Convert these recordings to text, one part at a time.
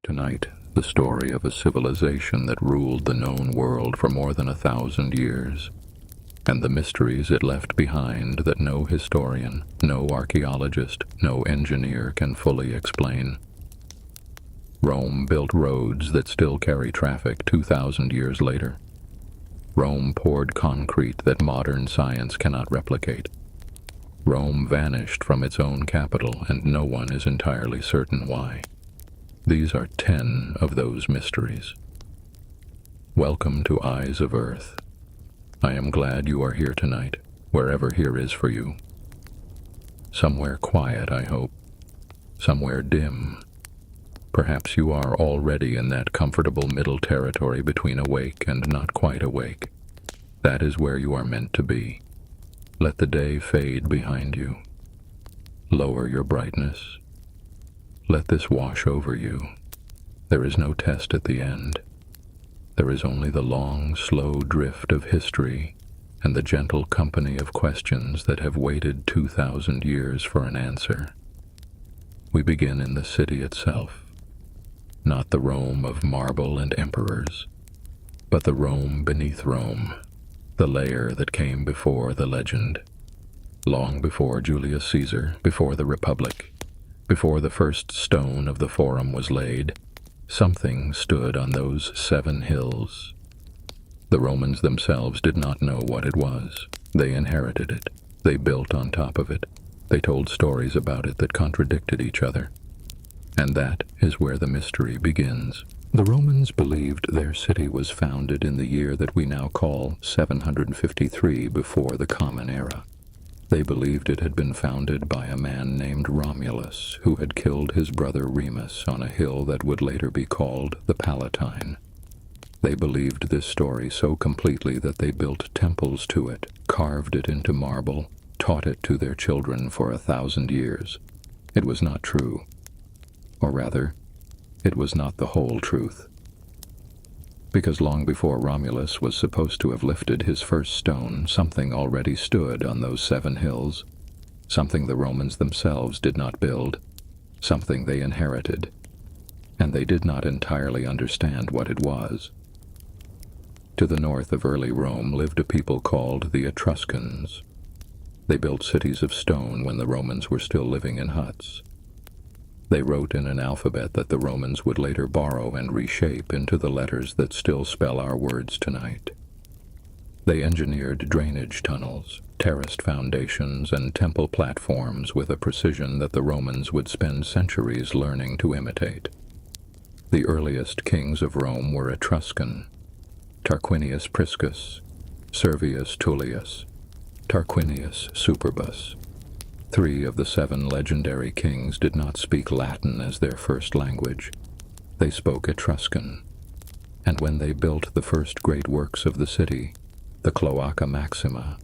Tonight, the story of a civilization that ruled the known world for more than 1,000 years, and the mysteries it left behind that no historian, no archaeologist, no engineer can fully explain. Rome built roads that still carry traffic 2,000 years later. Rome poured concrete that modern science cannot replicate. Rome vanished from its own capital, and no one is entirely certain why. These are 10 of those mysteries. Welcome to Eyes of Earth. I am glad you are here tonight, wherever here is for you. Somewhere quiet, I hope. Somewhere dim. Perhaps you are already in that comfortable middle territory between awake and not quite awake. That is where you are meant to be. Let the day fade behind you. Lower your brightness. Let this wash over you. There is no test at the end. There is only the long, slow drift of history and the gentle company of questions that have waited 2,000 years for an answer. We begin in the city itself. Not the Rome of marble and emperors, but the Rome beneath Rome, the layer that came before the legend. Long before Julius Caesar, before the Republic, before the first stone of the Forum was laid, something stood on those 7 hills. The Romans themselves did not know what it was. They inherited it. They built on top of it. They told stories about it that contradicted each other. And that is where the mystery begins. The Romans believed their city was founded in the year that we now call 753 before the Common Era. They believed it had been founded by a man named Romulus, who had killed his brother Remus on a hill that would later be called the Palatine. They believed this story so completely that they built temples to it, carved it into marble, taught it to their children for 1,000 years. It was not true. Or rather, it was not the whole truth. Because long before Romulus was supposed to have lifted his first stone, something already stood on those 7 hills, something the Romans themselves did not build, something they inherited, and they did not entirely understand what it was. To the north of early Rome lived a people called the Etruscans. They built cities of stone when the Romans were still living in huts. They wrote in an alphabet that the Romans would later borrow and reshape into the letters that still spell our words tonight. They engineered drainage tunnels, terraced foundations, and temple platforms with a precision that the Romans would spend centuries learning to imitate. The earliest kings of Rome were Etruscan: Tarquinius Priscus, Servius Tullius, Tarquinius Superbus. 3 of the 7 legendary kings did not speak Latin as their first language. They spoke Etruscan. And when they built the first great works of the city, the Cloaca Maxima,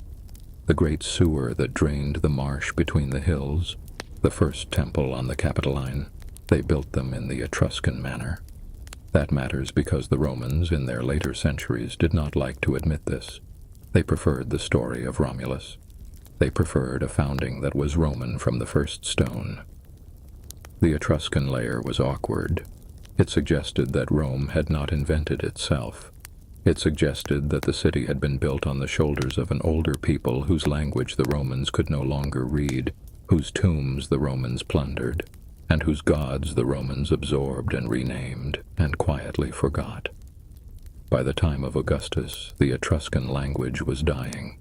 the great sewer that drained the marsh between the hills, the first temple on the Capitoline, they built them in the Etruscan manner. That matters because the Romans, in their later centuries, did not like to admit this. They preferred the story of Romulus. They preferred a founding that was Roman from the first stone. The Etruscan layer was awkward. It suggested that Rome had not invented itself. It suggested that the city had been built on the shoulders of an older people whose language the Romans could no longer read, whose tombs the Romans plundered, and whose gods the Romans absorbed and renamed and quietly forgot. By the time of Augustus, the Etruscan language was dying.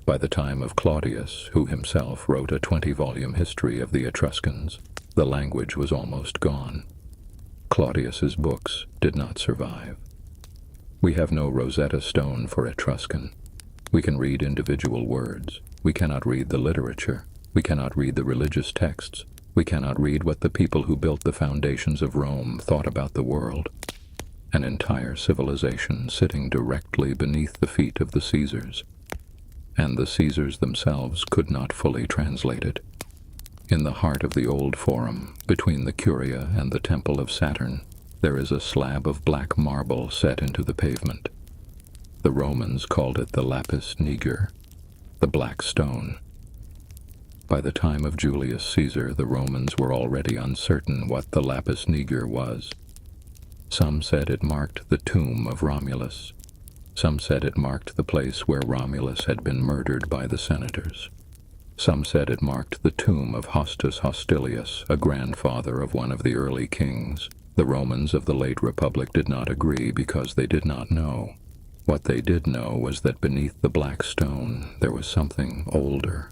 By the time of Claudius, who himself wrote a 20-volume history of the Etruscans, the language was almost gone. Claudius's books did not survive. We have no Rosetta Stone for Etruscan. We can read individual words. We cannot read the literature. We cannot read the religious texts. We cannot read what the people who built the foundations of Rome thought about the world. An entire civilization sitting directly beneath the feet of the Caesars. And the Caesars themselves could not fully translate it. In the heart of the old Forum, between the Curia and the Temple of Saturn, there is a slab of black marble set into the pavement. The Romans called it the lapis niger, the black stone. By the time of Julius Caesar, the Romans were already uncertain what the lapis niger was. Some said it marked the tomb of Romulus. Some said it marked the place where Romulus had been murdered by the senators. Some said it marked the tomb of Hostus Hostilius, a grandfather of one of the early kings. The Romans of the late Republic did not agree because they did not know. What they did know was that beneath the black stone there was something older.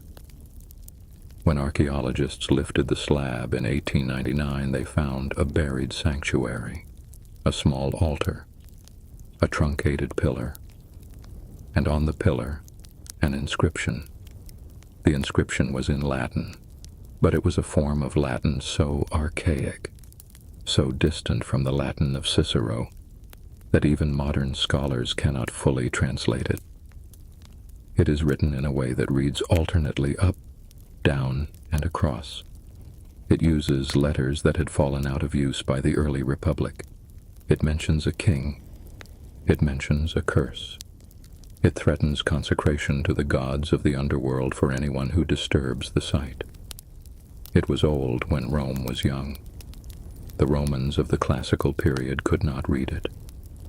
When archaeologists lifted the slab in 1899, they found a buried sanctuary, a small altar, a truncated pillar, and on the pillar, an inscription. The inscription was in Latin, but it was a form of Latin so archaic, so distant from the Latin of Cicero, that even modern scholars cannot fully translate it. It is written in a way that reads alternately up, down, and across. It uses letters that had fallen out of use by the early Republic. It mentions a king. It mentions a curse. It threatens consecration to the gods of the underworld for anyone who disturbs the site. It was old when Rome was young. The Romans of the classical period could not read it.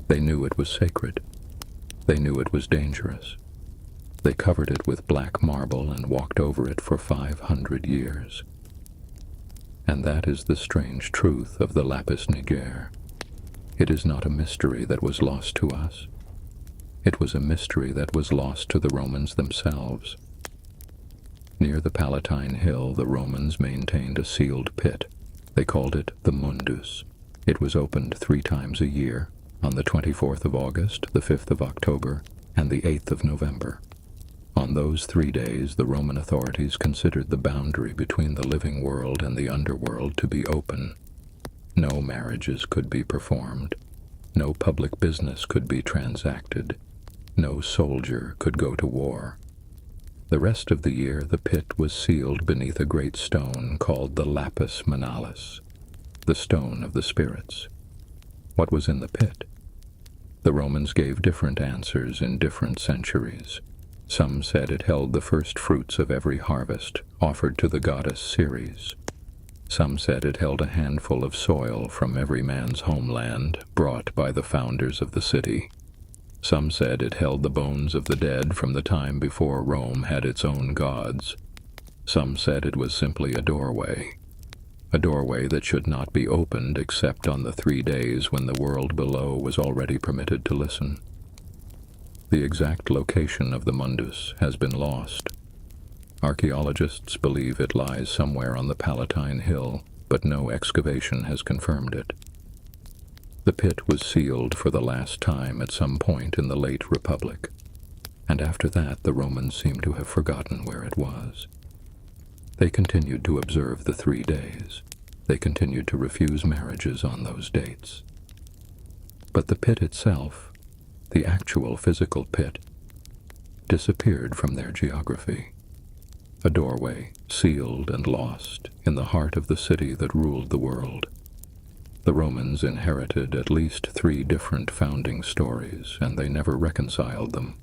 They knew it was sacred. They knew it was dangerous. They covered it with black marble and walked over it for 500 years. And that is the strange truth of the lapis niger. It is not a mystery that was lost to us. It was a mystery that was lost to the Romans themselves. Near the Palatine hill, the Romans maintained a sealed pit. They called it the Mundus. It was opened 3 times a year, on the 24th of August, the 5th of October, and the 8th of November. On those 3 days, the Roman authorities considered the boundary between the living world and the underworld to be open. No marriages could be performed. No public business could be transacted. No soldier could go to war. The rest of the year, the pit was sealed beneath a great stone called the lapis manalis, the stone of the spirits. What was in the pit? The Romans gave different answers in different centuries. Some said it held the first fruits of every harvest offered to the goddess Ceres. Some said it held a handful of soil from every man's homeland brought by the founders of the city. Some said it held the bones of the dead from the time before Rome had its own gods. Some said it was simply a doorway that should not be opened except on the 3 days when the world below was already permitted to listen. The exact location of the Mundus has been lost. Archaeologists believe it lies somewhere on the Palatine hill, but no excavation has confirmed it. The pit was sealed for the last time at some point in the late Republic, and after that the Romans seem to have forgotten where it was. They continued to observe the 3 days. They continued to refuse marriages on those dates. But the pit itself, the actual physical pit, disappeared from their geography. A doorway, sealed and lost, in the heart of the city that ruled the world. The Romans inherited at least 3 different founding stories, and they never reconciled them.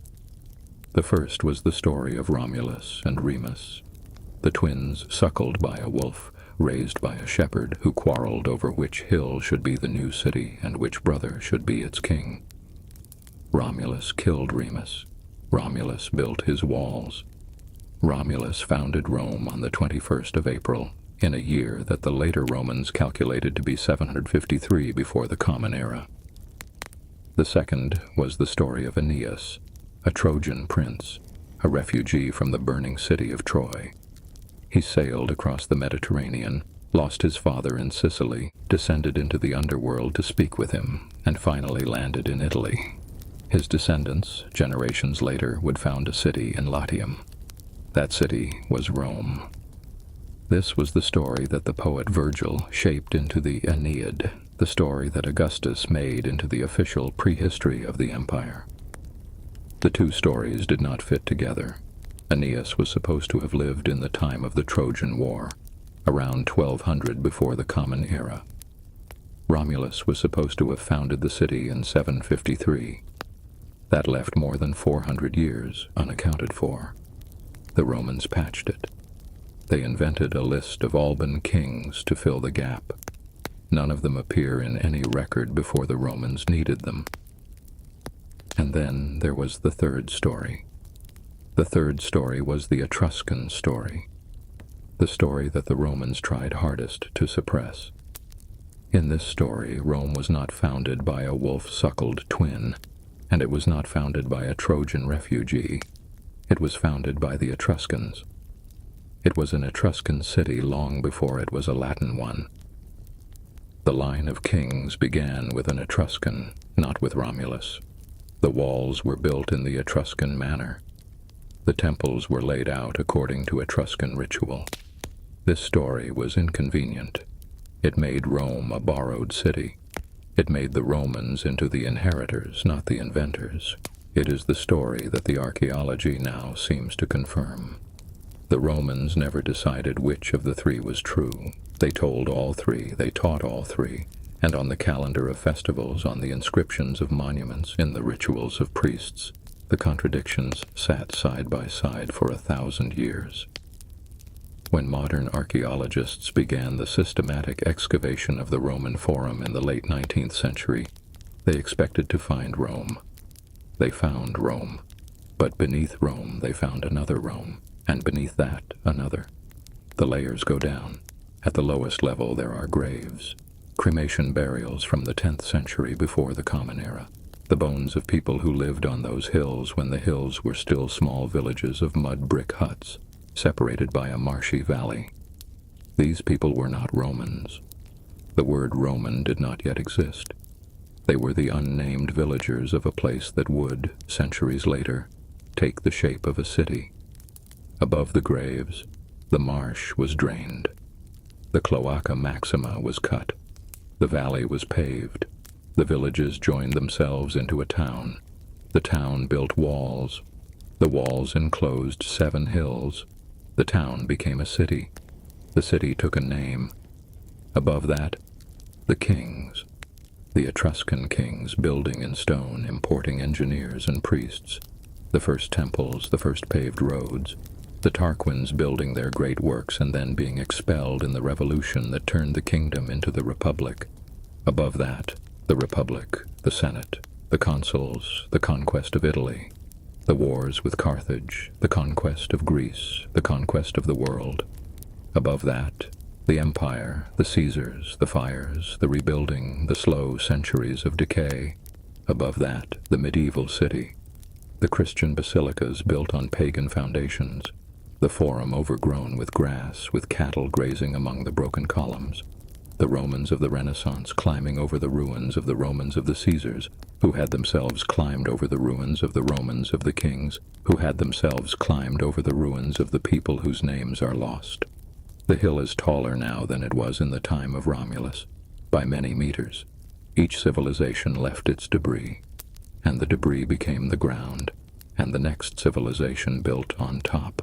The first was the story of Romulus and Remus, the twins suckled by a wolf, raised by a shepherd who quarreled over which hill should be the new city and which brother should be its king. Romulus killed Remus. Romulus built his walls. Romulus founded Rome on the 21st of April, in a year that the later Romans calculated to be 753 before the Common Era. The second was the story of Aeneas, a Trojan prince, a refugee from the burning city of Troy. He sailed across the Mediterranean, lost his father in Sicily, descended into the underworld to speak with him, and finally landed in Italy. His descendants, generations later, would found a city in Latium. That city was Rome. This was the story that the poet Virgil shaped into the Aeneid, the story that Augustus made into the official prehistory of the empire. The 2 stories did not fit together. Aeneas was supposed to have lived in the time of the Trojan War, around 1200 before the Common Era. Romulus was supposed to have founded the city in 753. That left more than 400 years unaccounted for. The Romans patched it. They invented a list of Alban kings to fill the gap. None of them appear in any record before the Romans needed them. And then there was the third story. The third story was the Etruscan story, the story that the Romans tried hardest to suppress. In this story, Rome was not founded by a wolf-suckled twin, and it was not founded by a Trojan refugee. It was founded by the Etruscans. It was an Etruscan city long before it was a Latin one. The line of kings began with an Etruscan, not with Romulus. The walls were built in the Etruscan manner. The temples were laid out according to Etruscan ritual. This story was inconvenient. It made Rome a borrowed city. It made the Romans into the inheritors, not the inventors. It is the story that the archaeology now seems to confirm. The Romans never decided which of the three was true. They told all three, they taught all three, and on the calendar of festivals, on the inscriptions of monuments, in the rituals of priests, the contradictions sat side by side for 1,000 years. When modern archaeologists began the systematic excavation of the Roman Forum in the late 19th century, they expected to find Rome. They found Rome, but beneath Rome they found another Rome, and beneath that another. The layers go down. At the lowest level there are graves, cremation burials from the 10th century before the Common Era, the bones of people who lived on those hills when the hills were still small villages of mud brick huts, separated by a marshy valley. These people were not Romans. The word Roman did not yet exist. They were the unnamed villagers of a place that would, centuries later, take the shape of a city. Above the graves, the marsh was drained. The Cloaca Maxima was cut. The valley was paved. The villages joined themselves into a town. The town built walls. The walls enclosed 7 hills. The town became a city. The city took a name. Above that, the kings. The Etruscan kings building in stone, importing engineers and priests. The first temples, the first paved roads. The Tarquins building their great works and then being expelled in the revolution that turned the kingdom into the Republic. Above that, the Republic, the Senate, the consuls, the conquest of Italy, the wars with Carthage, the conquest of Greece, the conquest of the world. Above that, the empire, the Caesars, the fires, the rebuilding, the slow centuries of decay. Above that, the medieval city, the Christian basilicas built on pagan foundations, the Forum overgrown with grass, with cattle grazing among the broken columns, the Romans of the Renaissance climbing over the ruins of the Romans of the Caesars, who had themselves climbed over the ruins of the Romans of the kings, who had themselves climbed over the ruins of the people whose names are lost. The hill is taller now than it was in the time of Romulus, by many meters. Each civilization left its debris, and the debris became the ground, and the next civilization built on top.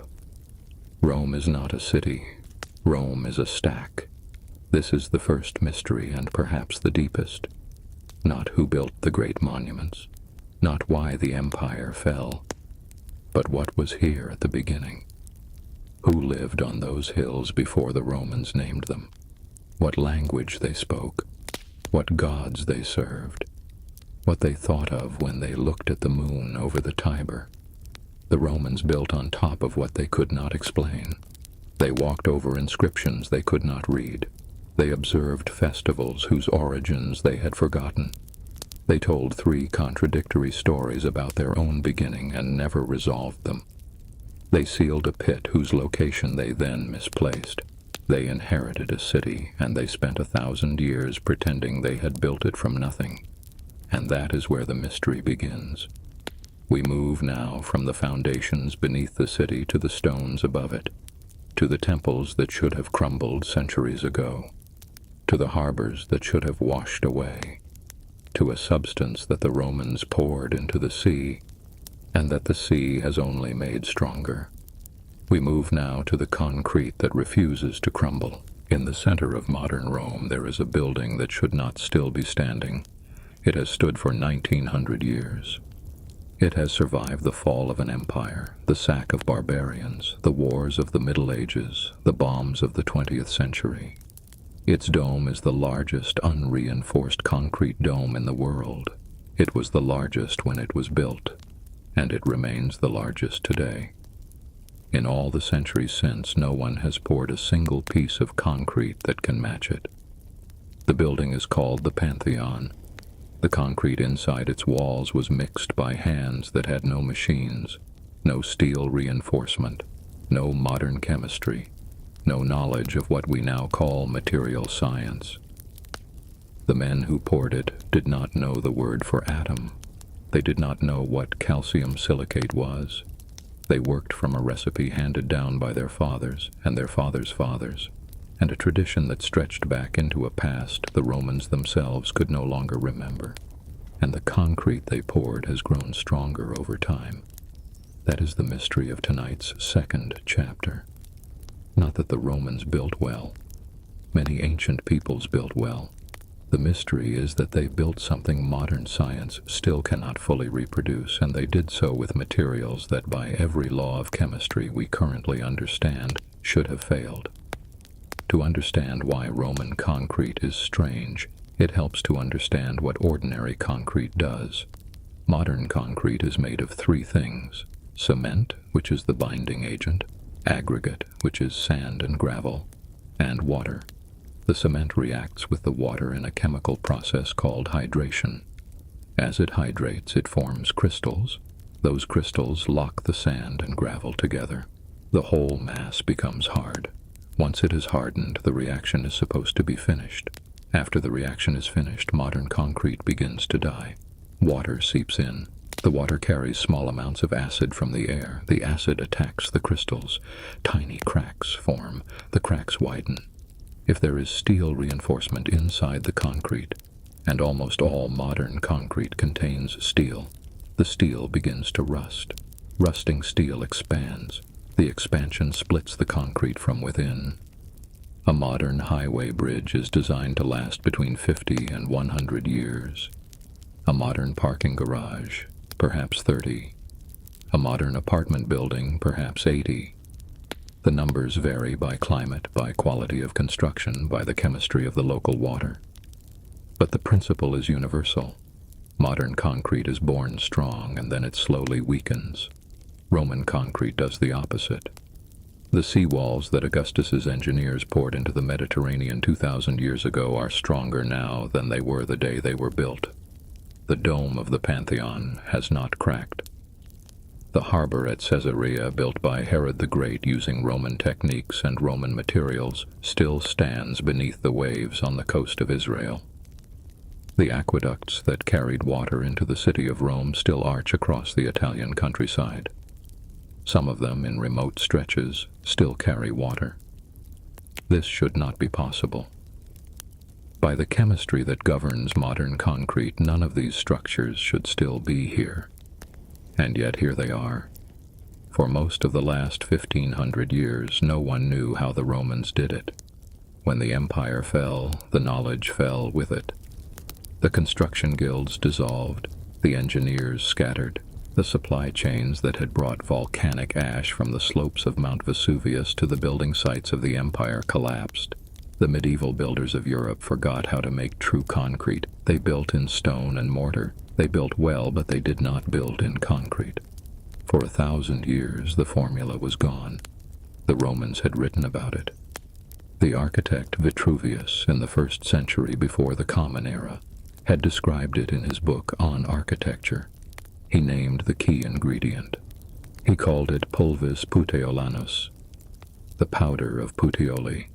Rome is not a city. Rome is a stack. This is the first mystery and perhaps the deepest. Not who built the great monuments, not why the empire fell, but what was here at the beginning. Who lived on those hills before the Romans named them? What language they spoke? What gods they served? What they thought of when they looked at the moon over the Tiber? The Romans built on top of what they could not explain. They walked over inscriptions they could not read. They observed festivals whose origins they had forgotten. They told 3 contradictory stories about their own beginning and never resolved them. They sealed a pit whose location they then misplaced. They inherited a city, and they spent 1,000 years pretending they had built it from nothing. And that is where the mystery begins. We move now from the foundations beneath the city to the stones above it, to the temples that should have crumbled centuries ago, to the harbors that should have washed away, to a substance that the Romans poured into the sea, and that the sea has only made stronger. We move now to the concrete that refuses to crumble. In the center of modern Rome there is a building that should not still be standing. It has stood for 1,900 years. It has survived the fall of an empire, the sack of barbarians, the wars of the Middle Ages, the bombs of the 20th century. Its dome is the largest unreinforced concrete dome in the world. It was the largest when it was built, and it remains the largest today. In all the centuries since, no one has poured a single piece of concrete that can match it. The building is called the Pantheon. The concrete inside its walls was mixed by hands that had no machines, no steel reinforcement, no modern chemistry, no knowledge of what we now call material science. The men who poured it did not know the word for atom. They did not know what calcium silicate was. They worked from a recipe handed down by their fathers and their fathers' fathers, and a tradition that stretched back into a past the Romans themselves could no longer remember. And the concrete they poured has grown stronger over time. That is the mystery of tonight's second chapter. Not that the Romans built well. Many ancient peoples built well. The mystery is that they built something modern science still cannot fully reproduce, and they did so with materials that by every law of chemistry we currently understand should have failed. To understand why Roman concrete is strange, it helps to understand what ordinary concrete does. Modern concrete is made of three things: cement, which is the binding agent, aggregate, which is sand and gravel, and water. The cement reacts with the water in a chemical process called hydration. As it hydrates, it forms crystals. Those crystals lock the sand and gravel together. The whole mass becomes hard. Once it is hardened, the reaction is supposed to be finished. After the reaction is finished, modern concrete begins to die. Water seeps in. The water carries small amounts of acid from the air. The acid attacks the crystals. Tiny cracks form. The cracks widen. If there is steel reinforcement inside the concrete, and almost all modern concrete contains steel, the steel begins to rust. Rusting steel expands. The expansion splits the concrete from within. A modern highway bridge is designed to last between 50 and 100 years. A modern parking garage, perhaps 30. A modern apartment building, perhaps 80. The numbers vary by climate, by quality of construction, by the chemistry of the local water. But the principle is universal. Modern concrete is born strong and then it slowly weakens. Roman concrete does the opposite. The seawalls that Augustus's engineers poured into the Mediterranean 2,000 years ago are stronger now than they were the day they were built. The dome of the Pantheon has not cracked. The harbor at Caesarea, built by Herod the Great using Roman techniques and Roman materials, still stands beneath the waves on the coast of Israel. The aqueducts that carried water into the city of Rome still arch across the Italian countryside. Some of them, in remote stretches, still carry water. This should not be possible. By the chemistry that governs modern concrete, none of these structures should still be here. And yet here they are. For most of the last 1,500 years, no one knew how the Romans did it. When the empire fell, the knowledge fell with it. The construction guilds dissolved, the engineers scattered, the supply chains that had brought volcanic ash from the slopes of Mount Vesuvius to the building sites of the empire collapsed. The medieval builders of Europe forgot how to make true concrete. They built in stone and mortar. They built well, but they did not build in concrete. For 1,000 years, the formula was gone. The Romans had written about it. The architect Vitruvius, in the 1st century before the Common Era, had described it in his book On Architecture. He named the key ingredient. He called it pulvis puteolanus, the powder of Puteoli.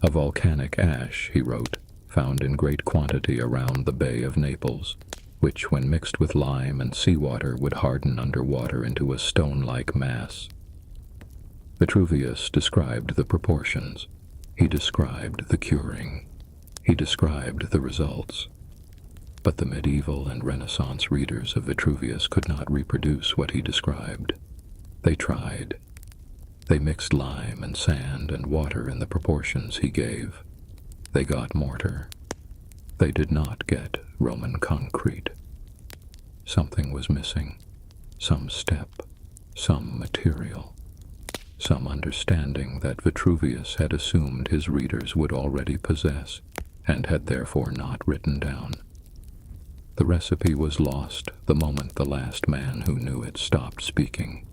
A volcanic ash, he wrote, found in great quantity around the Bay of Naples, which, when mixed with lime and seawater, would harden underwater into a stone-like mass. Vitruvius described the proportions. He described the curing. He described the results. But the medieval and Renaissance readers of Vitruvius could not reproduce what he described. They tried. They mixed lime and sand and water in the proportions he gave. They got mortar. They did not get Roman concrete. Something was missing. Some step. Some material. some understanding that Vitruvius had assumed his readers would already possess, and had therefore not written down. The recipe was lost the moment the last man who knew it stopped speaking.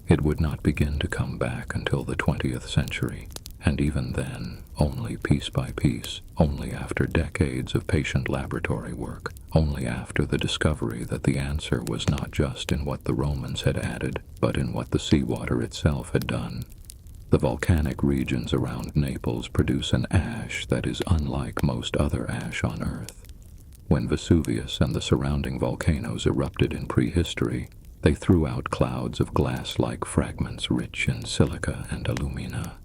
It would not begin to come back until the 20th century, and even then, only piece by piece, only after decades of patient laboratory work, only after the discovery that the answer was not just in what the Romans had added, but in what the seawater itself had done. The volcanic regions around Naples produce an ash that is unlike most other ash on Earth. When Vesuvius and the surrounding volcanoes erupted in prehistory, they threw out clouds of glass-like fragments rich in silica and alumina.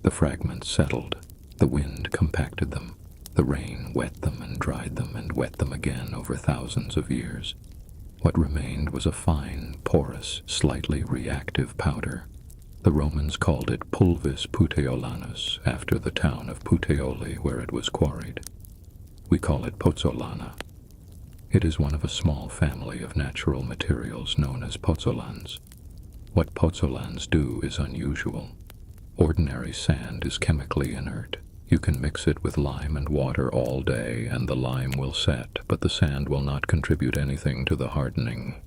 The fragments settled, the wind compacted them, the rain wet them and dried them and wet them again over thousands of years. What remained was a fine, porous, slightly reactive powder. The Romans called it pulvis puteolanus, after the town of Puteoli where it was quarried. We call it pozzolana. It is one of a small family of natural materials known as pozzolans. What pozzolans do is unusual. Ordinary sand is chemically inert. You can mix it with lime and water all day and the lime will set, but the sand will not contribute anything to the hardening.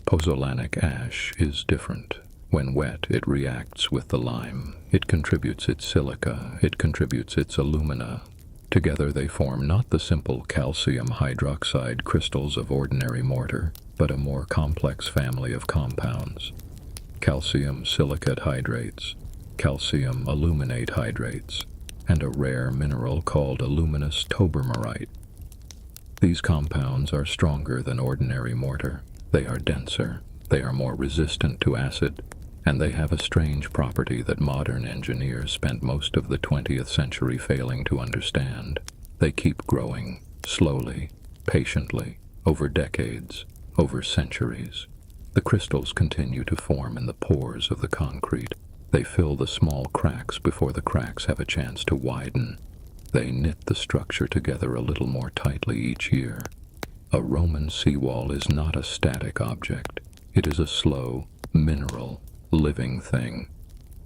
Pozzolanic ash is different. When wet, it reacts with the lime. It contributes its silica, it contributes its alumina. Together they form not the simple calcium hydroxide crystals of ordinary mortar, but a more complex family of compounds. Calcium silicate hydrates, calcium aluminate hydrates, and a rare mineral called aluminous tobermarite. These compounds are stronger than ordinary mortar. They are denser, they are more resistant to acid, and they have a strange property that modern engineers spent most of the 20th century failing to understand. They keep growing, slowly, patiently, over decades, over centuries. The crystals continue to form in the pores of the concrete. They fill the small cracks before the cracks have a chance to widen. They knit the structure together a little more tightly each year. A Roman seawall is not a static object. It is a slow, mineral, living thing.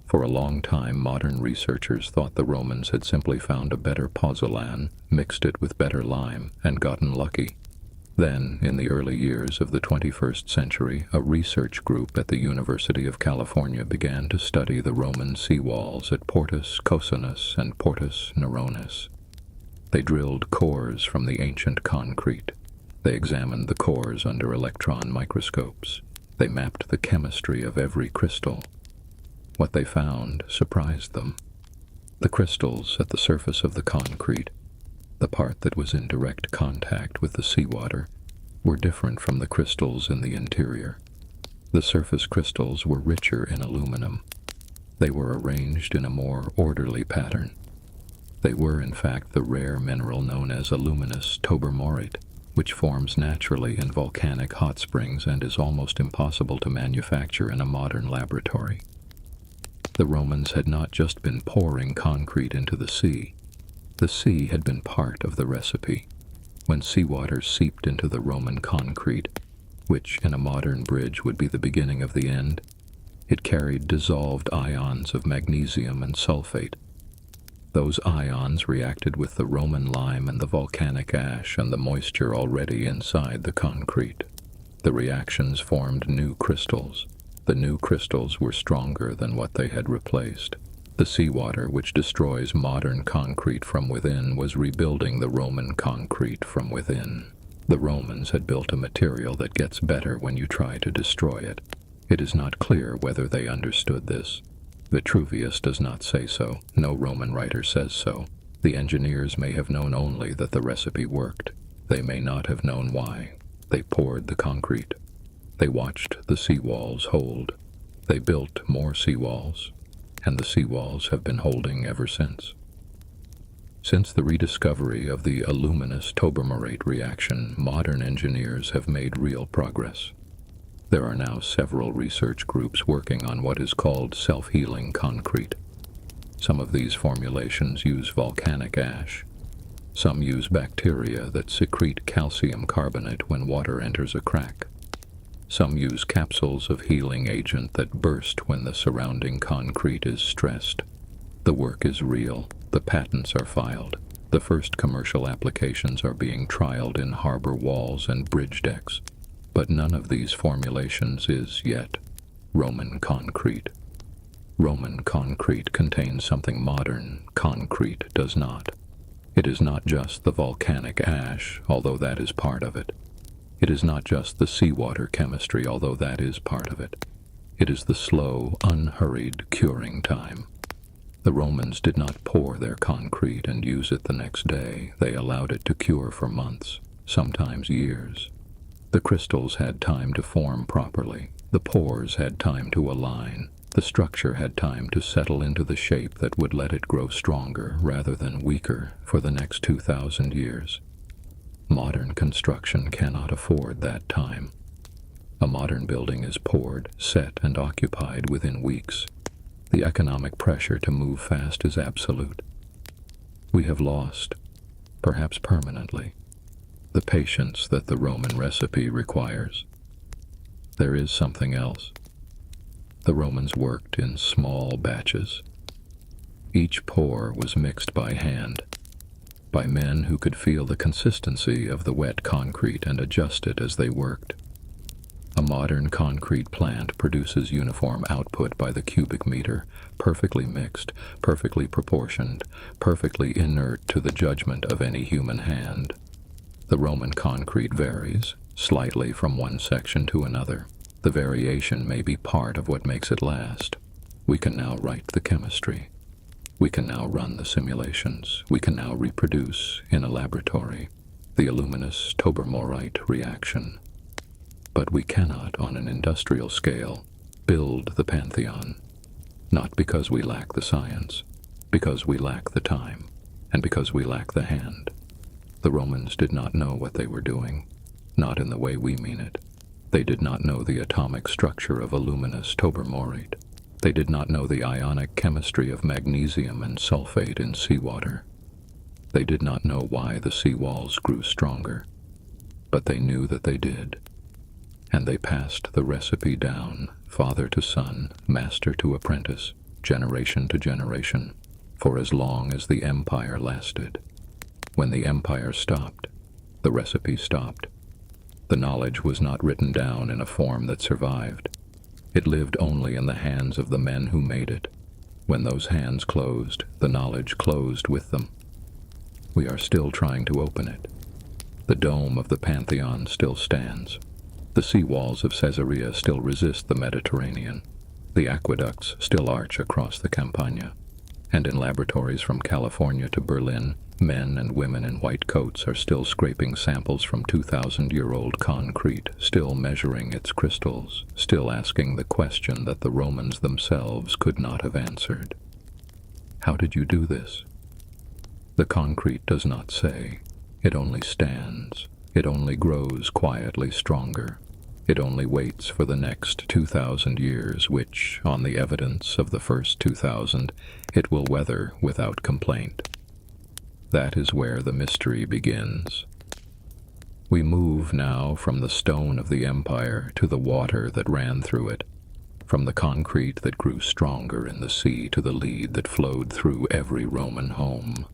For a long time, modern researchers thought the Romans had simply found a better pozzolan, mixed it with better lime, and gotten lucky. Then, in the early years of the 21st century, a research group at the University of California began to study the Roman seawalls at Portus Cosenus and Portus Neronis. They drilled cores from the ancient concrete. They examined the cores under electron microscopes. They mapped the chemistry of every crystal. What they found surprised them. The crystals at the surface of the concrete, the part that was in direct contact with the seawater, were different from the crystals in the interior. The surface crystals were richer in aluminum. They were arranged in a more orderly pattern. They were, in fact, the rare mineral known as aluminous tobermarite, which forms naturally in volcanic hot springs and is almost impossible to manufacture in a modern laboratory. The Romans had not just been pouring concrete into the sea. The sea had been part of the recipe. When seawater seeped into the Roman concrete, which in a modern bridge would be the beginning of the end, it carried dissolved ions of magnesium and sulfate. Those ions reacted with the Roman lime and the volcanic ash and the moisture already inside the concrete. The reactions formed new crystals. The new crystals were stronger than what they had replaced. The seawater, which destroys modern concrete from within, was rebuilding the Roman concrete from within. The Romans had built a material that gets better when you try to destroy it. It is not clear whether they understood this. Vitruvius does not say so. No Roman writer says so. The engineers may have known only that the recipe worked. They may not have known why. They poured the concrete. They watched the seawalls hold. They built more seawalls, and the seawalls have been holding ever since. Since the rediscovery of the aluminous tobermarite reaction, modern engineers have made real progress. There are now several research groups working on what is called self-healing concrete. Some of these formulations use volcanic ash. Some use bacteria that secrete calcium carbonate when water enters a crack. Some use capsules of healing agent that burst when the surrounding concrete is stressed. The work is real. The patents are filed. The first commercial applications are being trialed in harbor walls and bridge decks. But none of these formulations is, yet, Roman concrete. Roman concrete contains something modern concrete does not. It is not just the volcanic ash, although that is part of it. It is not just the seawater chemistry, although that is part of it. It is the slow, unhurried curing time. The Romans did not pour their concrete and use it the next day. They allowed it to cure for months, sometimes years. The crystals had time to form properly. The pores had time to align. The structure had time to settle into the shape that would let it grow stronger rather than weaker for the next 2,000 years. Modern construction cannot afford that time. A modern building is poured, set, and occupied within weeks. The economic pressure to move fast is absolute. We have lost, perhaps permanently, the patience that the Roman recipe requires. There is something else. The Romans worked in small batches. Each pour was mixed by hand, by men who could feel the consistency of the wet concrete and adjust it as they worked. A modern concrete plant produces uniform output by the cubic meter, perfectly mixed, perfectly proportioned, perfectly inert to the judgment of any human hand. The Roman concrete varies slightly from one section to another. The variation may be part of what makes it last. We can now write the chemistry. We can now run the simulations. We can now reproduce, in a laboratory, the aluminous tobermorite reaction. But we cannot, on an industrial scale, build the pantheon. Not because we lack the science, because we lack the time, and because we lack the hand. The Romans did not know what they were doing, not in the way we mean it. They did not know the atomic structure of aluminous tobermorite. They did not know the ionic chemistry of magnesium and sulfate in seawater. They did not know why the seawalls grew stronger, but they knew that they did. And they passed the recipe down, father to son, master to apprentice, generation to generation, for as long as the empire lasted. When the empire stopped, the recipe stopped. The knowledge was not written down in a form that survived. It lived only in the hands of the men who made it. When those hands closed, the knowledge closed with them. We are still trying to open it. The dome of the Pantheon still stands. The sea walls of Caesarea still resist the Mediterranean. The aqueducts still arch across the Campagna. And in laboratories from California to Berlin, men and women in white coats are still scraping samples from 2,000-year-old concrete, still measuring its crystals, still asking the question that the Romans themselves could not have answered. How did you do this? The concrete does not say. It only stands. It only grows quietly stronger. It only waits for the next 2,000 years, which, on the evidence of the first 2,000, it will weather without complaint. That is where the mystery begins. We move now from the stone of the empire to the water that ran through it, from the concrete that grew stronger in the sea to the lead that flowed through every Roman home,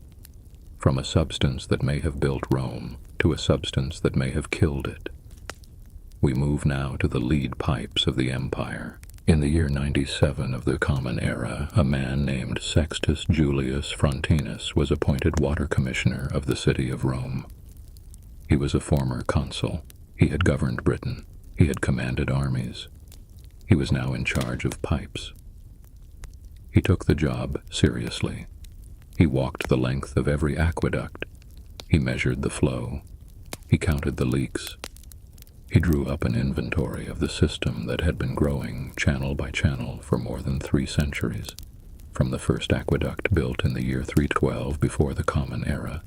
from a substance that may have built Rome to a substance that may have killed it. We move now to the lead pipes of the empire. In the year 97 of the Common Era, a man named Sextus Julius Frontinus was appointed water commissioner of the city of Rome. He was a former consul. He had governed Britain. He had commanded armies. He was now in charge of pipes. He took the job seriously. He walked the length of every aqueduct. He measured the flow. He counted the leaks. He drew up an inventory of the system that had been growing channel by channel for more than 3 centuries, from the first aqueduct built in the year 312 before the Common Era,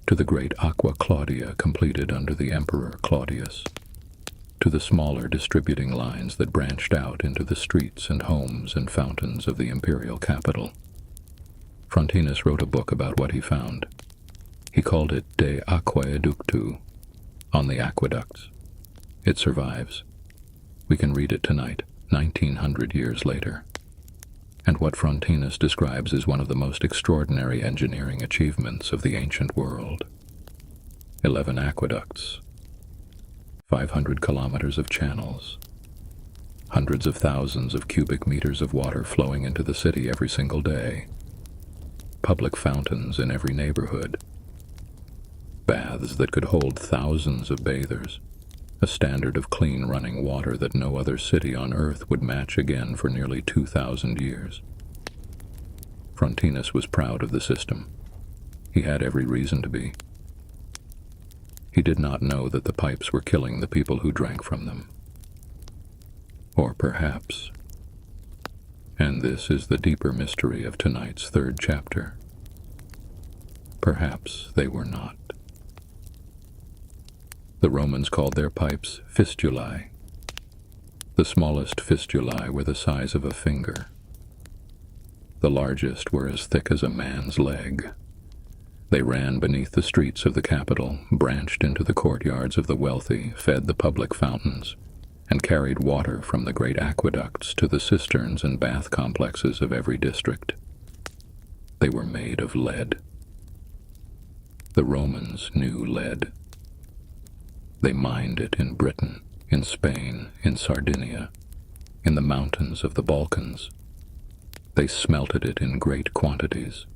to the great Aqua Claudia completed under the Emperor Claudius, to the smaller distributing lines that branched out into the streets and homes and fountains of the imperial capital. Frontinus wrote a book about what he found. He called it De Aquaeductu, on the aqueducts. It survives. We can read it tonight, 1900 years later. And what Frontinus describes as one of the most extraordinary engineering achievements of the ancient world. 11 aqueducts, 500 kilometers of channels, hundreds of thousands of cubic meters of water flowing into the city every single day, public fountains in every neighborhood, baths that could hold thousands of bathers, a standard of clean running water that no other city on earth would match again for nearly 2,000 years. Frontinus was proud of the system. He had every reason to be. He did not know that the pipes were killing the people who drank from them. Or perhaps, and this is the deeper mystery of tonight's third chapter, perhaps they were not. The Romans called their pipes fistulae. The smallest fistulae were the size of a finger. The largest were as thick as a man's leg. They ran beneath the streets of the capital, branched into the courtyards of the wealthy, fed the public fountains, and carried water from the great aqueducts to the cisterns and bath complexes of every district. They were made of lead. The Romans knew lead. They mined it in Britain, in Spain, in Sardinia, in the mountains of the Balkans. They smelted it in great quantities.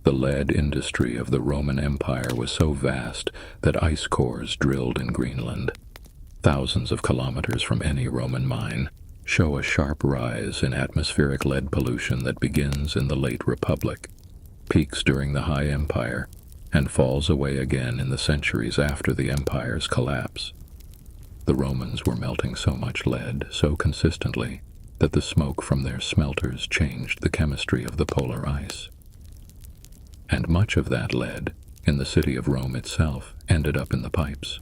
The lead industry of the Roman Empire was so vast that ice cores drilled in Greenland, thousands of kilometers from any Roman mine, show a sharp rise in atmospheric lead pollution that begins in the late Republic, peaks during the High Empire, and falls away again in the centuries after the empire's collapse. The Romans were melting so much lead so consistently that the smoke from their smelters changed the chemistry of the polar ice. And much of that lead, in the city of Rome itself, ended up in the pipes.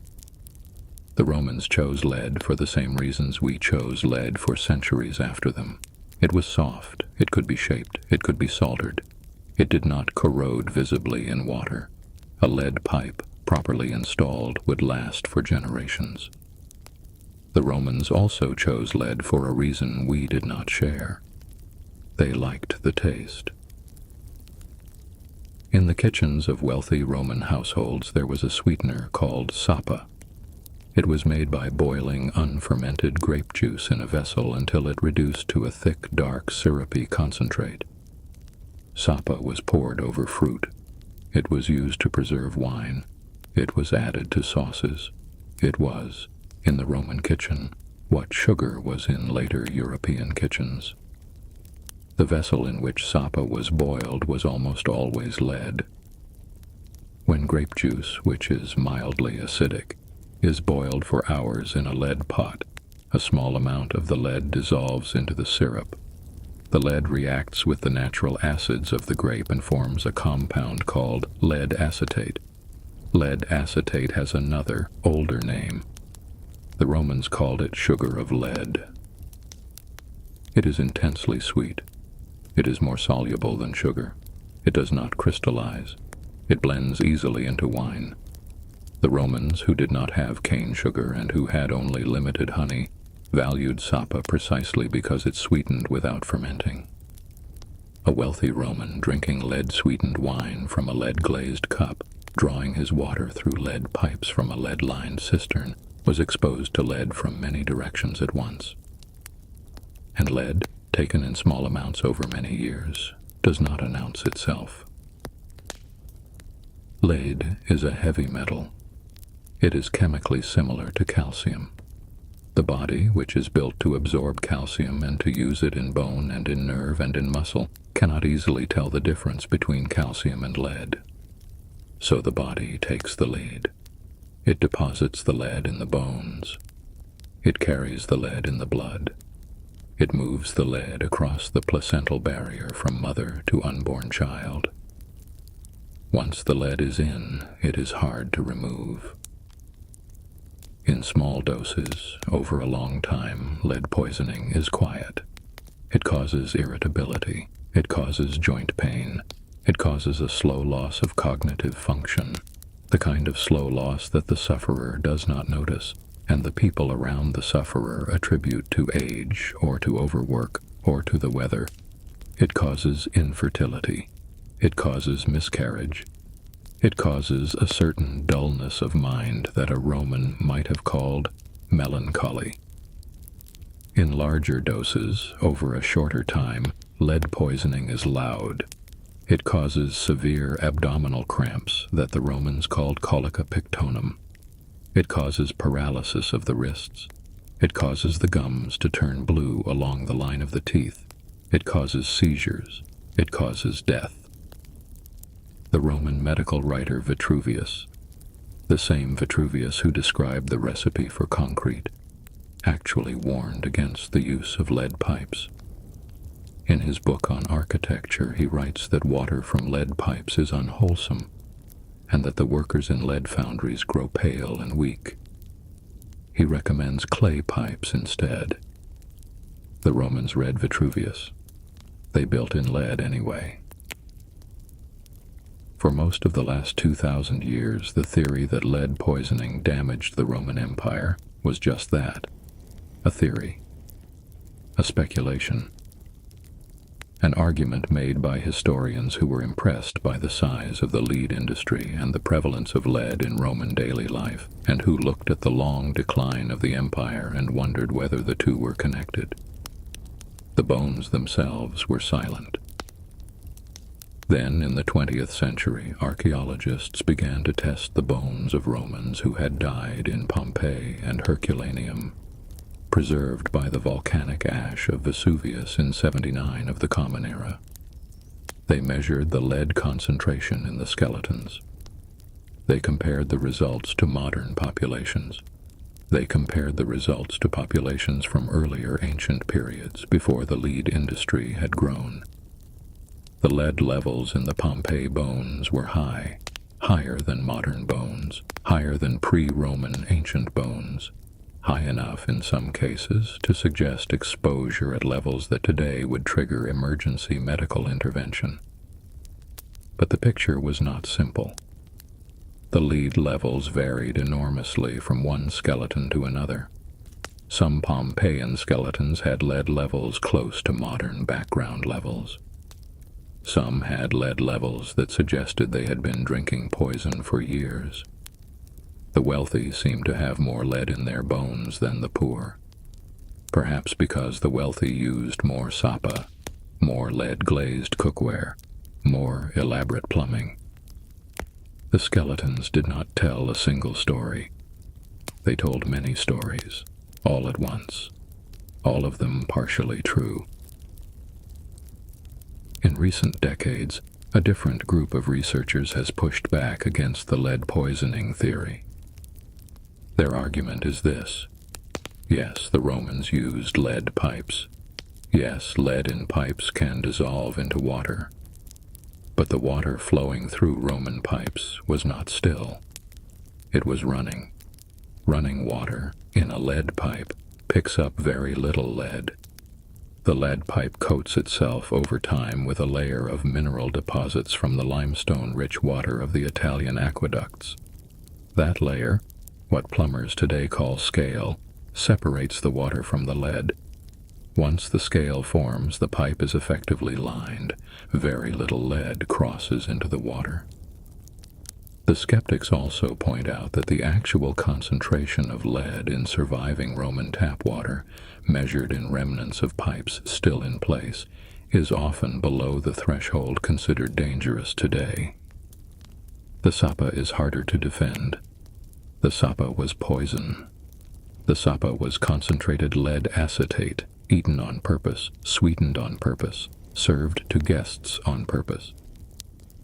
The Romans chose lead for the same reasons we chose lead for centuries after them. It was soft, it could be shaped, it could be soldered. It did not corrode visibly in water. A lead pipe, properly installed, would last for generations. The Romans also chose lead for a reason we did not share. They liked the taste. In the kitchens of wealthy Roman households there was a sweetener called sapa. It was made by boiling unfermented grape juice in a vessel until it reduced to a thick, dark, syrupy concentrate. Sapa was poured over fruit. It was used to preserve wine. It was added to sauces. It was, in the Roman kitchen, what sugar was in later European kitchens. The vessel in which sapa was boiled was almost always lead. When grape juice, which is mildly acidic, is boiled for hours in a lead pot, a small amount of the lead dissolves into the syrup. The lead reacts with the natural acids of the grape and forms a compound called lead acetate. Lead acetate has another, older name. The Romans called it sugar of lead. It is intensely sweet. It is more soluble than sugar. It does not crystallize. It blends easily into wine. The Romans, who did not have cane sugar and who had only limited honey, valued sapa precisely because it sweetened without fermenting. A wealthy Roman drinking lead-sweetened wine from a lead-glazed cup, drawing his water through lead pipes from a lead-lined cistern, was exposed to lead from many directions at once. And lead, taken in small amounts over many years, does not announce itself. Lead is a heavy metal. It is chemically similar to calcium. The body, which is built to absorb calcium and to use it in bone and in nerve and in muscle, cannot easily tell the difference between calcium and lead. So the body takes the lead. It deposits the lead in the bones. It carries the lead in the blood. It moves the lead across the placental barrier from mother to unborn child. Once the lead is in, it is hard to remove. In small doses, over a long time, lead poisoning is quiet. It causes irritability. It causes joint pain. It causes a slow loss of cognitive function, the kind of slow loss that the sufferer does not notice, and the people around the sufferer attribute to age or to overwork or to the weather. It causes infertility. It causes miscarriage. It causes a certain dullness of mind that a Roman might have called melancholy. In larger doses, over a shorter time, lead poisoning is loud. It causes severe abdominal cramps that the Romans called colica pictonum. It causes paralysis of the wrists. It causes the gums to turn blue along the line of the teeth. It causes seizures. It causes death. The Roman medical writer Vitruvius, the same Vitruvius who described the recipe for concrete, actually warned against the use of lead pipes. In his book on architecture, he writes that water from lead pipes is unwholesome, and that the workers in lead foundries grow pale and weak. He recommends clay pipes instead. The Romans read Vitruvius. They built in lead anyway. For most of the last 2,000 years, the theory that lead poisoning damaged the Roman Empire was just that, a theory, a speculation, an argument made by historians who were impressed by the size of the lead industry and the prevalence of lead in Roman daily life, and who looked at the long decline of the empire and wondered whether the two were connected. The bones themselves were silent. Then, in the 20th century, archaeologists began to test the bones of Romans who had died in Pompeii and Herculaneum, preserved by the volcanic ash of Vesuvius in 79 of the Common Era. They measured the lead concentration in the skeletons. They compared the results to modern populations. They compared the results to populations from earlier ancient periods before the lead industry had grown. The lead levels in the Pompeii bones were high, higher than modern bones, higher than pre-Roman ancient bones, high enough in some cases to suggest exposure at levels that today would trigger emergency medical intervention. But the picture was not simple. The lead levels varied enormously from one skeleton to another. Some Pompeian skeletons had lead levels close to modern background levels. Some had lead levels that suggested they had been drinking poison for years. The wealthy seemed to have more lead in their bones than the poor, perhaps because the wealthy used more sapa, more lead-glazed cookware, more elaborate plumbing. The skeletons did not tell a single story. They told many stories, all at once, all of them partially true. In recent decades, a different group of researchers has pushed back against the lead poisoning theory. Their argument is this: yes, the Romans used lead pipes. Yes, lead in pipes can dissolve into water. But the water flowing through Roman pipes was not still. It was running. Running water in a lead pipe picks up very little lead. The lead pipe coats itself over time with a layer of mineral deposits from the limestone-rich water of the Italian aqueducts. That layer, what plumbers today call scale, separates the water from the lead. Once the scale forms, the pipe is effectively lined. Very little lead crosses into the water. The skeptics also point out that the actual concentration of lead in surviving Roman tap water, measured in remnants of pipes still in place, is often below the threshold considered dangerous today. The sapa is harder to defend. The sapa was poison. The sapa was concentrated lead acetate, eaten on purpose, sweetened on purpose, served to guests on purpose.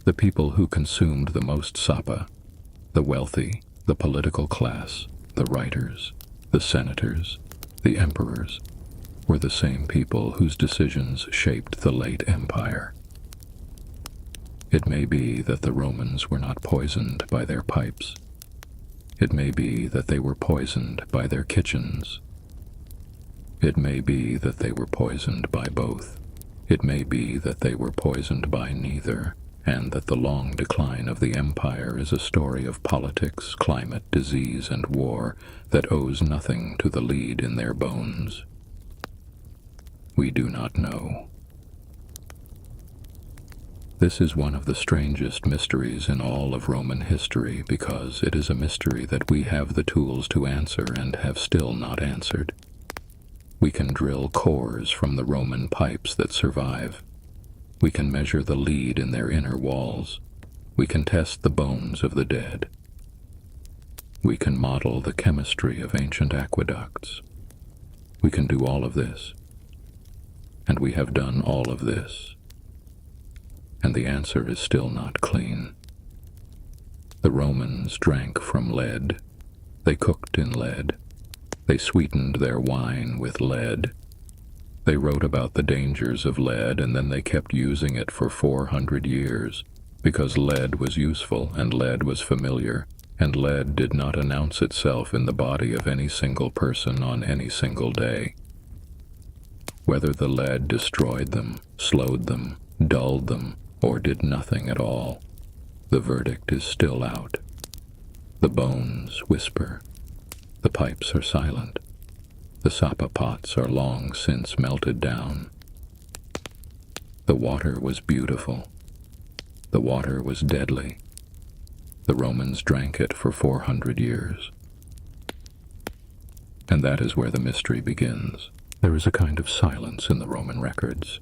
The people who consumed the most sapa, the wealthy, the political class, the writers, the senators, the emperors, were the same people whose decisions shaped the late empire. It may be that the Romans were not poisoned by their pipes. It may be that they were poisoned by their kitchens. It may be that they were poisoned by both. It may be that they were poisoned by neither, and that the long decline of the empire is a story of politics, climate, disease, and war that owes nothing to the lead in their bones. We do not know. This is one of the strangest mysteries in all of Roman history because it is a mystery that we have the tools to answer and have still not answered. We can drill cores from the Roman pipes that survive. We can measure the lead in their inner walls. We can test the bones of the dead. We can model the chemistry of ancient aqueducts. We can do all of this. And we have done all of this. And the answer is still not clean. The Romans drank from lead. They cooked in lead. They sweetened their wine with lead. They wrote about the dangers of lead, and then they kept using it for 400 years, because lead was useful and lead was familiar, and lead did not announce itself in the body of any single person on any single day. Whether the lead destroyed them, slowed them, dulled them, or did nothing at all, the verdict is still out. The bones whisper. The pipes are silent. The sapa pots are long since melted down. The water was beautiful. The water was deadly. The Romans drank it for 400 years. And that is where the mystery begins. There is a kind of silence in the Roman records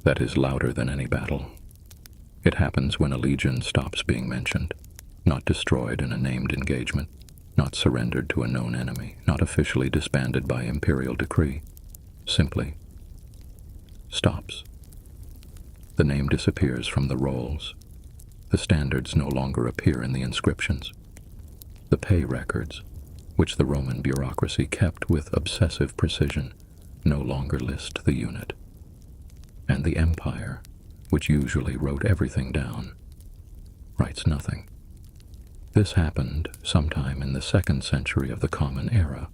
that is louder than any battle. It happens when a legion stops being mentioned, not destroyed in a named engagement, not surrendered to a known enemy, not officially disbanded by imperial decree, simply stops. The name disappears from the rolls. The standards no longer appear in the inscriptions. The pay records, which the Roman bureaucracy kept with obsessive precision, no longer list the unit. And the empire, which usually wrote everything down, writes nothing. This happened sometime in the 2nd century of the Common Era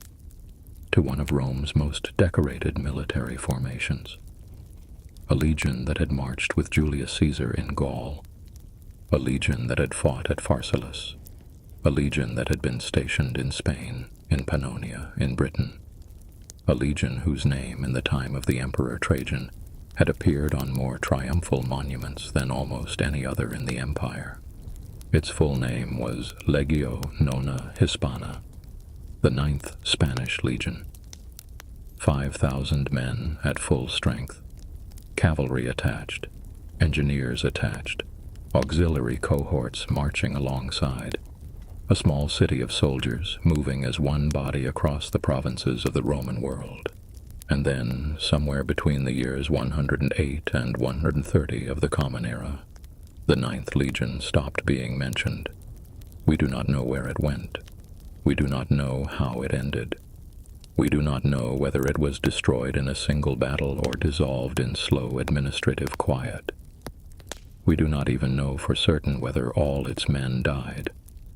to one of Rome's most decorated military formations, a legion that had marched with Julius Caesar in Gaul, a legion that had fought at Pharsalus, a legion that had been stationed in Spain, in Pannonia, in Britain, a legion whose name in the time of the Emperor Trajan had appeared on more triumphal monuments than almost any other in the empire. Its full name was Legio Nona Hispana, the 9th Spanish Legion. 5,000 men at full strength, cavalry attached, engineers attached, auxiliary cohorts marching alongside, a small city of soldiers moving as one body across the provinces of the Roman world. And then, somewhere between the years 108 and 130 of the Common Era, the 9th Legion stopped being mentioned. We do not know where it went. We do not know how it ended. We do not know whether it was destroyed in a single battle or dissolved in slow administrative quiet. We do not even know for certain whether all its men died,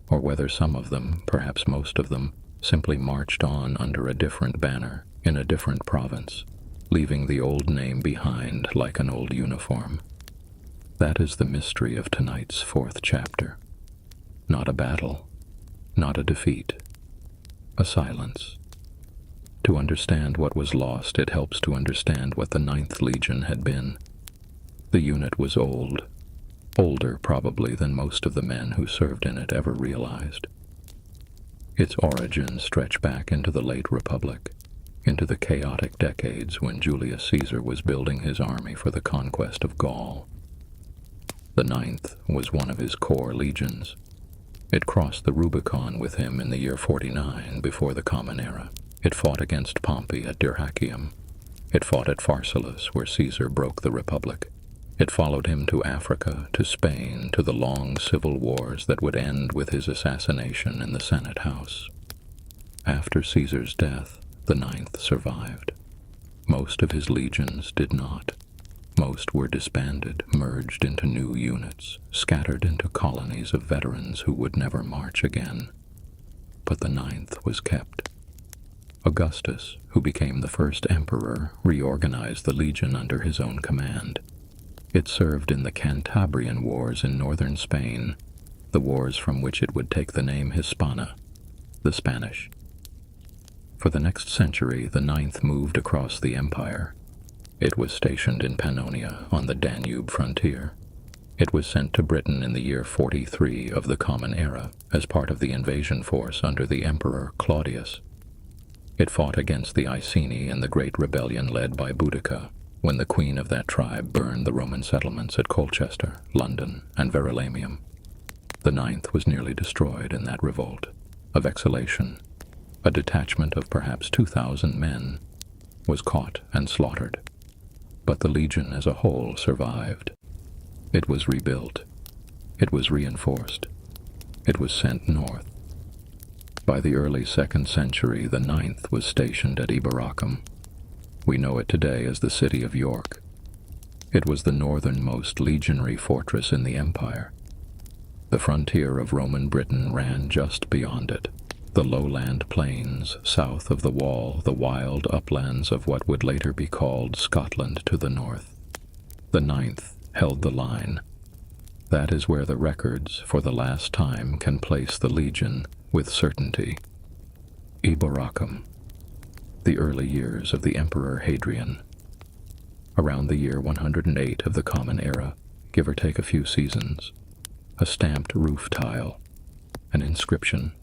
or whether some of them, perhaps most of them, simply marched on under a different banner, in a different province, leaving the old name behind like an old uniform. That is the mystery of tonight's 4th chapter. Not a battle, not a defeat, a silence. To understand what was lost, it helps to understand what the 9th Legion had been. The unit was old, older probably than most of the men who served in it ever realized. Its origins stretch back into the late Republic, into the chaotic decades when Julius Caesar was building his army for the conquest of Gaul. The 9th was one of his core legions. It crossed the Rubicon with him in the year 49 before the Common Era. It fought against Pompey at Dyrrhachium. It fought at Pharsalus, where Caesar broke the Republic. It followed him to Africa, to Spain, to the long civil wars that would end with his assassination in the Senate House. After Caesar's death, the 9th survived. Most of his legions did not. Most were disbanded, merged into new units, scattered into colonies of veterans who would never march again. But the 9th was kept. Augustus, who became the first emperor, reorganized the legion under his own command. It served in the Cantabrian Wars in northern Spain, the wars from which it would take the name Hispana, the Spanish. For the next century, the Ninth moved across the empire. It was stationed in Pannonia on the Danube frontier. It was sent to Britain in the year 43 of the Common Era as part of the invasion force under the Emperor Claudius. It fought against the Iceni in the Great Rebellion led by Boudica, when the queen of that tribe burned the Roman settlements at Colchester, London, and Verulamium. The Ninth was nearly destroyed in that revolt of exhalation. A detachment of perhaps 2,000 men was caught and slaughtered, but the legion as a whole survived. It was rebuilt. It was reinforced. It was sent north. By the early 2nd century, the Ninth was stationed at Eboracum. We know it today as the city of York. It was the northernmost legionary fortress in the empire. The frontier of Roman Britain ran just beyond it. The lowland plains south of the wall, the wild uplands of what would later be called Scotland to the north. The Ninth held the line. That is where the records, for the last time, can place the legion with certainty. Eboracum. The early years of the Emperor Hadrian. Around the year 108 of the Common Era, give or take a few seasons. A stamped roof tile. An inscription.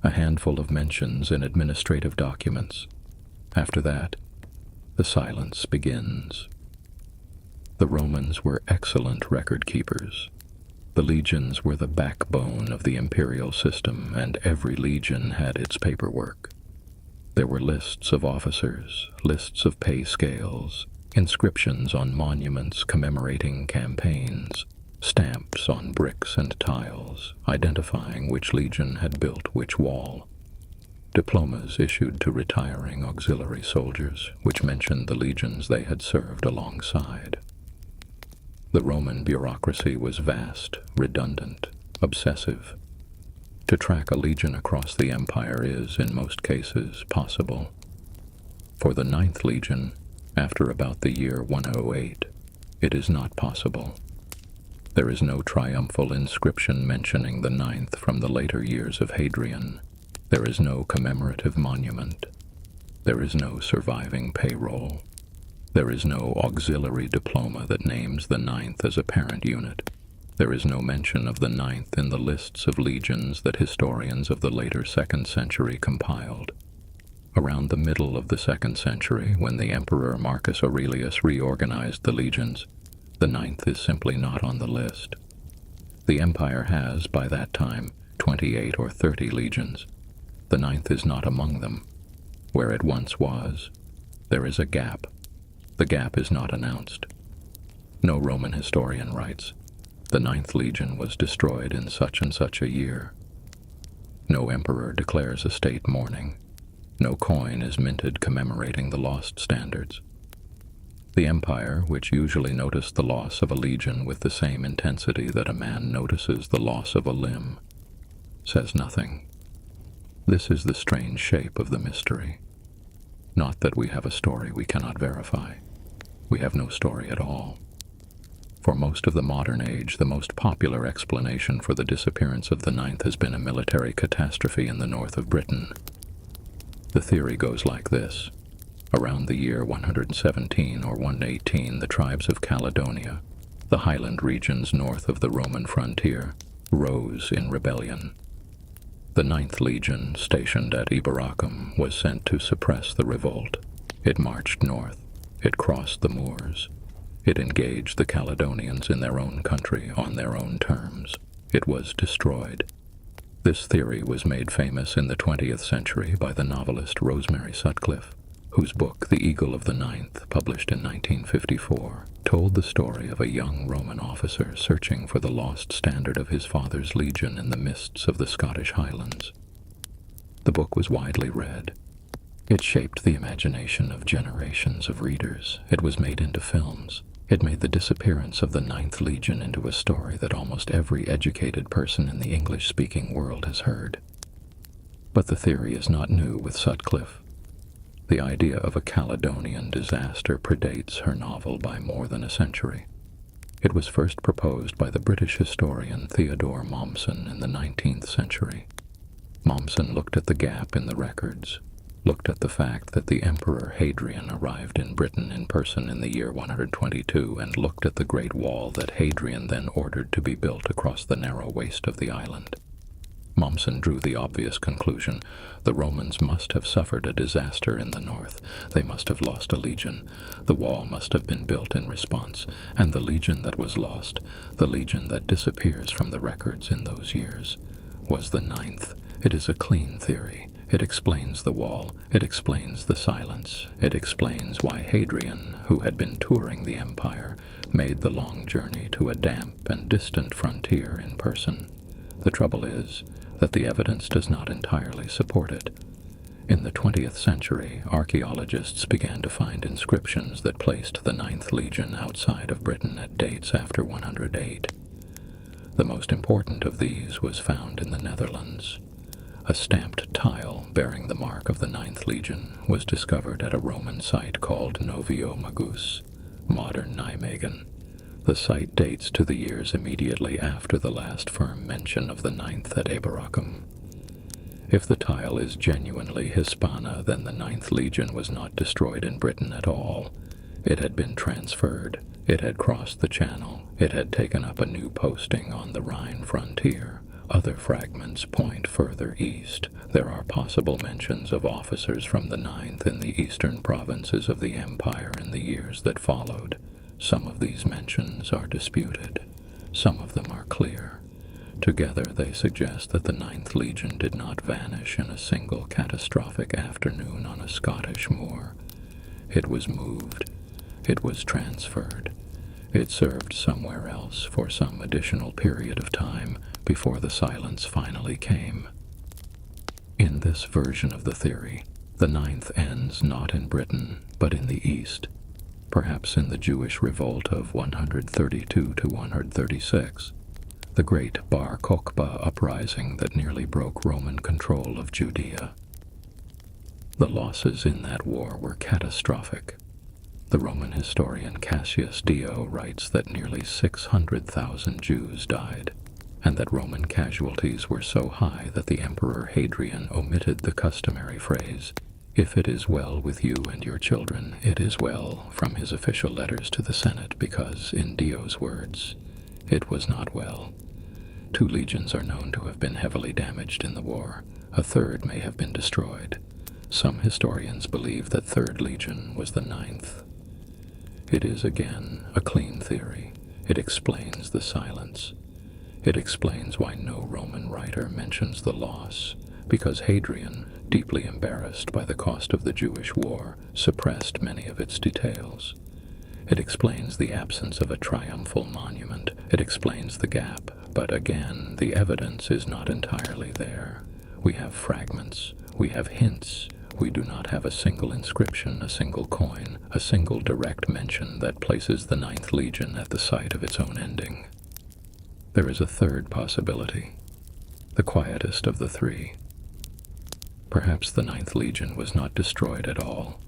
A handful of mentions in administrative documents. After that, the silence begins. The Romans were excellent record keepers. The legions were the backbone of the imperial system, and every legion had its paperwork. There were lists of officers, lists of pay scales, inscriptions on monuments commemorating campaigns, stamps on bricks and tiles, identifying which legion had built which wall. Diplomas issued to retiring auxiliary soldiers, which mentioned the legions they had served alongside. The Roman bureaucracy was vast, redundant, obsessive. To track a legion across the empire is, in most cases, possible. For the Ninth Legion, after about the year 108, it is not possible. There is no triumphal inscription mentioning the Ninth from the later years of Hadrian. There is no commemorative monument. There is no surviving payroll. There is no auxiliary diploma that names the Ninth as a parent unit. There is no mention of the Ninth in the lists of legions that historians of the later 2nd century compiled. Around the middle of the 2nd century, when the Emperor Marcus Aurelius reorganized the legions, the Ninth is simply not on the list. The empire has, by that time, 28 or 30 legions. The Ninth is not among them. Where it once was, there is a gap. The gap is not announced. No Roman historian writes, "The Ninth Legion was destroyed in such and such a year." No emperor declares a state mourning. No coin is minted commemorating the lost standards. The empire, which usually noticed the loss of a legion with the same intensity that a man notices the loss of a limb, says nothing. This is the strange shape of the mystery. Not that we have a story we cannot verify. We have no story at all. For most of the modern age, the most popular explanation for the disappearance of the Ninth has been a military catastrophe in the north of Britain. The theory goes like this. Around the year 117 or 118, the tribes of Caledonia, the highland regions north of the Roman frontier, rose in rebellion. The Ninth Legion, stationed at Eboracum, was sent to suppress the revolt. It marched north. It crossed the moors. It engaged the Caledonians in their own country on their own terms. It was destroyed. This theory was made famous in the 20th century by the novelist Rosemary Sutcliffe, whose book, The Eagle of the Ninth, published in 1954, told the story of a young Roman officer searching for the lost standard of his father's legion in the mists of the Scottish Highlands. The book was widely read. It shaped the imagination of generations of readers. It was made into films. It made the disappearance of the Ninth Legion into a story that almost every educated person in the English-speaking world has heard. But the theory is not new with Sutcliffe. The idea of a Caledonian disaster predates her novel by more than a century. It was first proposed by the British historian Theodore Mommsen in the 19th century. Mommsen looked at the gap in the records, looked at the fact that the Emperor Hadrian arrived in Britain in person in the year 122, and looked at the Great Wall that Hadrian then ordered to be built across the narrow waist of the island. Mommsen drew the obvious conclusion: the Romans must have suffered a disaster in the north. They must have lost a legion. The wall must have been built in response, and the legion that was lost, the legion that disappears from the records in those years, was the ninth. It is a clean theory. It explains the wall. It explains the silence. It explains why Hadrian, who had been touring the empire, made the long journey to a damp and distant frontier in person. The trouble is that the evidence does not entirely support it. In the 20th century, archaeologists began to find inscriptions that placed the Ninth Legion outside of Britain at dates after 108. The most important of these was found in the Netherlands. A stamped tile bearing the mark of the Ninth Legion was discovered at a Roman site called Noviomagus, modern Nijmegen. The site dates to the years immediately after the last firm mention of the Ninth at Eberacum. If the tile is genuinely Hispana, then the Ninth Legion was not destroyed in Britain at all. It had been transferred. It had crossed the Channel. It had taken up a new posting on the Rhine frontier. Other fragments point further east. There are possible mentions of officers from the Ninth in the eastern provinces of the empire in the years that followed. Some of these mentions are disputed. Some of them are clear. Together they suggest that the Ninth Legion did not vanish in a single catastrophic afternoon on a Scottish moor. It was moved. It was transferred. It served somewhere else for some additional period of time before the silence finally came. In this version of the theory, the Ninth ends not in Britain, but in the East, perhaps in the Jewish revolt of 132 to 136, the great Bar Kokhba uprising that nearly broke Roman control of Judea. The losses in that war were catastrophic. The Roman historian Cassius Dio writes that nearly 600,000 Jews died, and that Roman casualties were so high that the Emperor Hadrian omitted the customary phrase, "If it is well with you and your children, it is well," from his official letters to the Senate because, in Dio's words, it was not well. 2 legions are known to have been heavily damaged in the war. A third may have been destroyed. Some historians believe that 3rd Legion was the 9th. It is, again, a clean theory. It explains the silence. It explains why no Roman writer mentions the loss, because Hadrian, deeply embarrassed by the cost of the Jewish war, suppressed many of its details. It explains the absence of a triumphal monument. It explains the gap, but again, the evidence is not entirely there. We have fragments. We have hints. We do not have a single inscription, a single coin, a single direct mention that places the Ninth Legion at the site of its own ending. There is a third possibility, the quietest of the 3. Perhaps the Ninth Legion was not destroyed at all.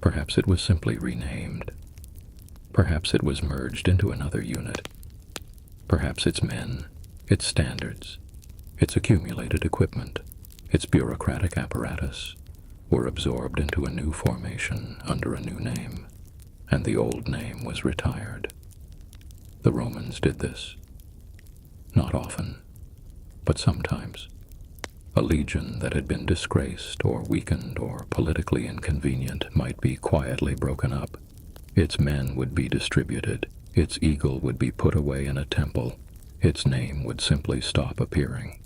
Perhaps it was simply renamed. Perhaps it was merged into another unit. Perhaps its men, its standards, its accumulated equipment, its bureaucratic apparatus, were absorbed into a new formation under a new name, and the old name was retired. The Romans did this. Not often, but sometimes. A legion that had been disgraced or weakened or politically inconvenient might be quietly broken up. Its men would be distributed. Its eagle would be put away in a temple. Its name would simply stop appearing.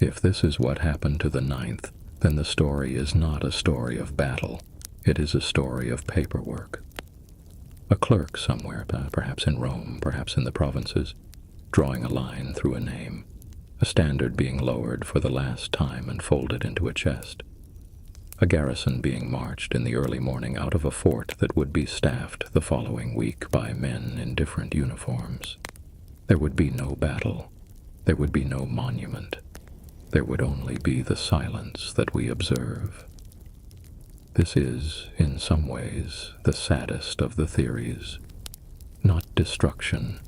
If this is what happened to the Ninth, then the story is not a story of battle. It is a story of paperwork. A clerk somewhere, perhaps in Rome, perhaps in the provinces, drawing a line through a name, a standard being lowered for the last time and folded into a chest, a garrison being marched in the early morning out of a fort that would be staffed the following week by men in different uniforms. There would be no battle. There would be no monument. There would only be the silence that we observe. This is, in some ways, the saddest of the theories. Not destruction,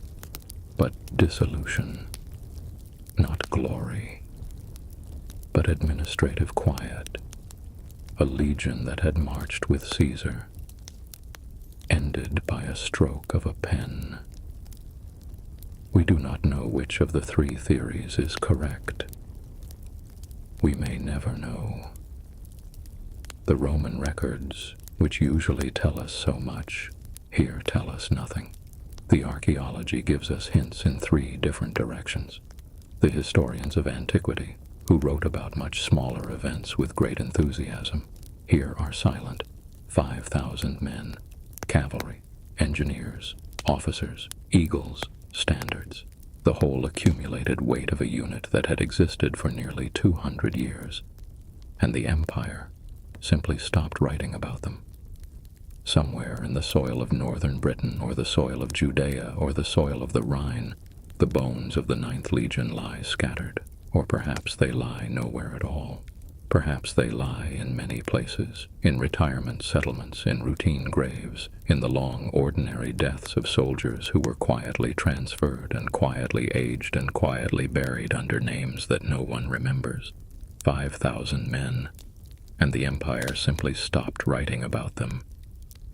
but dissolution. Not glory, but administrative quiet. A legion that had marched with Caesar, ended by a stroke of a pen. We do not know which of the three theories is correct. We may never know. The Roman records, which usually tell us so much, here tell us nothing. The archaeology gives us hints in three different directions. The historians of antiquity, who wrote about much smaller events with great enthusiasm, here are silent. 5,000 men, cavalry, engineers, officers, eagles, standards, the whole accumulated weight of a unit that had existed for nearly 200 years. And the empire simply stopped writing about them. Somewhere in the soil of northern Britain, or the soil of Judea, or the soil of the Rhine, the bones of the 9th Legion lie scattered, or perhaps they lie nowhere at all. Perhaps they lie in many places, in retirement settlements, in routine graves, in the long, ordinary deaths of soldiers who were quietly transferred and quietly aged and quietly buried under names that no one remembers. 5,000 men, and the empire simply stopped writing about them.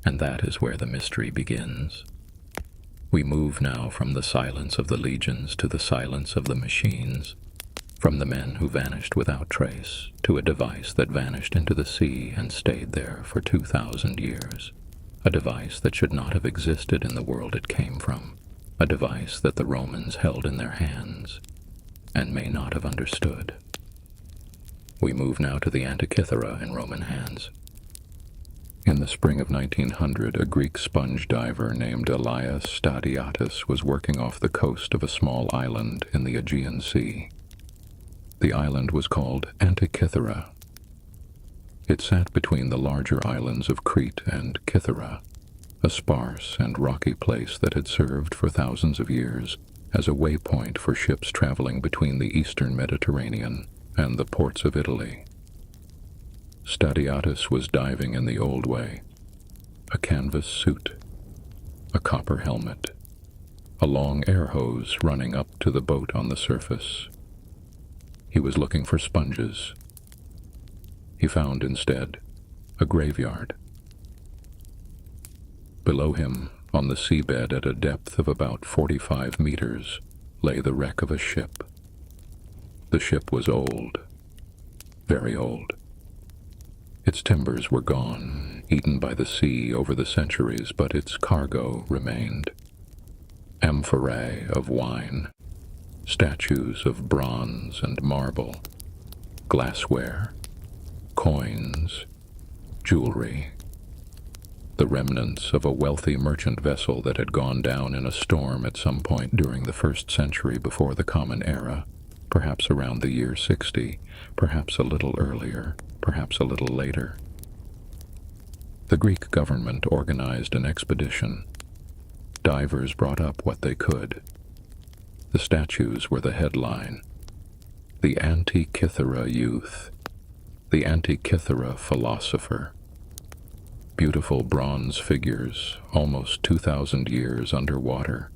And that is where the mystery begins. We move now from the silence of the legions to the silence of the machines, from the men who vanished without trace to a device that vanished into the sea and stayed there for 2,000 years, a device that should not have existed in the world it came from, a device that the Romans held in their hands and may not have understood. We move now to the Antikythera in Roman hands. In the spring of 1900, a Greek sponge diver named Elias Stadiatis was working off the coast of a small island in the Aegean Sea. The island was called Antikythera. It sat between the larger islands of Crete and Kythera, a sparse and rocky place that had served for thousands of years as a waypoint for ships traveling between the eastern Mediterranean and the ports of Italy. Stadiatis was diving in the old way, a canvas suit, a copper helmet, a long air hose running up to the boat on the surface. He was looking for sponges. He found instead a graveyard. Below him, on the seabed at a depth of about 45 meters, lay the wreck of a ship. The ship was old, very old. Its timbers were gone, eaten by the sea over the centuries, but its cargo remained. Amphorae of wine, statues of bronze and marble, glassware, coins, jewelry, the remnants of a wealthy merchant vessel that had gone down in a storm at some point during the 1st century before the Common Era, perhaps around the year 60, perhaps a little earlier, perhaps a little later. The Greek government organized an expedition. Divers brought up what they could. The statues were the headline. The Antikythera youth, the Antikythera philosopher. Beautiful bronze figures, almost 2,000 years underwater,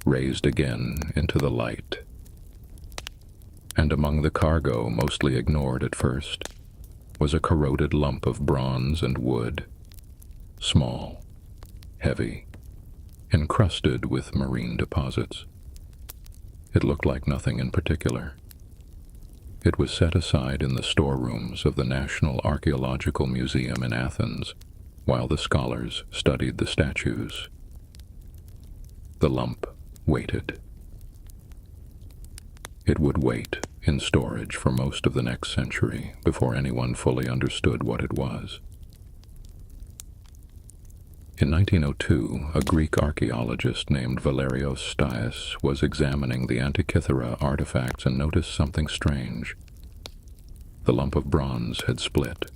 raised again into the light. And among the cargo, mostly ignored at first, was a corroded lump of bronze and wood, small, heavy, encrusted with marine deposits. It looked like nothing in particular. It was set aside in the storerooms of the National Archaeological Museum in Athens, while the scholars studied the statues. The lump waited. It would wait in storage for most of the next century before anyone fully understood what it was. In 1902, a Greek archaeologist named Valerios Stias was examining the Antikythera artifacts and noticed something strange. The lump of bronze had split.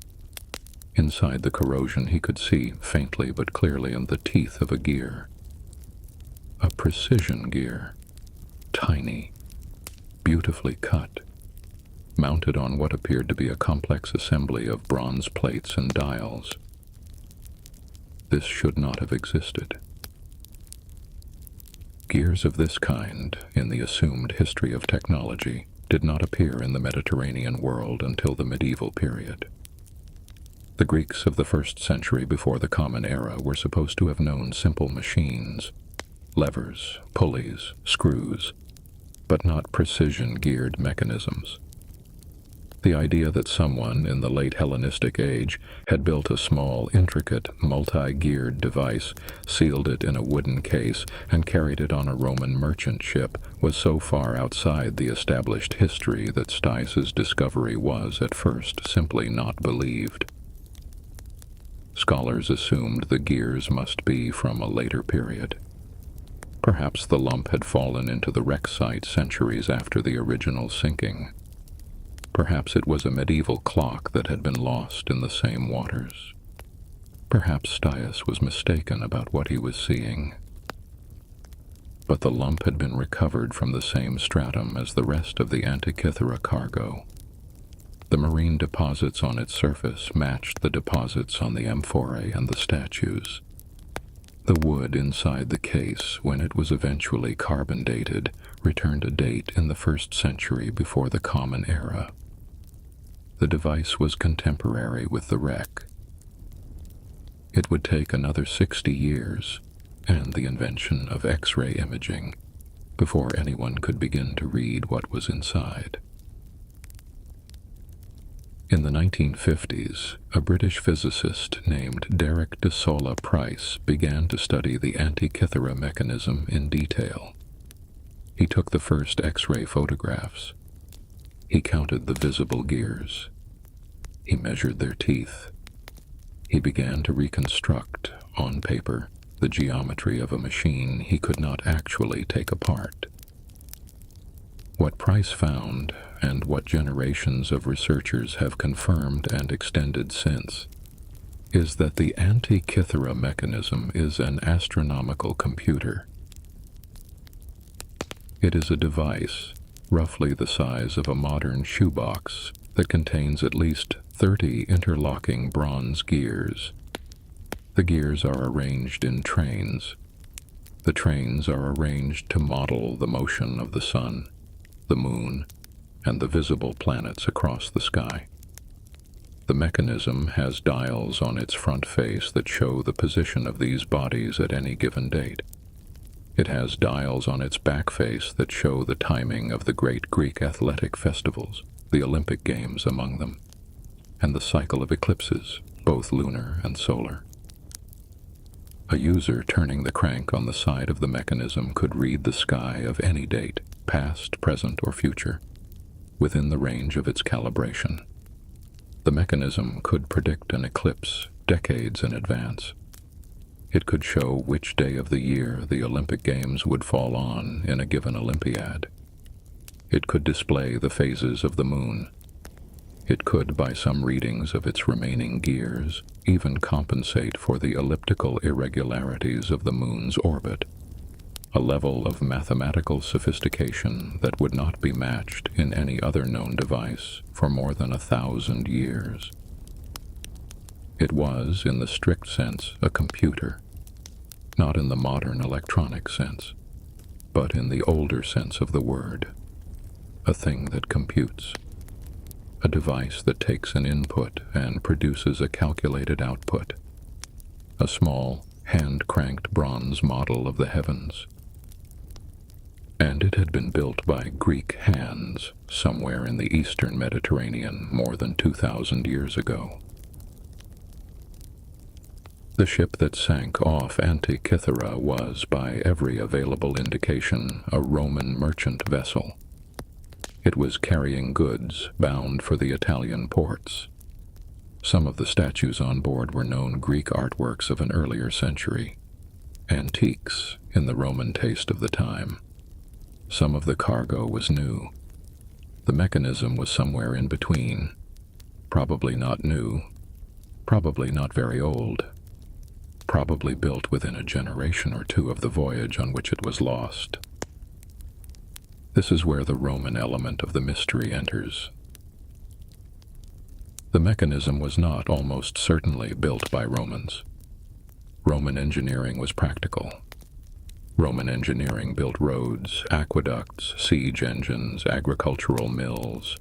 Inside the corrosion he could see, faintly but clearly, the teeth of a gear. A precision gear, tiny, beautifully cut, mounted on what appeared to be a complex assembly of bronze plates and dials. This should not have existed. Gears of this kind, in the assumed history of technology, did not appear in the Mediterranean world until the medieval period. The Greeks of the 1st century before the Common Era were supposed to have known simple machines, levers, pulleys, screws, but not precision-geared mechanisms. The idea that someone in the late Hellenistic age had built a small, intricate, multi-geared device, sealed it in a wooden case, and carried it on a Roman merchant ship was so far outside the established history that Stice's discovery was, at first, simply not believed. Scholars assumed the gears must be from a later period. Perhaps the lump had fallen into the wreck site centuries after the original sinking. Perhaps it was a medieval clock that had been lost in the same waters. Perhaps Stice was mistaken about what he was seeing. But the lump had been recovered from the same stratum as the rest of the Antikythera cargo. The marine deposits on its surface matched the deposits on the amphorae and the statues. The wood inside the case, when it was eventually carbon dated, returned a date in the 1st century before the Common Era. The device was contemporary with the wreck. It would take another 60 years, and the invention of X-ray imaging, before anyone could begin to read what was inside. In the 1950s, a British physicist named Derek de Solla Price began to study the Antikythera mechanism in detail. He took the first X-ray photographs. He counted the visible gears. He measured their teeth. He began to reconstruct, on paper, the geometry of a machine he could not actually take apart. What Price found, and what generations of researchers have confirmed and extended since, is that the Antikythera mechanism is an astronomical computer. It is a device, roughly the size of a modern shoebox, that contains at least 30 interlocking bronze gears. The gears are arranged in trains. The trains are arranged to model the motion of the sun, the moon, and the visible planets across the sky. The mechanism has dials on its front face that show the position of these bodies at any given date. It has dials on its back face that show the timing of the great Greek athletic festivals, the Olympic Games among them, and the cycle of eclipses, both lunar and solar. A user turning the crank on the side of the mechanism could read the sky of any date, past, present, or future, within the range of its calibration. The mechanism could predict an eclipse decades in advance. It could show which day of the year the Olympic Games would fall on in a given Olympiad. It could display the phases of the moon. It could, by some readings of its remaining gears, even compensate for the elliptical irregularities of the moon's orbit, a level of mathematical sophistication that would not be matched in any other known device for more than 1,000 years. It was, in the strict sense, a computer, not in the modern electronic sense, but in the older sense of the word, a thing that computes, a device that takes an input and produces a calculated output, a small, hand-cranked bronze model of the heavens. And it had been built by Greek hands somewhere in the eastern Mediterranean more than 2,000 years ago. The ship that sank off Antikythera was, by every available indication, a Roman merchant vessel. It was carrying goods bound for the Italian ports. Some of the statues on board were known Greek artworks of an earlier century, antiques in the Roman taste of the time. Some of the cargo was new. The mechanism was somewhere in between, probably not new, probably not very old, probably built within a generation or two of the voyage on which it was lost. This is where the Roman element of the mystery enters. The mechanism was not almost certainly built by Romans. Roman engineering was practical. Roman engineering built roads, aqueducts, siege engines, agricultural mills.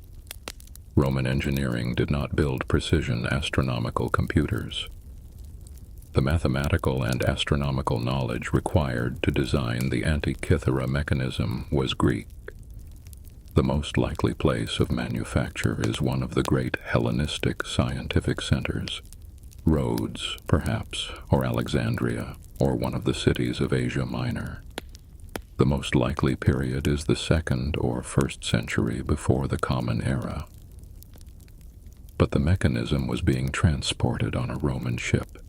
Roman engineering did not build precision astronomical computers. The mathematical and astronomical knowledge required to design the Antikythera mechanism was Greek. The most likely place of manufacture is one of the great Hellenistic scientific centers. Rhodes, perhaps, or Alexandria, or one of the cities of Asia Minor. The most likely period is the 2nd or 1st century before the Common Era. But the mechanism was being transported on a Roman ship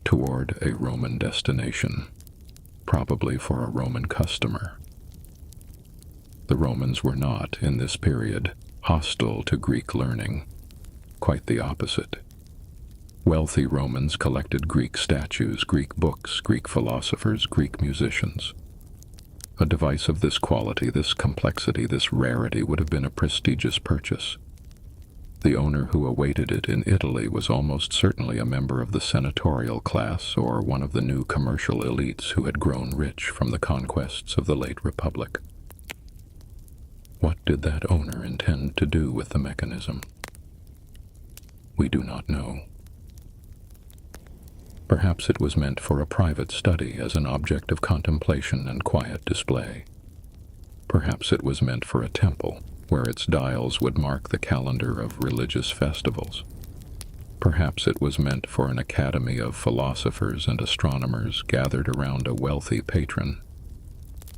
toward a Roman destination, probably for a Roman customer. The Romans were not, in this period, hostile to Greek learning. Quite the opposite. Wealthy Romans collected Greek statues, Greek books, Greek philosophers, Greek musicians. A device of this quality, this complexity, this rarity would have been a prestigious purchase. The owner who awaited it in Italy was almost certainly a member of the senatorial class or one of the new commercial elites who had grown rich from the conquests of the late Republic. What did that owner intend to do with the mechanism? We do not know. Perhaps it was meant for a private study as an object of contemplation and quiet display. Perhaps it was meant for a temple, where its dials would mark the calendar of religious festivals. Perhaps it was meant for an academy of philosophers and astronomers gathered around a wealthy patron.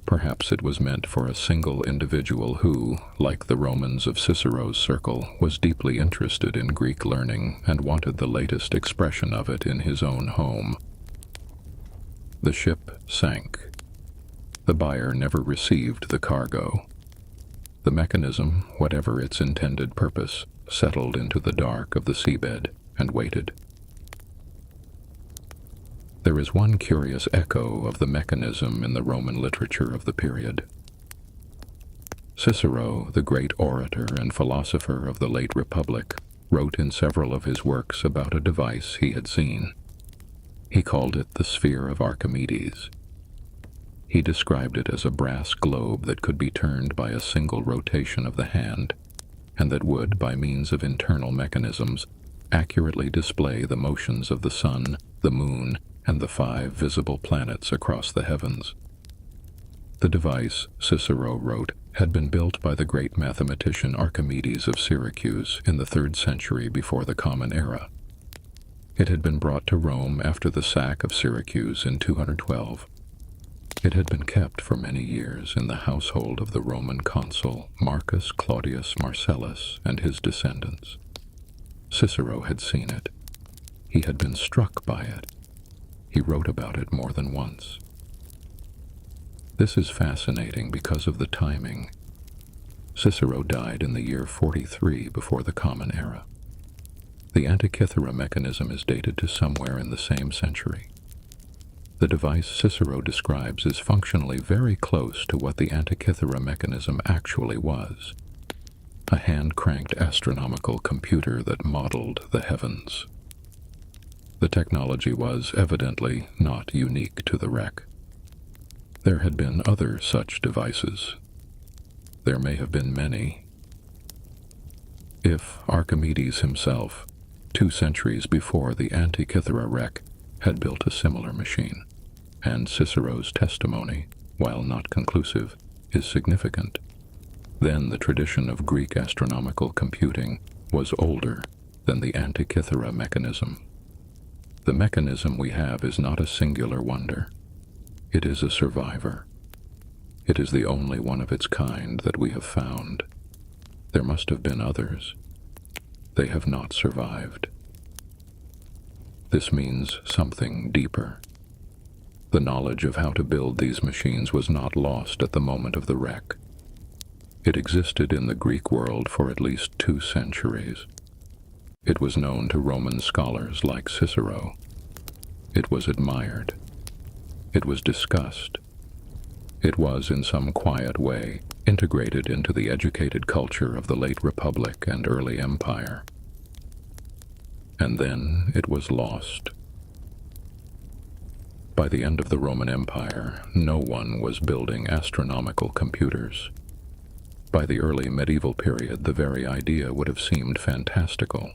Perhaps it was meant for a single individual who, like the Romans of Cicero's circle, was deeply interested in Greek learning and wanted the latest expression of it in his own home. The ship sank. The buyer never received the cargo. The mechanism, whatever its intended purpose, settled into the dark of the seabed and waited. There is one curious echo of the mechanism in the Roman literature of the period. Cicero, the great orator and philosopher of the late Republic, wrote in several of his works about a device he had seen. He called it the sphere of Archimedes. He described it as a brass globe that could be turned by a single rotation of the hand, and that would, by means of internal mechanisms, accurately display the motions of the sun, the moon, and the 5 visible planets across the heavens. The device, Cicero wrote, had been built by the great mathematician Archimedes of Syracuse in the 3rd century before the Common Era. It had been brought to Rome after the sack of Syracuse in 212. It had been kept for many years in the household of the Roman consul Marcus Claudius Marcellus and his descendants. Cicero had seen it. He had been struck by it. He wrote about it more than once. This is fascinating because of the timing. Cicero died in the year 43 before the Common Era. The Antikythera mechanism is dated to somewhere in the same century. The device Cicero describes is functionally very close to what the Antikythera mechanism actually was: a hand-cranked astronomical computer that modeled the heavens. The technology was evidently not unique to the wreck. There had been other such devices. There may have been many. If Archimedes himself, 2 centuries before the Antikythera wreck, had built a similar machine, and Cicero's testimony, while not conclusive, is significant, then the tradition of Greek astronomical computing was older than the Antikythera mechanism. The mechanism we have is not a singular wonder. It is a survivor. It is the only one of its kind that we have found. There must have been others. They have not survived. This means something deeper. The knowledge of how to build these machines was not lost at the moment of the wreck. It existed in the Greek world for at least 2 centuries. It was known to Roman scholars like Cicero. It was admired. It was discussed. It was, in some quiet way, integrated into the educated culture of the late Republic and early Empire. And then it was lost. By the end of the Roman Empire, no one was building astronomical computers. By the early medieval period, the very idea would have seemed fantastical.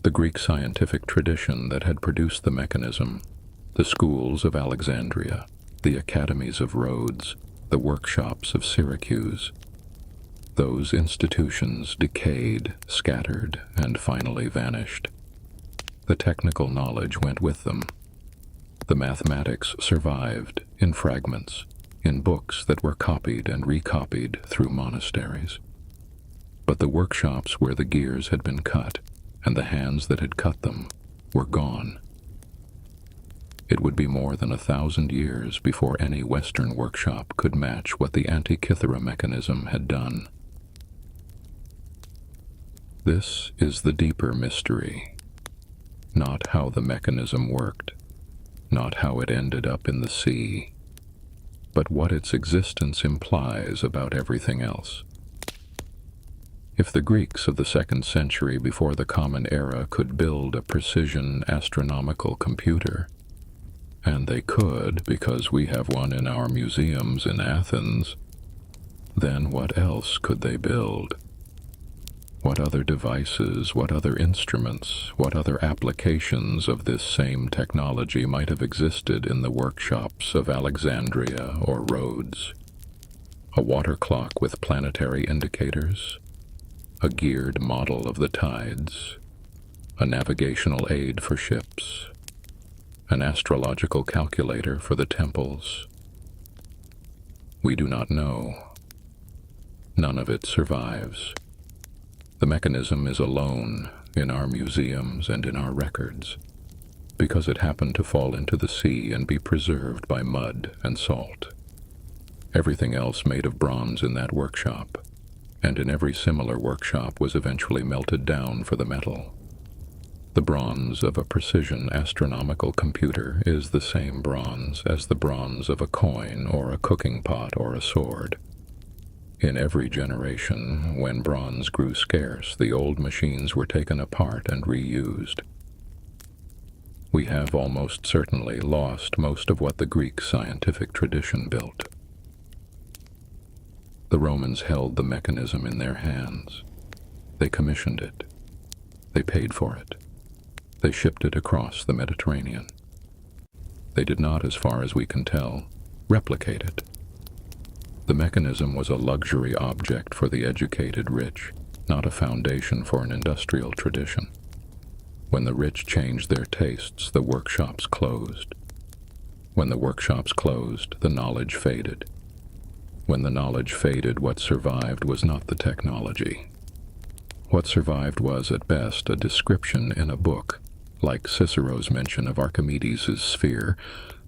The Greek scientific tradition that had produced the mechanism, the schools of Alexandria, the academies of Rhodes, the workshops of Syracuse, those institutions decayed, scattered, and finally vanished. The technical knowledge went with them. The mathematics survived in fragments, in books that were copied and recopied through monasteries. But the workshops where the gears had been cut, and the hands that had cut them, were gone. It would be more than 1,000 years before any Western workshop could match what the Antikythera mechanism had done. This is the deeper mystery. Not how the mechanism worked, not how it ended up in the sea, but what its existence implies about everything else. If the Greeks of the 2nd century before the Common Era could build a precision astronomical computer, and they could because we have one in our museums in Athens, then what else could they build? What other devices, what other instruments, what other applications of this same technology might have existed in the workshops of Alexandria or Rhodes? A water clock with planetary indicators? A geared model of the tides? A navigational aid for ships? An astrological calculator for the temples? We do not know. None of it survives. The mechanism is alone in our museums and in our records, because it happened to fall into the sea and be preserved by mud and salt. Everything else made of bronze in that workshop, and in every similar workshop, was eventually melted down for the metal. The bronze of a precision astronomical computer is the same bronze as the bronze of a coin or a cooking pot or a sword. In every generation, when bronze grew scarce, the old machines were taken apart and reused. We have almost certainly lost most of what the Greek scientific tradition built. The Romans held the mechanism in their hands. They commissioned it. They paid for it. They shipped it across the Mediterranean. They did not, as far as we can tell, replicate it. The mechanism was a luxury object for the educated rich, not a foundation for an industrial tradition. When the rich changed their tastes, the workshops closed. When the workshops closed, the knowledge faded. When the knowledge faded, what survived was not the technology. What survived was, at best, a description in a book, like Cicero's mention of Archimedes' sphere,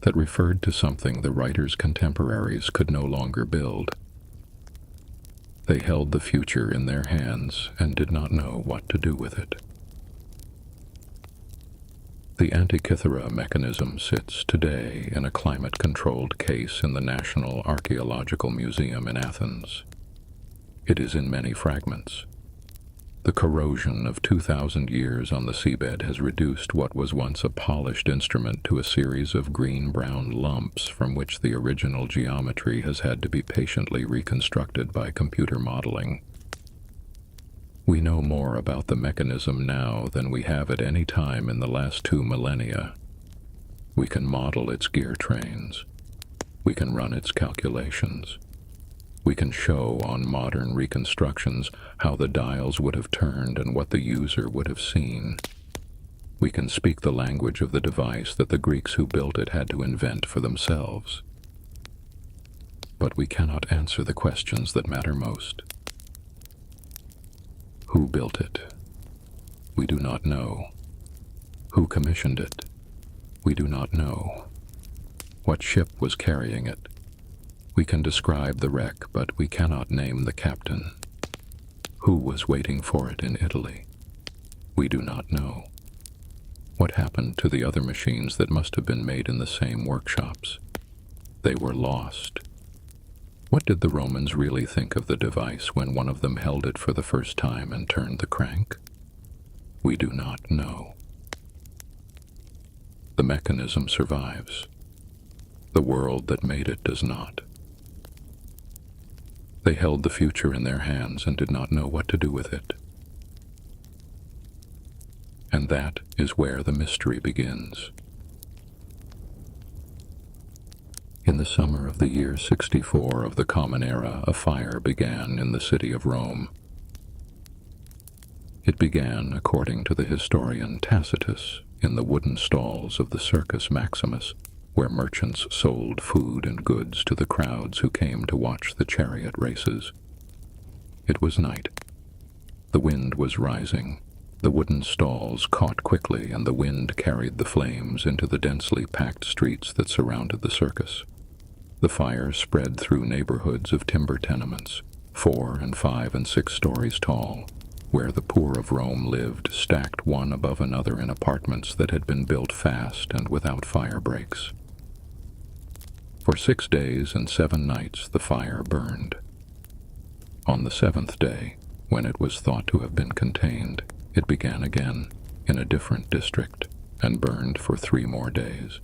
that referred to something the writer's contemporaries could no longer build. They held the future in their hands and did not know what to do with it. The Antikythera mechanism sits today in a climate-controlled case in the National Archaeological Museum in Athens. It is in many fragments. The corrosion of 2,000 years on the seabed has reduced what was once a polished instrument to a series of green-brown lumps from which the original geometry has had to be patiently reconstructed by computer modeling. We know more about the mechanism now than we have at any time in the last 2 millennia. We can model its gear trains. We can run its calculations. We can show on modern reconstructions how the dials would have turned and what the user would have seen. We can speak the language of the device that the Greeks who built it had to invent for themselves. But we cannot answer the questions that matter most. Who built it? We do not know. Who commissioned it? We do not know. What ship was carrying it? We can describe the wreck, but we cannot name the captain. Who was waiting for it in Italy? We do not know. What happened to the other machines that must have been made in the same workshops? They were lost. What did the Romans really think of the device when one of them held it for the first time and turned the crank? We do not know. The mechanism survives. The world that made it does not. They held the future in their hands and did not know what to do with it. And that is where the mystery begins. In the summer of the year 64 of the Common Era, a fire began in the city of Rome. It began, according to the historian Tacitus, in the wooden stalls of the Circus Maximus, where merchants sold food and goods to the crowds who came to watch the chariot races. It was night. The wind was rising. The wooden stalls caught quickly, and the wind carried the flames into the densely packed streets that surrounded the circus. The fire spread through neighborhoods of timber tenements, 4 and 5 and 6 stories tall, where the poor of Rome lived, stacked one above another in apartments that had been built fast and without fire breaks. For 6 days and 7 nights the fire burned. On the 7th day, when it was thought to have been contained, it began again, in a different district, and burned for 3 more days.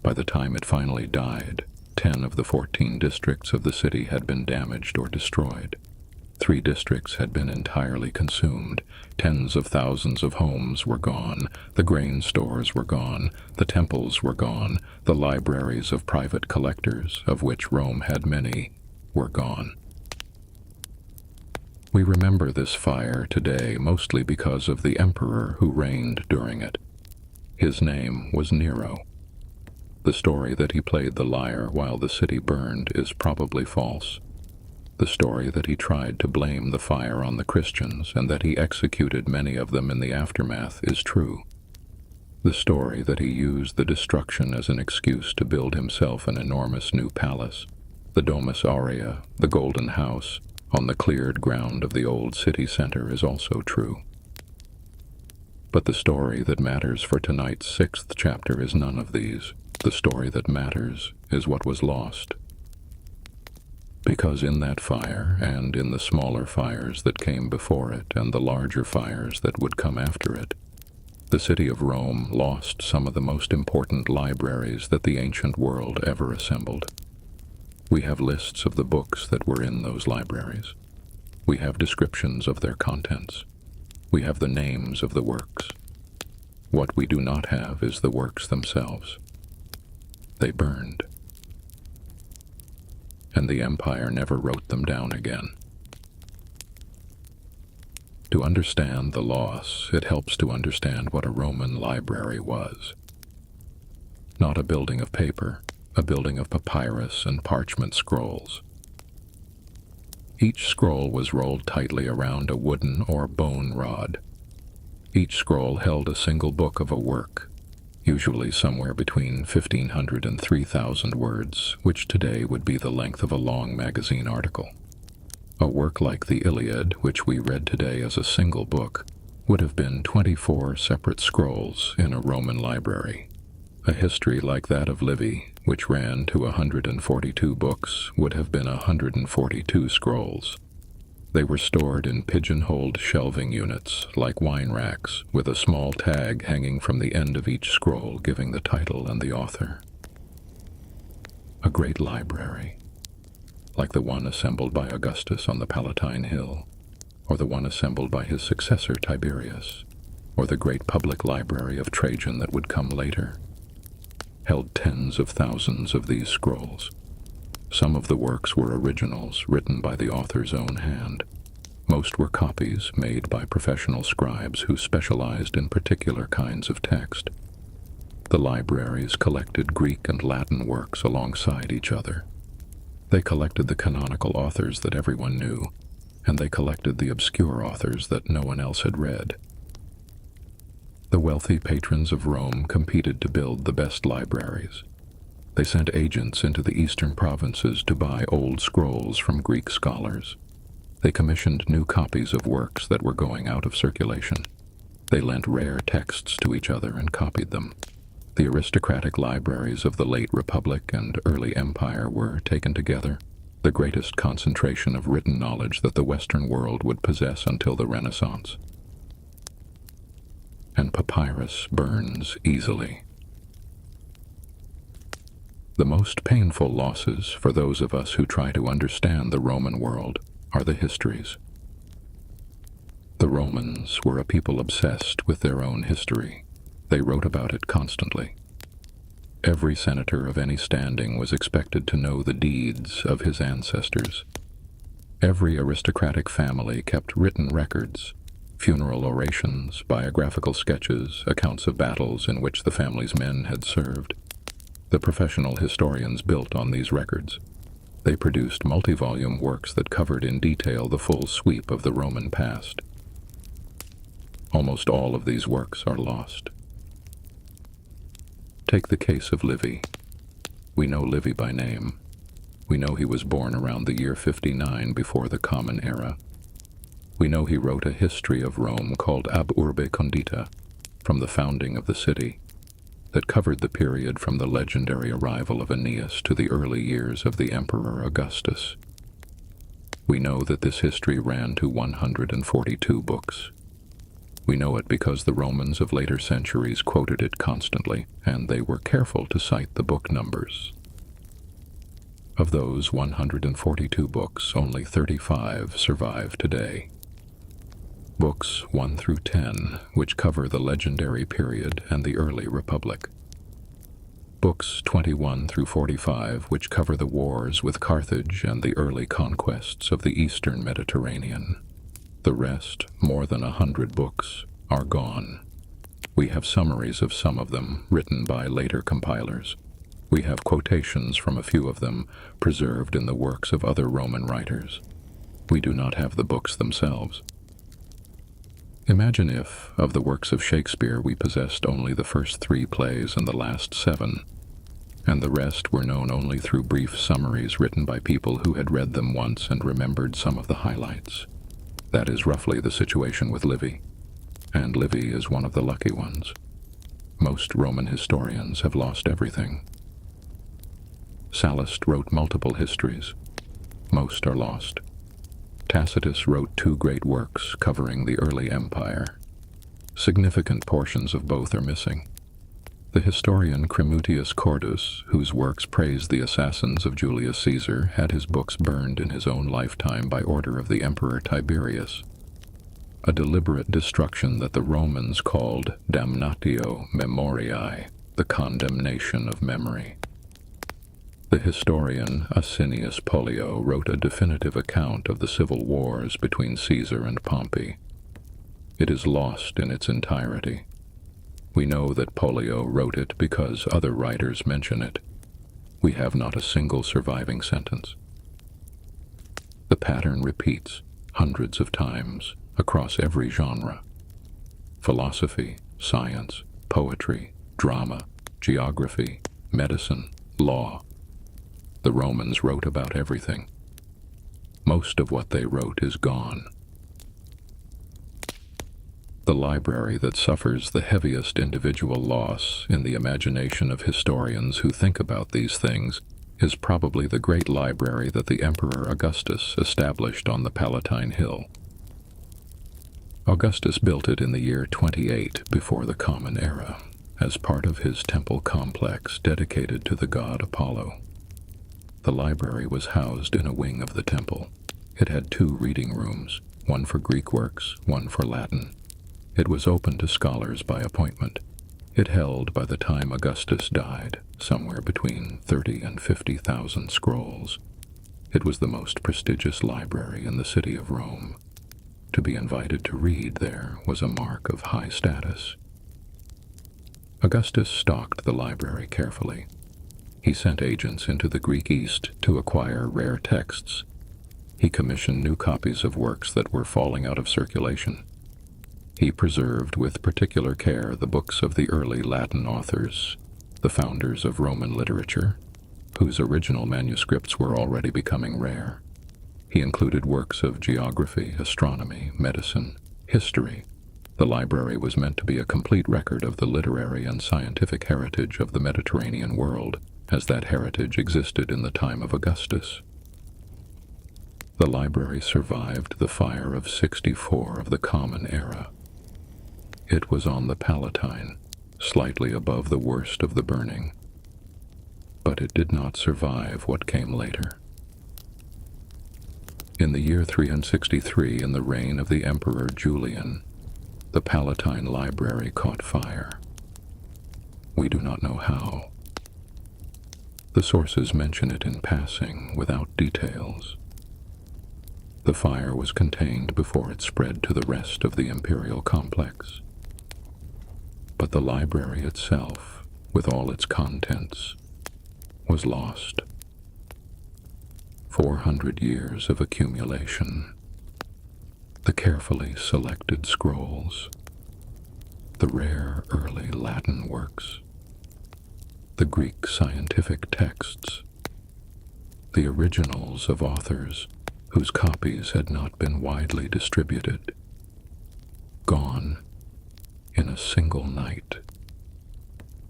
By the time it finally died, 10 of the 14 districts of the city had been damaged or destroyed. 3 districts had been entirely consumed. Tens of thousands of homes were gone. The grain stores were gone. The temples were gone. The libraries of private collectors, of which Rome had many, were gone. We remember this fire today mostly because of the emperor who reigned during it. His name was Nero. The story that he played the lyre while the city burned is probably false. The story that he tried to blame the fire on the Christians and that he executed many of them in the aftermath is true. The story that he used the destruction as an excuse to build himself an enormous new palace, the Domus Aurea, the Golden House, on the cleared ground of the old city center is also true. But the story that matters for tonight's 6th chapter is none of these. The story that matters is what was lost. Because in that fire, and in the smaller fires that came before it, and the larger fires that would come after it, the city of Rome lost some of the most important libraries that the ancient world ever assembled. We have lists of the books that were in those libraries. We have descriptions of their contents. We have the names of the works. What we do not have is the works themselves. They burned. And the empire never wrote them down again. To understand the loss, it helps to understand what a Roman library was. Not a building of paper, a building of papyrus and parchment scrolls. Each scroll was rolled tightly around a wooden or bone rod. Each scroll held a single book of a work, usually somewhere between 1,500 and 3,000 words, which today would be the length of a long magazine article. A work like the Iliad, which we read today as a single book, would have been 24 separate scrolls in a Roman library. A history like that of Livy, which ran to 142 books, would have been 142 scrolls. They were stored in pigeon-holed shelving units, like wine racks, with a small tag hanging from the end of each scroll giving the title and the author. A great library, like the one assembled by Augustus on the Palatine Hill, or the one assembled by his successor Tiberius, or the great public library of Trajan that would come later, held tens of thousands of these scrolls. Some of the works were originals written by the author's own hand. Most were copies made by professional scribes who specialized in particular kinds of text. The libraries collected Greek and Latin works alongside each other. They collected the canonical authors that everyone knew, and they collected the obscure authors that no one else had read. The wealthy patrons of Rome competed to build the best libraries. They sent agents into the eastern provinces to buy old scrolls from Greek scholars. They commissioned new copies of works that were going out of circulation. They lent rare texts to each other and copied them. The aristocratic libraries of the late Republic and early Empire were taken together, the greatest concentration of written knowledge that the Western world would possess until the Renaissance. And papyrus burns easily. The most painful losses for those of us who try to understand the Roman world are the histories. The Romans were a people obsessed with their own history. They wrote about it constantly. Every senator of any standing was expected to know the deeds of his ancestors. Every aristocratic family kept written records, funeral orations, biographical sketches, accounts of battles in which the family's men had served. The professional historians built on these records. They produced multi-volume works that covered in detail the full sweep of the Roman past. Almost all of these works are lost. Take the case of Livy. We know Livy by name. We know he was born around the year 59 before the Common Era. We know he wrote a history of Rome called Ab Urbe Condita, from the founding of the city, that covered the period from the legendary arrival of Aeneas to the early years of the Emperor Augustus. We know that this history ran to 142 books. We know it because the Romans of later centuries quoted it constantly, and they were careful to cite the book numbers. Of those 142 books, only 35 survive today. Books 1 through 10, which cover the legendary period and the early Republic. Books 21 through 45, which cover the wars with Carthage and the early conquests of the eastern Mediterranean. The rest, more than 100 books, are gone. We have summaries of some of them, written by later compilers. We have quotations from a few of them, preserved in the works of other Roman writers. We do not have the books themselves. Imagine if, of the works of Shakespeare, we possessed only the first 3 plays and the last 7, and the rest were known only through brief summaries written by people who had read them once and remembered some of the highlights. That is roughly the situation with Livy, and Livy is one of the lucky ones. Most Roman historians have lost everything. Sallust wrote multiple histories. Most are lost. Tacitus wrote 2 great works covering the early empire. Significant portions of both are missing. The historian Cremutius Cordus, whose works praise the assassins of Julius Caesar, had his books burned in his own lifetime by order of the Emperor Tiberius, a deliberate destruction that the Romans called damnatio memoriae, the condemnation of memory. The historian Asinius Pollio wrote a definitive account of the civil wars between Caesar and Pompey. It is lost in its entirety. We know that Pollio wrote it because other writers mention it. We have not a single surviving sentence. The pattern repeats hundreds of times across every genre. Philosophy, science, poetry, drama, geography, medicine, law. The Romans wrote about everything. Most of what they wrote is gone. The library that suffers the heaviest individual loss in the imagination of historians who think about these things is probably the great library that the Emperor Augustus established on the Palatine Hill. Augustus built it in the year 28 before the Common Era, as part of his temple complex dedicated to the god Apollo. The library was housed in a wing of the temple. It had 2 reading rooms, one for Greek works, one for Latin. It was open to scholars by appointment. It held, by the time Augustus died, somewhere between 30 and 50,000 scrolls. It was the most prestigious library in the city of Rome. To be invited to read there was a mark of high status. Augustus stocked the library carefully. He sent agents into the Greek East to acquire rare texts. He commissioned new copies of works that were falling out of circulation. He preserved with particular care the books of the early Latin authors, the founders of Roman literature, whose original manuscripts were already becoming rare. He included works of geography, astronomy, medicine, history. The library was meant to be a complete record of the literary and scientific heritage of the Mediterranean world, as that heritage existed in the time of Augustus. The library survived the fire of 64 of the Common Era. It was on the Palatine, slightly above the worst of the burning. but it did not survive what came later. In the year 363, in the reign of the Emperor Julian, the Palatine library caught fire. We do not know how. The sources mention it in passing, without details. The fire was contained before it spread to the rest of the imperial complex. But the library itself, with all its contents, was lost. 400 years of accumulation. The carefully selected scrolls, the rare early Latin works, the Greek scientific texts, the originals of authors whose copies had not been widely distributed, gone in a single night.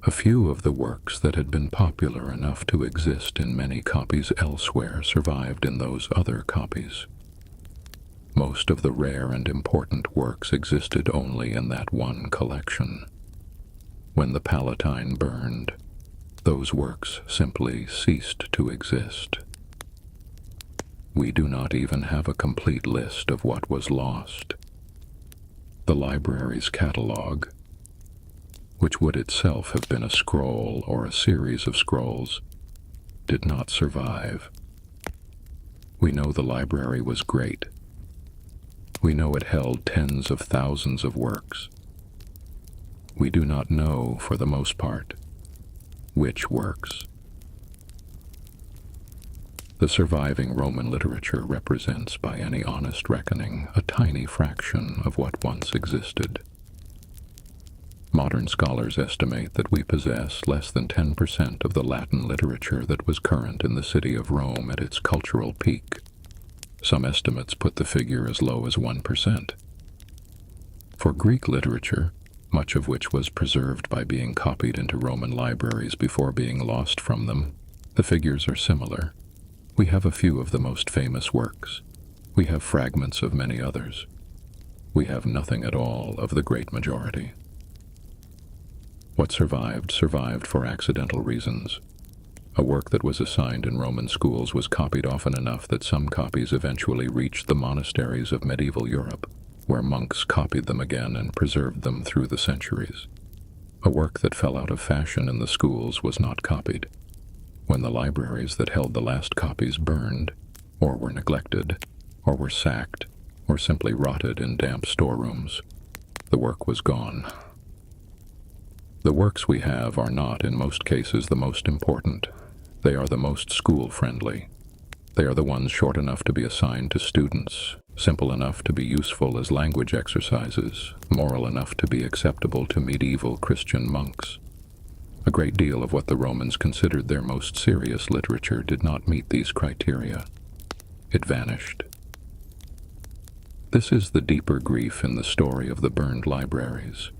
A few of the works that had been popular enough to exist in many copies elsewhere survived in those other copies. Most of the rare and important works existed only in that one collection. When the Palatine burned, those works simply ceased to exist. We do not even have a complete list of what was lost. The library's catalog, which would itself have been a scroll or a series of scrolls, did not survive. We know the library was great. We know it held tens of thousands of works. We do not know, for the most part, which works. The surviving Roman literature represents, by any honest reckoning, a tiny fraction of what once existed. Modern scholars estimate that we possess less than 10% of the Latin literature that was current in the city of Rome at its cultural peak. Some estimates put the figure as low as 1%. For Greek literature, much of which was preserved by being copied into Roman libraries before being lost from them, the figures are similar. We have a few of the most famous works. We have fragments of many others. We have nothing at all of the great majority. What survived for accidental reasons. A work that was assigned in Roman schools was copied often enough that some copies eventually reached the monasteries of medieval Europe, where monks copied them again and preserved them through the centuries. A work that fell out of fashion in the schools was not copied. When the libraries that held the last copies burned, or were neglected, or were sacked, or simply rotted in damp storerooms, the work was gone. The works we have are not, in most cases, the most important. They are the most school-friendly. They are the ones short enough to be assigned to students, simple enough to be useful as language exercises, moral enough to be acceptable to medieval Christian monks. A great deal of what the Romans considered their most serious literature did not meet these criteria. It vanished. This is the deeper grief in the story of the burned libraries.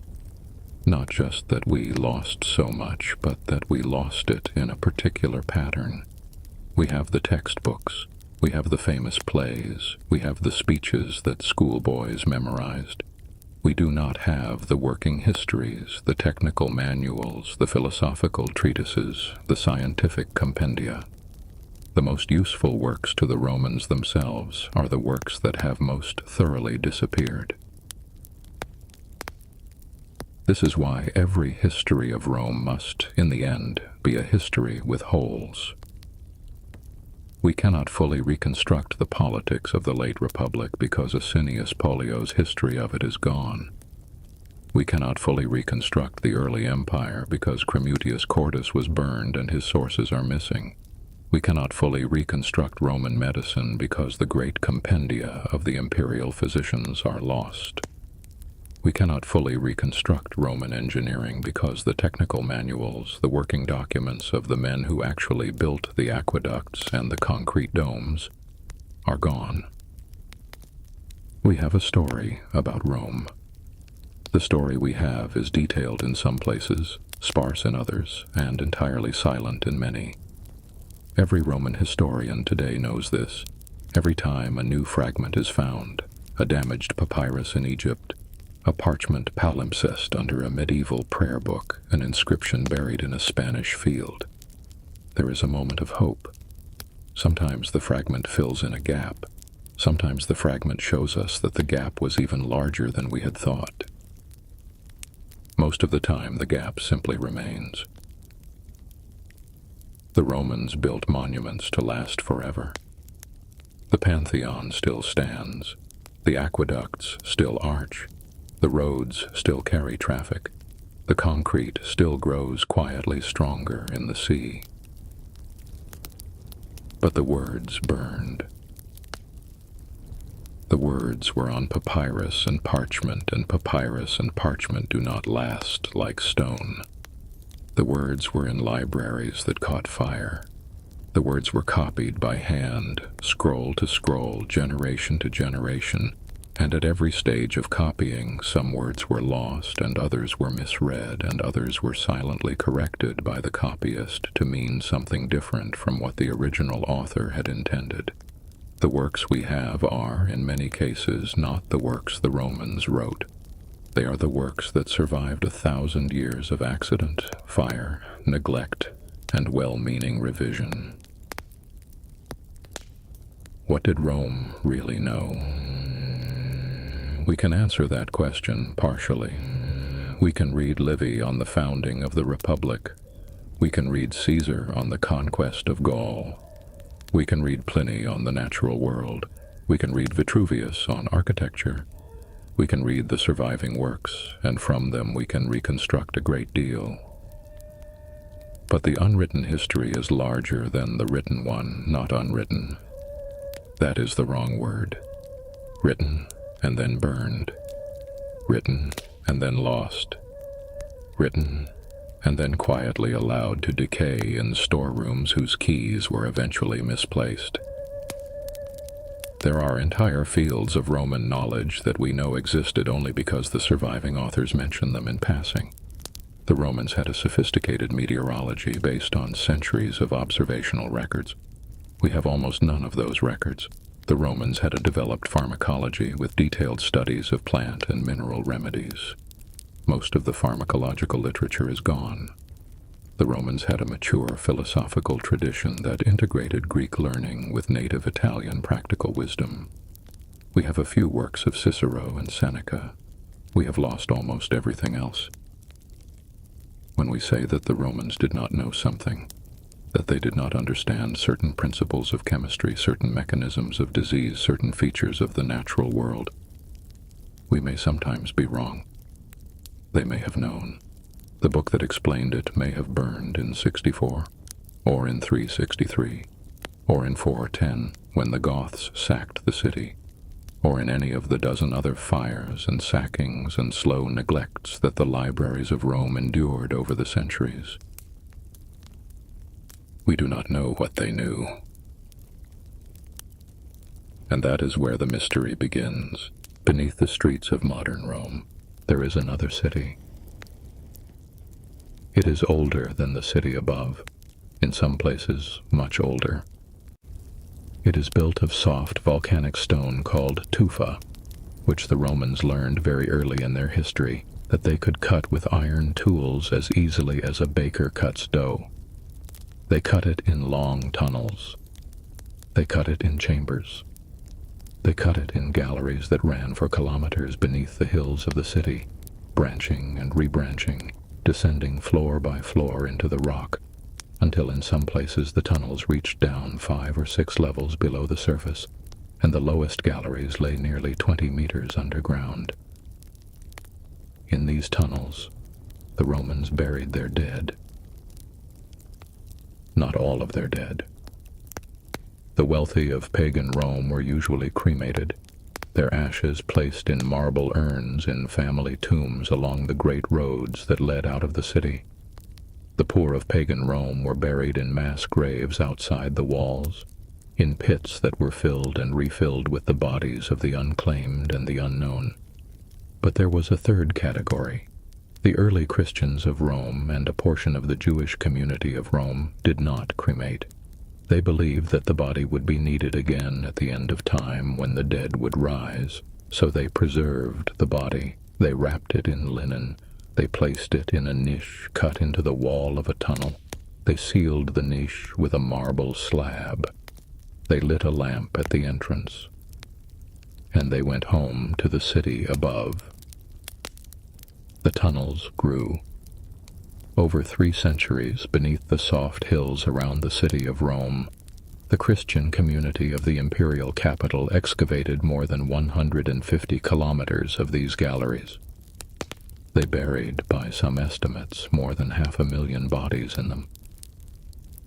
Not just that we lost so much, but that we lost it in a particular pattern. We have the textbooks, we have the famous plays, we have the speeches that schoolboys memorized. We do not have the working histories, the technical manuals, the philosophical treatises, the scientific compendia. The most useful works to the Romans themselves are the works that have most thoroughly disappeared. This is why every history of Rome must, in the end, be a history with holes. We cannot fully reconstruct the politics of the late Republic because Asinius Pollio's history of it is gone. We cannot fully reconstruct the early empire because Cremutius Cordus was burned and his sources are missing. We cannot fully reconstruct Roman medicine because the great compendia of the imperial physicians are lost. We cannot fully reconstruct Roman engineering because the technical manuals, the working documents of the men who actually built the aqueducts and the concrete domes, are gone. We have a story about Rome. The story we have is detailed in some places, sparse in others, and entirely silent in many. Every Roman historian today knows this. Every time a new fragment is found, a damaged papyrus in Egypt, a parchment palimpsest under a medieval prayer book, an inscription buried in a Spanish field. there is a moment of hope. Sometimes the fragment fills in a gap. Sometimes the fragment shows us that the gap was even larger than we had thought. Most of the time, the gap simply remains. The Romans built monuments to last forever. The Pantheon still stands. The aqueducts still arch. The roads still carry traffic. The concrete still grows quietly stronger in the sea. But the words burned. The words were on papyrus and parchment do not last like stone. The words were in libraries that caught fire. The words were copied by hand, scroll to scroll, generation to generation, and at every stage of copying, some words were lost and others were misread and others were silently corrected by the copyist to mean something different from what the original author had intended. The works we have are, in many cases, not the works the Romans wrote. They are the works that survived 1,000 years of accident, fire, neglect, and well-meaning revision. What did Rome really know? We can answer that question partially. We can read Livy on the founding of the Republic. We can read Caesar on the conquest of Gaul. We can read Pliny on the natural world. We can read Vitruvius on architecture. We can read the surviving works, and from them we can reconstruct a great deal. But the unwritten history is larger than the written one, not unwritten. That is the wrong word. Written and then burned. Written and then lost. Written and then quietly allowed to decay in storerooms whose keys were eventually misplaced. There are entire fields of Roman knowledge that we know existed only because the surviving authors mention them in passing. The Romans had a sophisticated meteorology based on centuries of observational records. We have almost none of those records. The Romans had a developed pharmacology with detailed studies of plant and mineral remedies. Most of the pharmacological literature is gone. The Romans had a mature philosophical tradition that integrated Greek learning with native Italian practical wisdom. We have a few works of Cicero and Seneca. We have lost almost everything else. When we say that the Romans did not know something, that they did not understand certain principles of chemistry, certain mechanisms of disease, certain features of the natural world, we may sometimes be wrong. They may have known. The book that explained it may have burned in 64, or in 363, or in 410 when the Goths sacked the city, or in any of the dozen other fires and sackings and slow neglects that the libraries of Rome endured over the centuries. We do not know what they knew. And that is where the mystery begins. Beneath the streets of modern Rome, there is another city. It is older than the city above, in some places much older. It is built of soft volcanic stone called tufa, which the Romans learned very early in their history that they could cut with iron tools as easily as a baker cuts dough. They cut it in long tunnels. They cut it in chambers. They cut it in galleries that ran for kilometers beneath the hills of the city, branching and rebranching, descending floor by floor into the rock, until in some places the tunnels reached down 5 or 6 levels below the surface, and the lowest galleries lay nearly 20 meters underground. In these tunnels, the Romans buried their dead. Not all of their dead. The wealthy of pagan Rome were usually cremated, their ashes placed in marble urns in family tombs along the great roads that led out of the city. The poor of pagan Rome were buried in mass graves outside the walls, in pits that were filled and refilled with the bodies of the unclaimed and the unknown. But there was a third category. The early Christians of Rome and a portion of the Jewish community of Rome did not cremate. They believed that the body would be needed again at the end of time when the dead would rise, so they preserved the body. They wrapped it in linen. They placed it in a niche cut into the wall of a tunnel. They sealed the niche with a marble slab. They lit a lamp at the entrance, and they went home to the city above. The tunnels grew. Over 3 centuries, beneath the soft hills around the city of Rome, the Christian community of the imperial capital excavated more than 150 kilometers of these galleries. They buried, by some estimates, more than 500,000 bodies in them.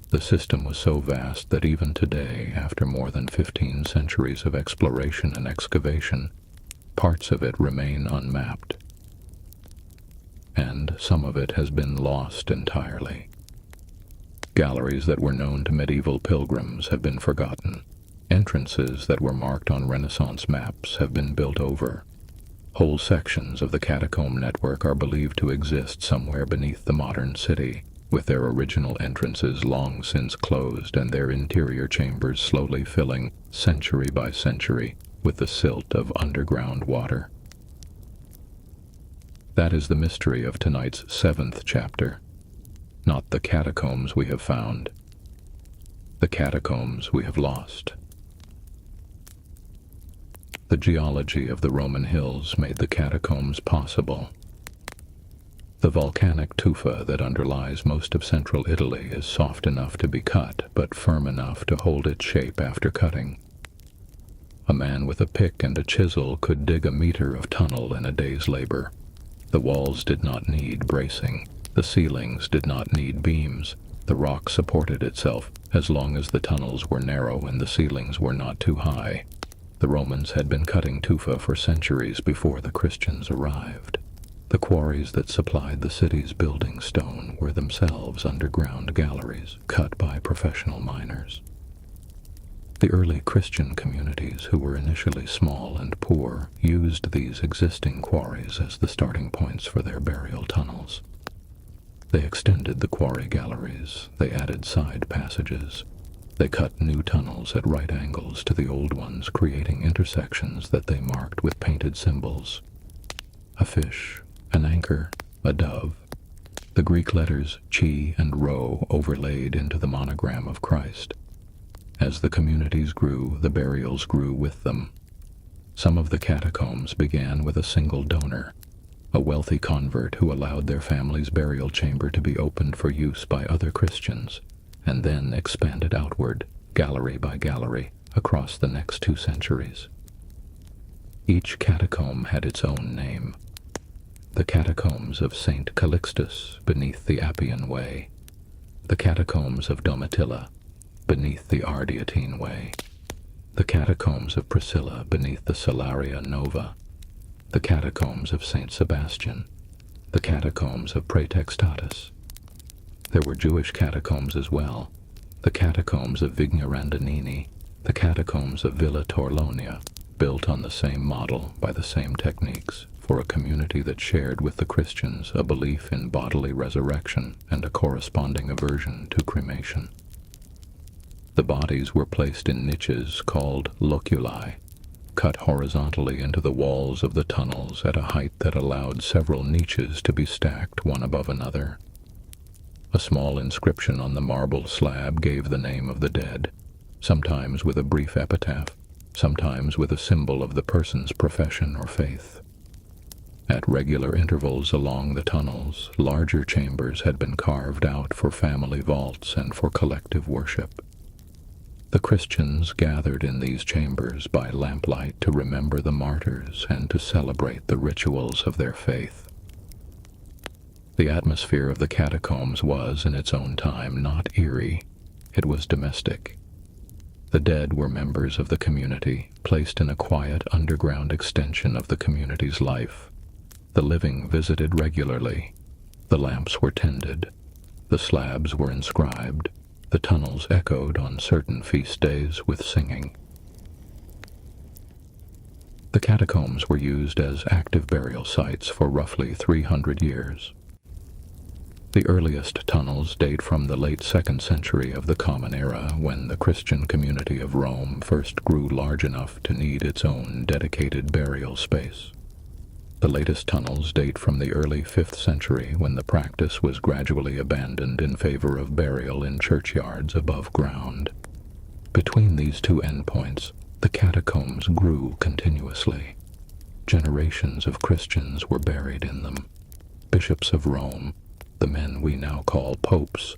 The system was so vast that even today, after more than 15 centuries of exploration and excavation, parts of it remain unmapped, and some of it has been lost entirely. Galleries that were known to medieval pilgrims have been forgotten. Entrances that were marked on Renaissance maps have been built over. Whole sections of the catacomb network are believed to exist somewhere beneath the modern city, with their original entrances long since closed and their interior chambers slowly filling, century by century, with the silt of underground water. That is the mystery of tonight's 7th chapter. Not the catacombs we have found, the catacombs we have lost. The geology of the Roman hills made the catacombs possible. The volcanic tufa that underlies most of central Italy is soft enough to be cut, but firm enough to hold its shape after cutting. A man with a pick and a chisel could dig a meter of tunnel in a day's labor. The walls did not need bracing. The ceilings did not need beams. The rock supported itself as long as the tunnels were narrow and the ceilings were not too high. The Romans had been cutting tufa for centuries before the Christians arrived. The quarries that supplied the city's building stone were themselves underground galleries cut by professional miners. The early Christian communities, who were initially small and poor, used these existing quarries as the starting points for their burial tunnels. They extended the quarry galleries, they added side passages, they cut new tunnels at right angles to the old ones, creating intersections that they marked with painted symbols. A fish, an anchor, a dove, the Greek letters chi and rho overlaid into the monogram of Christ. As the communities grew, the burials grew with them. Some of the catacombs began with a single donor, a wealthy convert who allowed their family's burial chamber to be opened for use by other Christians, and then expanded outward, gallery by gallery, across the next 2 centuries. Each catacomb had its own name. The catacombs of Saint Calixtus, beneath the Appian Way. The catacombs of Domitilla, beneath the Ardeatine Way. The catacombs of Priscilla, beneath the Salaria Nova. The catacombs of Saint Sebastian. The catacombs of Praetextatus. There were Jewish catacombs as well. The catacombs of Vignarandanini. The catacombs of Villa Torlonia, built on the same model by the same techniques, for a community that shared with the Christians a belief in bodily resurrection and a corresponding aversion to cremation. The bodies were placed in niches called loculi, cut horizontally into the walls of the tunnels at a height that allowed several niches to be stacked one above another. A small inscription on the marble slab gave the name of the dead, sometimes with a brief epitaph, sometimes with a symbol of the person's profession or faith. At regular intervals along the tunnels, larger chambers had been carved out for family vaults and for collective worship. The Christians gathered in these chambers by lamplight to remember the martyrs and to celebrate the rituals of their faith. The atmosphere of the catacombs was, in its own time, not eerie. It was domestic. The dead were members of the community, placed in a quiet underground extension of the community's life. The living visited regularly. The lamps were tended. The slabs were inscribed. The tunnels echoed on certain feast days with singing. The catacombs were used as active burial sites for roughly 300 years. The earliest tunnels date from the late 2nd century of the Common Era, when the Christian community of Rome first grew large enough to need its own dedicated burial space. The latest tunnels date from the early 5th century, when the practice was gradually abandoned in favor of burial in churchyards above ground. Between these two endpoints, the catacombs grew continuously. Generations of Christians were buried in them. Bishops of Rome, the men we now call popes,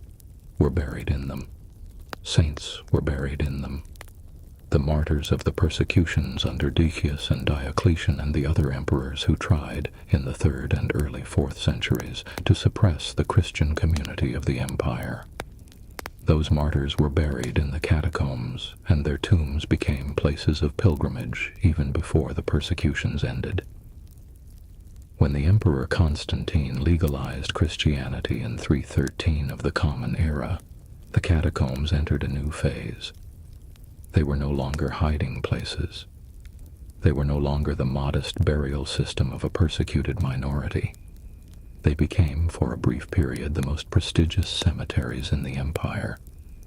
were buried in them. Saints were buried in them. The martyrs of the persecutions under Decius and Diocletian and the other emperors who tried, in the 3rd and early 4th centuries, to suppress the Christian community of the empire. Those martyrs were buried in the catacombs, and their tombs became places of pilgrimage even before the persecutions ended. When the Emperor Constantine legalized Christianity in 313 of the Common Era, the catacombs entered a new phase. They were no longer hiding places. They were no longer the modest burial system of a persecuted minority. They became, for a brief period, the most prestigious cemeteries in the empire.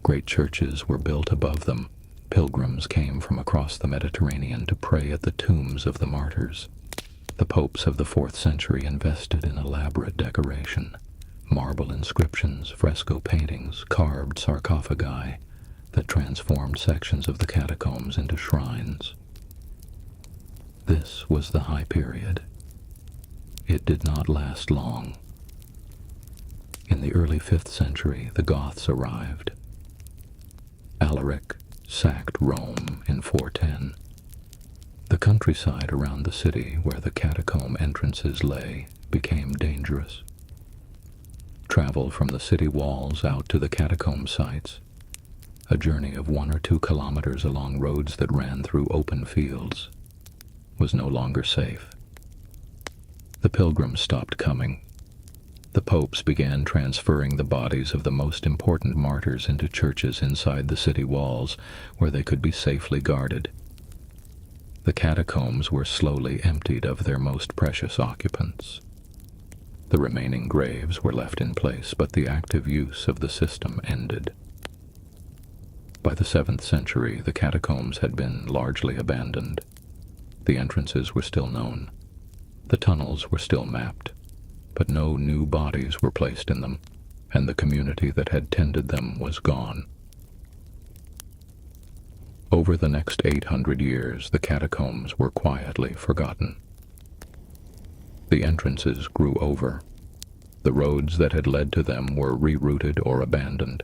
Great churches were built above them. Pilgrims came from across the Mediterranean to pray at the tombs of the martyrs. The popes of the 4th century invested in elaborate decoration. Marble inscriptions, fresco paintings, carved sarcophagi that transformed sections of the catacombs into shrines. This was the high period. It did not last long. In the early 5th century, the Goths arrived. Alaric sacked Rome in 410. The countryside around the city where the catacomb entrances lay became dangerous. Travel from the city walls out to the catacomb sites, a journey of 1 or 2 kilometers along roads that ran through open fields, was no longer safe. The pilgrims stopped coming. The popes began transferring the bodies of the most important martyrs into churches inside the city walls, where they could be safely guarded. The catacombs were slowly emptied of their most precious occupants. The remaining graves were left in place, but the active use of the system ended. By the 7th century, the catacombs had been largely abandoned. The entrances were still known. The tunnels were still mapped, but no new bodies were placed in them, and the community that had tended them was gone. Over the next 800 years, the catacombs were quietly forgotten. The entrances grew over. The roads that had led to them were rerouted or abandoned.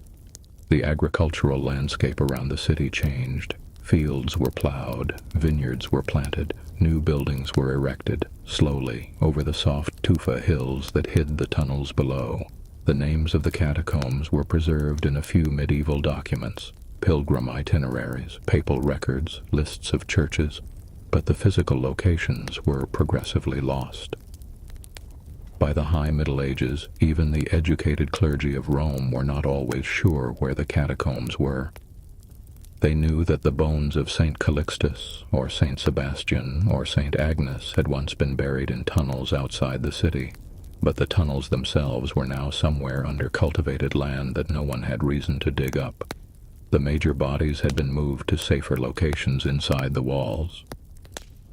The agricultural landscape around the city changed. Fields were plowed, vineyards were planted, new buildings were erected, slowly, over the soft tufa hills that hid the tunnels below. The names of the catacombs were preserved in a few medieval documents, pilgrim itineraries, papal records, lists of churches, but the physical locations were progressively lost. By the High Middle Ages, even the educated clergy of Rome were not always sure where the catacombs were. They knew that the bones of Saint Calixtus, or Saint Sebastian, or Saint Agnes had once been buried in tunnels outside the city, but the tunnels themselves were now somewhere under cultivated land that no one had reason to dig up. The major bodies had been moved to safer locations inside the walls.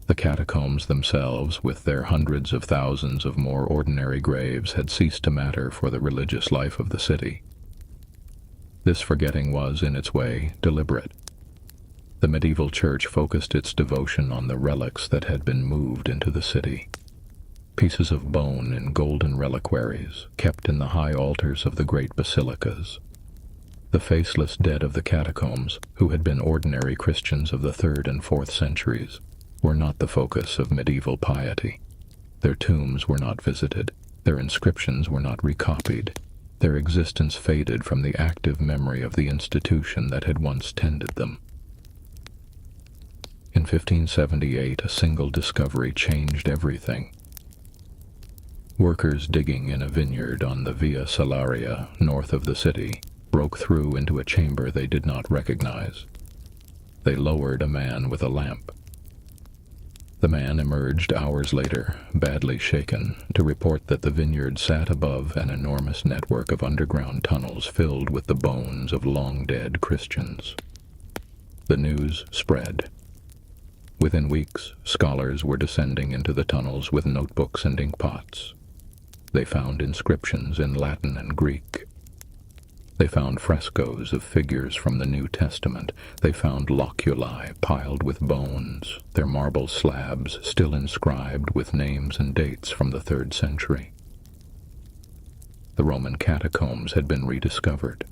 The catacombs themselves, with their hundreds of thousands of more ordinary graves, had ceased to matter for the religious life of the city. This forgetting was, in its way, deliberate. The medieval church focused its devotion on the relics that had been moved into the city. Pieces of bone in golden reliquaries, kept in the high altars of the great basilicas. The faceless dead of the catacombs, who had been ordinary Christians of the 3rd and 4th centuries, were not the focus of medieval piety. Their tombs were not visited, their inscriptions were not recopied. Their existence faded from the active memory of the institution that had once tended them. In 1578, a single discovery changed everything. Workers digging in a vineyard on the Via Salaria, north of the city, broke through into a chamber they did not recognize. They lowered a man with a lamp. The man emerged hours later, badly shaken, to report that the vineyard sat above an enormous network of underground tunnels filled with the bones of long-dead Christians. The news spread. Within weeks, scholars were descending into the tunnels with notebooks and inkpots. They found inscriptions in Latin and Greek. They found frescoes of figures from the New Testament. They found loculi piled with bones, their marble slabs still inscribed with names and dates from the 3rd century. The Roman catacombs had been rediscovered.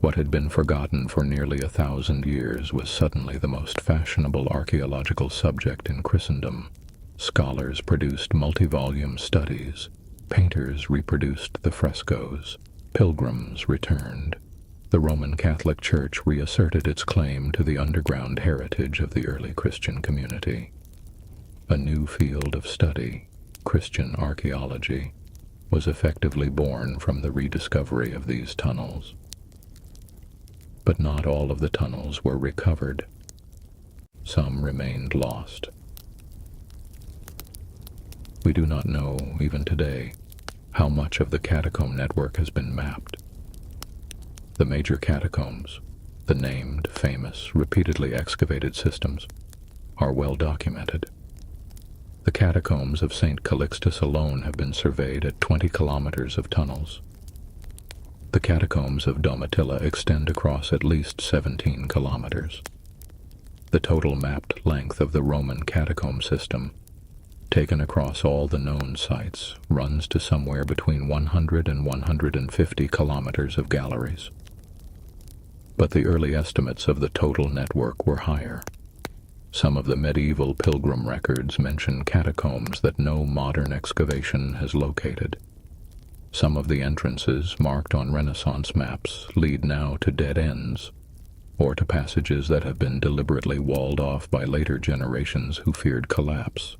What had been forgotten for nearly 1,000 years was suddenly the most fashionable archaeological subject in Christendom. Scholars produced multi-volume studies. Painters reproduced the frescoes. Pilgrims returned. The Roman Catholic Church reasserted its claim to the underground heritage of the early Christian community. A new field of study, Christian archaeology, was effectively born from the rediscovery of these tunnels. But not all of the tunnels were recovered. Some remained lost. We do not know, even today, how much of the catacomb network has been mapped. The major catacombs, the named, famous, repeatedly excavated systems, are well documented. The catacombs of St. Calixtus alone have been surveyed at 20 kilometers of tunnels. The catacombs of Domitilla extend across at least 17 kilometers. The total mapped length of the Roman catacomb system, taken across all the known sites, runs to somewhere between 100 and 150 kilometers of galleries. But the early estimates of the total network were higher. Some of the medieval pilgrim records mention catacombs that no modern excavation has located. Some of the entrances marked on Renaissance maps lead now to dead ends, or to passages that have been deliberately walled off by later generations who feared collapse.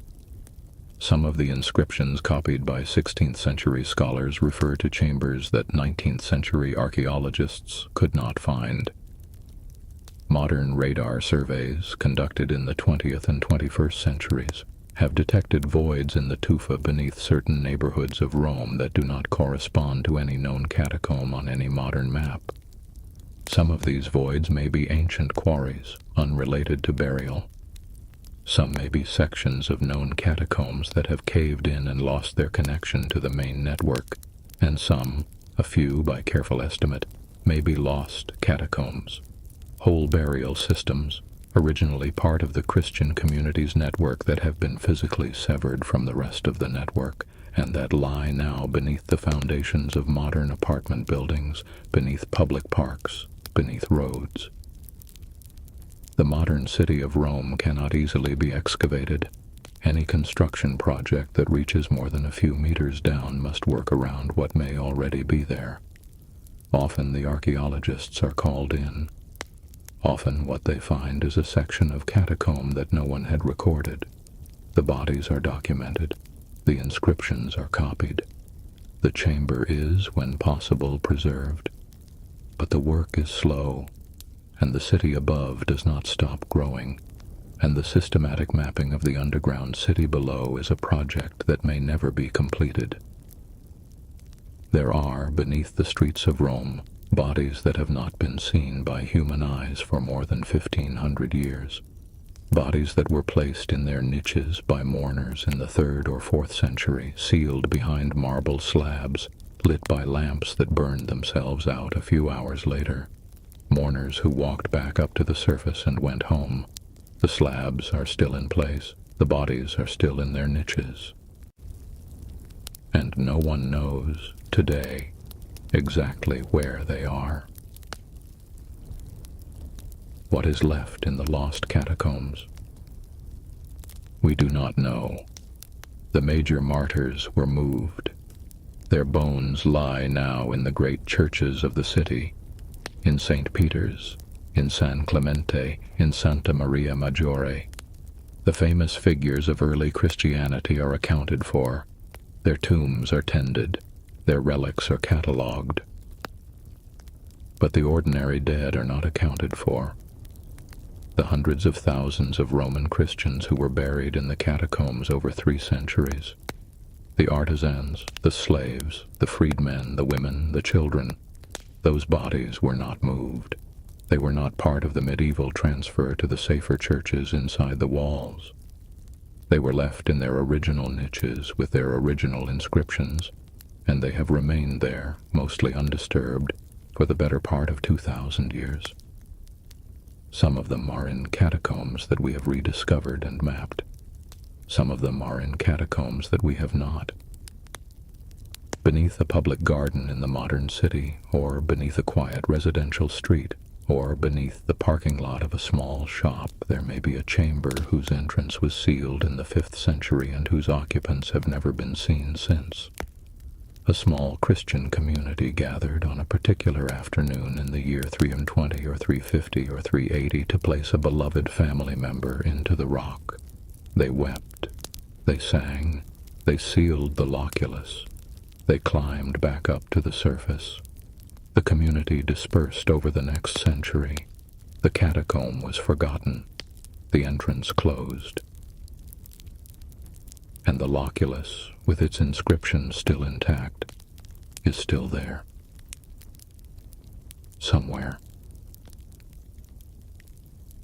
Some of the inscriptions copied by 16th century scholars refer to chambers that 19th century archaeologists could not find. Modern radar surveys, conducted in the 20th and 21st centuries, have detected voids in the tufa beneath certain neighborhoods of Rome that do not correspond to any known catacomb on any modern map. Some of these voids may be ancient quarries, unrelated to burial. Some may be sections of known catacombs that have caved in and lost their connection to the main network, and some, a few by careful estimate, may be lost catacombs, whole burial systems, originally part of the Christian community's network that have been physically severed from the rest of the network, and that lie now beneath the foundations of modern apartment buildings, beneath public parks, beneath roads. The modern city of Rome cannot easily be excavated. Any construction project that reaches more than a few meters down must work around what may already be there. Often the archaeologists are called in. Often what they find is a section of catacomb that no one had recorded. The bodies are documented. The inscriptions are copied. The chamber is, when possible, preserved. But the work is slow, and the city above does not stop growing, and the systematic mapping of the underground city below is a project that may never be completed. There are, beneath the streets of Rome, bodies that have not been seen by human eyes for more than 1,500 years. Bodies that were placed in their niches by mourners in the 3rd or 4th century, sealed behind marble slabs, lit by lamps that burned themselves out a few hours later. Mourners who walked back up to the surface and went home. The slabs are still in place. The bodies are still in their niches. And no one knows, today, exactly where they are. What is left in the lost catacombs? We do not know. The major martyrs were moved. Their bones lie now in the great churches of the city, in St. Peter's, in San Clemente, in Santa Maria Maggiore. The famous figures of early Christianity are accounted for. Their tombs are tended. Their relics are catalogued. But the ordinary dead are not accounted for. The hundreds of thousands of Roman Christians who were buried in the catacombs over 3 centuries. The artisans, the slaves, the freedmen, the women, the children. Those bodies were not moved. They were not part of the medieval transfer to the safer churches inside the walls. They were left in their original niches with their original inscriptions, and they have remained there, mostly undisturbed, for the better part of 2,000 years. Some of them are in catacombs that we have rediscovered and mapped. Some of them are in catacombs that we have not. Beneath a public garden in the modern city, or beneath a quiet residential street, or beneath the parking lot of a small shop, there may be a chamber whose entrance was sealed in the 5th century and whose occupants have never been seen since. A small Christian community gathered on a particular afternoon in the year 320 or 350 or 380 to place a beloved family member into the rock. They wept, they sang, they sealed the loculus, they climbed back up to the surface. The community dispersed over the next century. The catacomb was forgotten, the entrance closed, and the loculus, with its inscription still intact, is still there. Somewhere.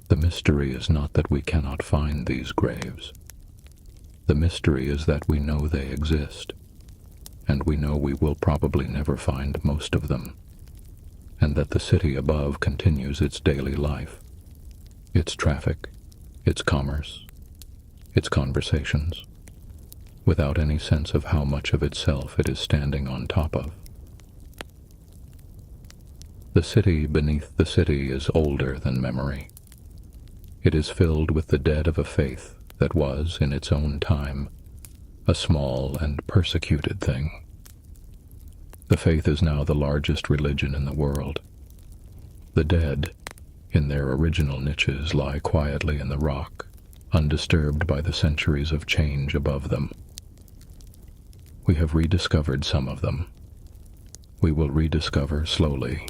The mystery is not that we cannot find these graves. The mystery is that we know they exist, and we know we will probably never find most of them, and that the city above continues its daily life, its traffic, its commerce, its conversations, without any sense of how much of itself it is standing on top of. The city beneath the city is older than memory. It is filled with the dead of a faith that was, in its own time, a small and persecuted thing. The faith is now the largest religion in the world. The dead, in their original niches, lie quietly in the rock, undisturbed by the centuries of change above them. We have rediscovered some of them. We will rediscover slowly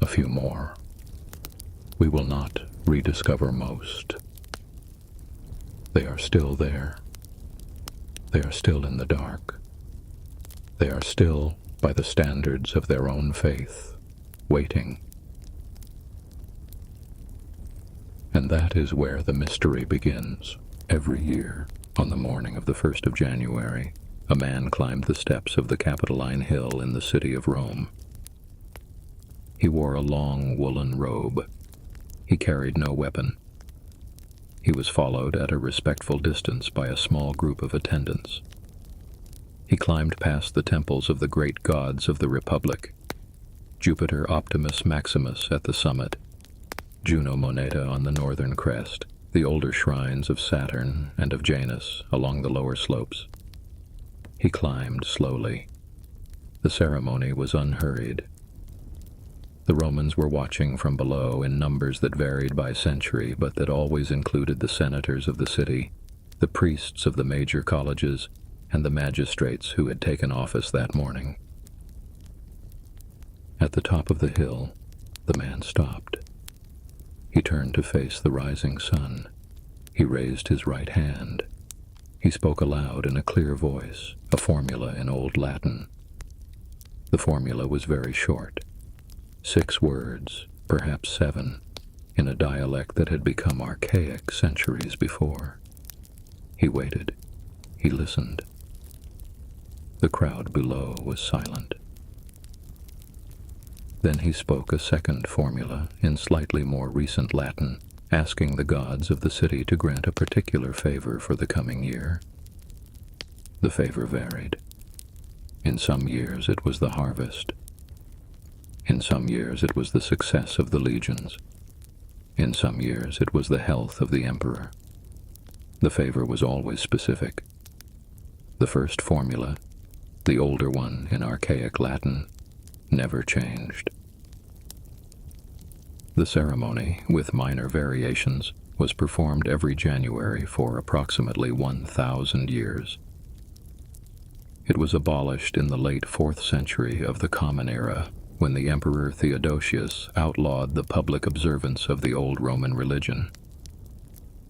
a few more. We will not rediscover most. They are still there. They are still in the dark. They are still, by the standards of their own faith, waiting. And that is where the mystery begins. Every year, on the morning of the 1st of January, a man climbed the steps of the Palatine hill in the city of Rome. He wore a long woolen robe. He carried no weapon. He was followed at a respectful distance by a small group of attendants. He climbed past the temples of the great gods of the Republic: Jupiter Optimus Maximus at the summit, Juno Moneta on the northern crest, the older shrines of Saturn and of Janus along the lower slopes. He climbed slowly. The ceremony was unhurried. The Romans were watching from below in numbers that varied by century, but that always included the senators of the city, the priests of the major colleges, and the magistrates who had taken office that morning. At the top of the hill, the man stopped. He turned to face the rising sun. He raised his right hand. He spoke aloud in a clear voice, a formula in Old Latin. The formula was very short. 6 words, perhaps 7, in a dialect that had become archaic centuries before. He waited. He listened. The crowd below was silent. Then he spoke a second formula in slightly more recent Latin, asking the gods of the city to grant a particular favor for the coming year. The favor varied. In some years it was the harvest. In some years it was the success of the legions. In some years it was the health of the emperor. The favor was always specific. The first formula, the older one in archaic Latin, never changed. The ceremony, with minor variations, was performed every January for approximately 1,000 years. It was abolished in the late 4th century of the Common Era, when the Emperor Theodosius outlawed the public observance of the old Roman religion.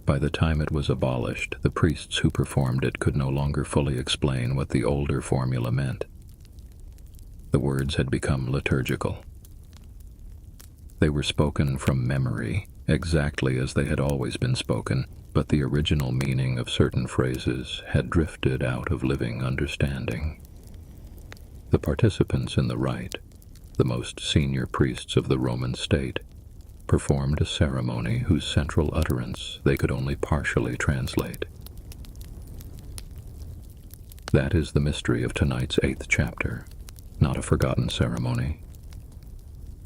By the time it was abolished, the priests who performed it could no longer fully explain what the older formula meant. The words had become liturgical. They were spoken from memory, exactly as they had always been spoken, but the original meaning of certain phrases had drifted out of living understanding. The participants in the rite, the most senior priests of the Roman state, performed a ceremony whose central utterance they could only partially translate. That is the mystery of tonight's 8th chapter, not a forgotten ceremony.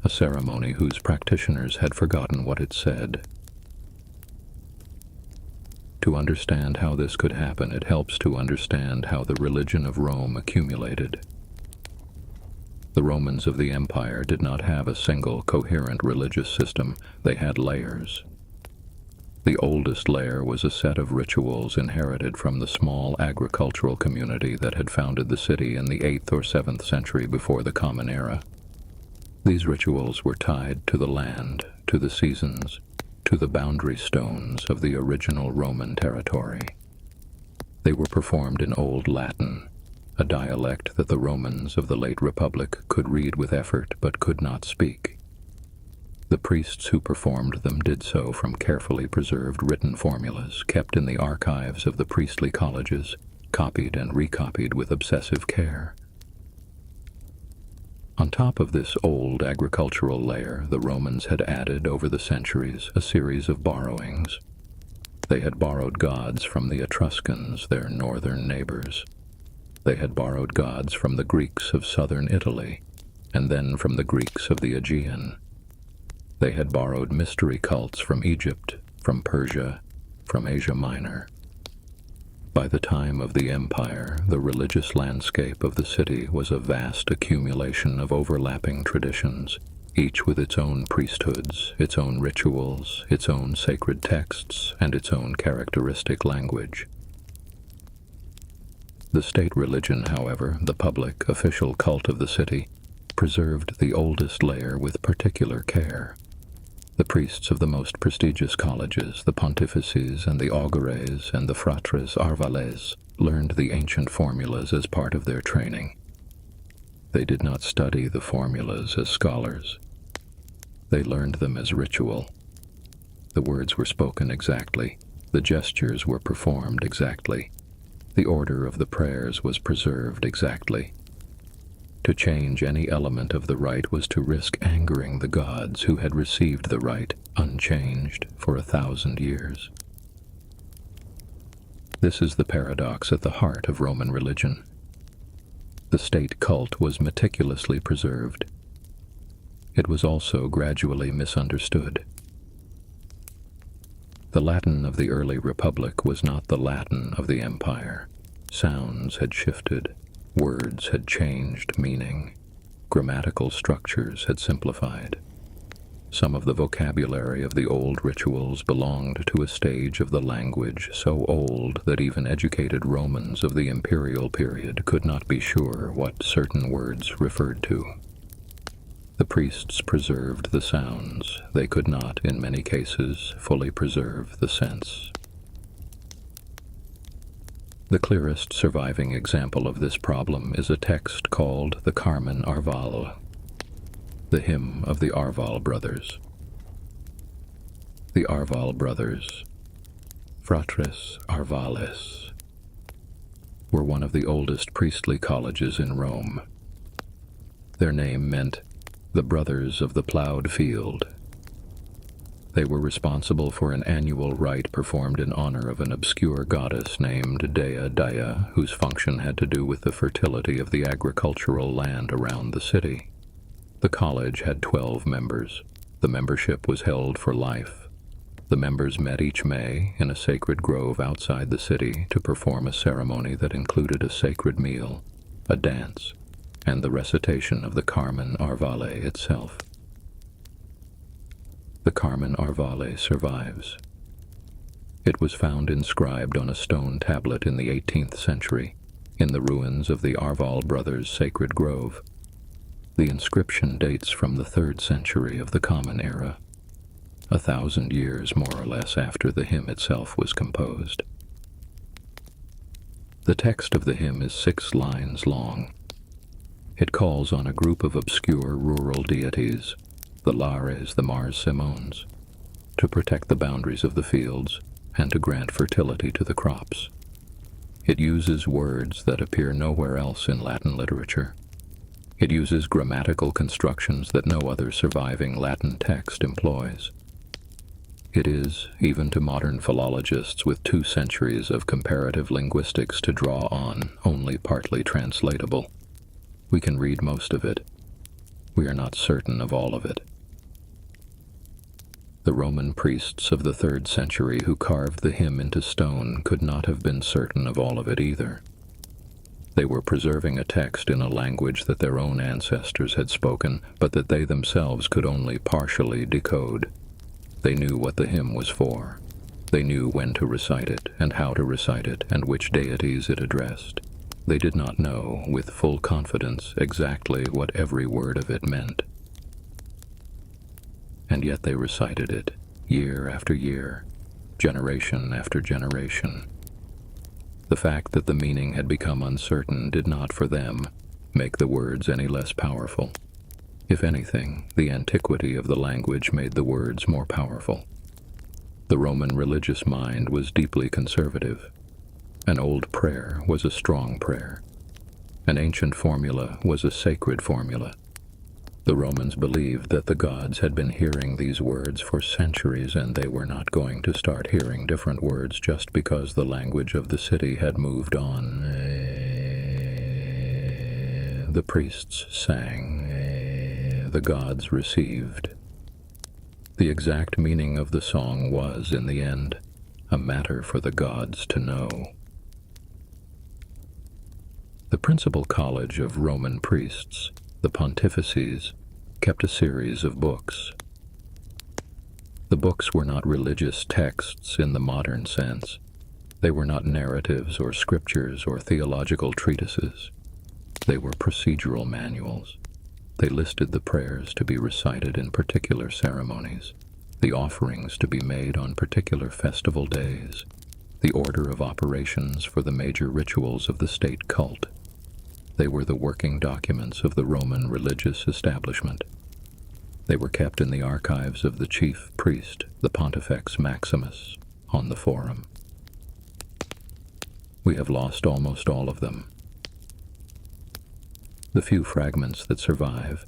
A ceremony whose practitioners had forgotten what it said. To understand how this could happen, it helps to understand how the religion of Rome accumulated. The Romans of the empire did not have a single coherent religious system. They had layers. The oldest layer was a set of rituals inherited from the small agricultural community that had founded the city in the 8th or 7th century before the Common Era. These rituals were tied to the land, to the seasons, to the boundary stones of the original Roman territory. They were performed in Old Latin, a dialect that the Romans of the late Republic could read with effort but could not speak. The priests who performed them did so from carefully preserved written formulas kept in the archives of the priestly colleges, copied and recopied with obsessive care. On top of this old agricultural layer, the Romans had added over the centuries a series of borrowings. They had borrowed gods from the Etruscans, their northern neighbors. They had borrowed gods from the Greeks of southern Italy, and then from the Greeks of the Aegean. They had borrowed mystery cults from Egypt, from Persia, from Asia Minor. By the time of the empire, the religious landscape of the city was a vast accumulation of overlapping traditions, each with its own priesthoods, its own rituals, its own sacred texts, and its own characteristic language. The state religion, however, the public, official cult of the city, preserved the oldest layer with particular care. The priests of the most prestigious colleges, the pontifices and the augures and the fratres arvales, learned the ancient formulas as part of their training. They did not study the formulas as scholars. They learned them as ritual. The words were spoken exactly. The gestures were performed exactly. The order of the prayers was preserved exactly. To change any element of the rite was to risk angering the gods who had received the rite unchanged for 1,000 years. This is the paradox at the heart of Roman religion. The state cult was meticulously preserved. It was also gradually misunderstood. The Latin of the early Republic was not the Latin of the Empire. Sounds had shifted. Words had changed meaning. Grammatical structures had simplified. Some of the vocabulary of the old rituals belonged to a stage of the language so old that even educated Romans of the imperial period could not be sure what certain words referred to. The priests preserved the sounds. They could not, in many cases, fully preserve the sense. The clearest surviving example of this problem is a text called the Carmen Arval, the hymn of the Arval brothers. The Arval brothers, fratres Arvales, were one of the oldest priestly colleges in Rome. Their name meant the brothers of the plowed field. They were responsible for an annual rite performed in honor of an obscure goddess named Dea Dia, whose function had to do with the fertility of the agricultural land around the city. The college had 12 members. The membership was held for life. The members met each May in a sacred grove outside the city to perform a ceremony that included a sacred meal, a dance, and the recitation of the Carmen Arvale itself. The Carmen Arvale survives. It was found inscribed on a stone tablet in the 18th century, in the ruins of the Arval brothers' sacred grove. The inscription dates from the 3rd century of the Common Era, 1,000 years more or less after the hymn itself was composed. The text of the hymn is 6 lines long. It calls on a group of obscure rural deities, the lares, the Mars Simones, to protect the boundaries of the fields and to grant fertility to the crops. It uses words that appear nowhere else in Latin literature. It uses grammatical constructions that no other surviving Latin text employs. It is, even to modern philologists with 2 centuries of comparative linguistics to draw on, only partly translatable. We can read most of it. We are not certain of all of it. The Roman priests of the 3rd century who carved the hymn into stone could not have been certain of all of it either. They were preserving a text in a language that their own ancestors had spoken, but that they themselves could only partially decode. They knew what the hymn was for. They knew when to recite it, and how to recite it, and which deities it addressed. They did not know, with full confidence, exactly what every word of it meant. And yet they recited it, year after year, generation after generation. The fact that the meaning had become uncertain did not, for them, make the words any less powerful. If anything, the antiquity of the language made the words more powerful. The Roman religious mind was deeply conservative. An old prayer was a strong prayer. An ancient formula was a sacred formula. The Romans believed that the gods had been hearing these words for centuries, and they were not going to start hearing different words just because the language of the city had moved on. The priests sang. The gods received. The exact meaning of the song was, in the end, a matter for the gods to know. The principal college of Roman priests, the pontifices, kept a series of books. The books were not religious texts in the modern sense. They were not narratives or scriptures or theological treatises. They were procedural manuals. They listed the prayers to be recited in particular ceremonies, the offerings to be made on particular festival days, the order of operations for the major rituals of the state cult. They were the working documents of the Roman religious establishment. They were kept in the archives of the chief priest, the Pontifex Maximus, on the Forum. We have lost almost all of them. The few fragments that survive,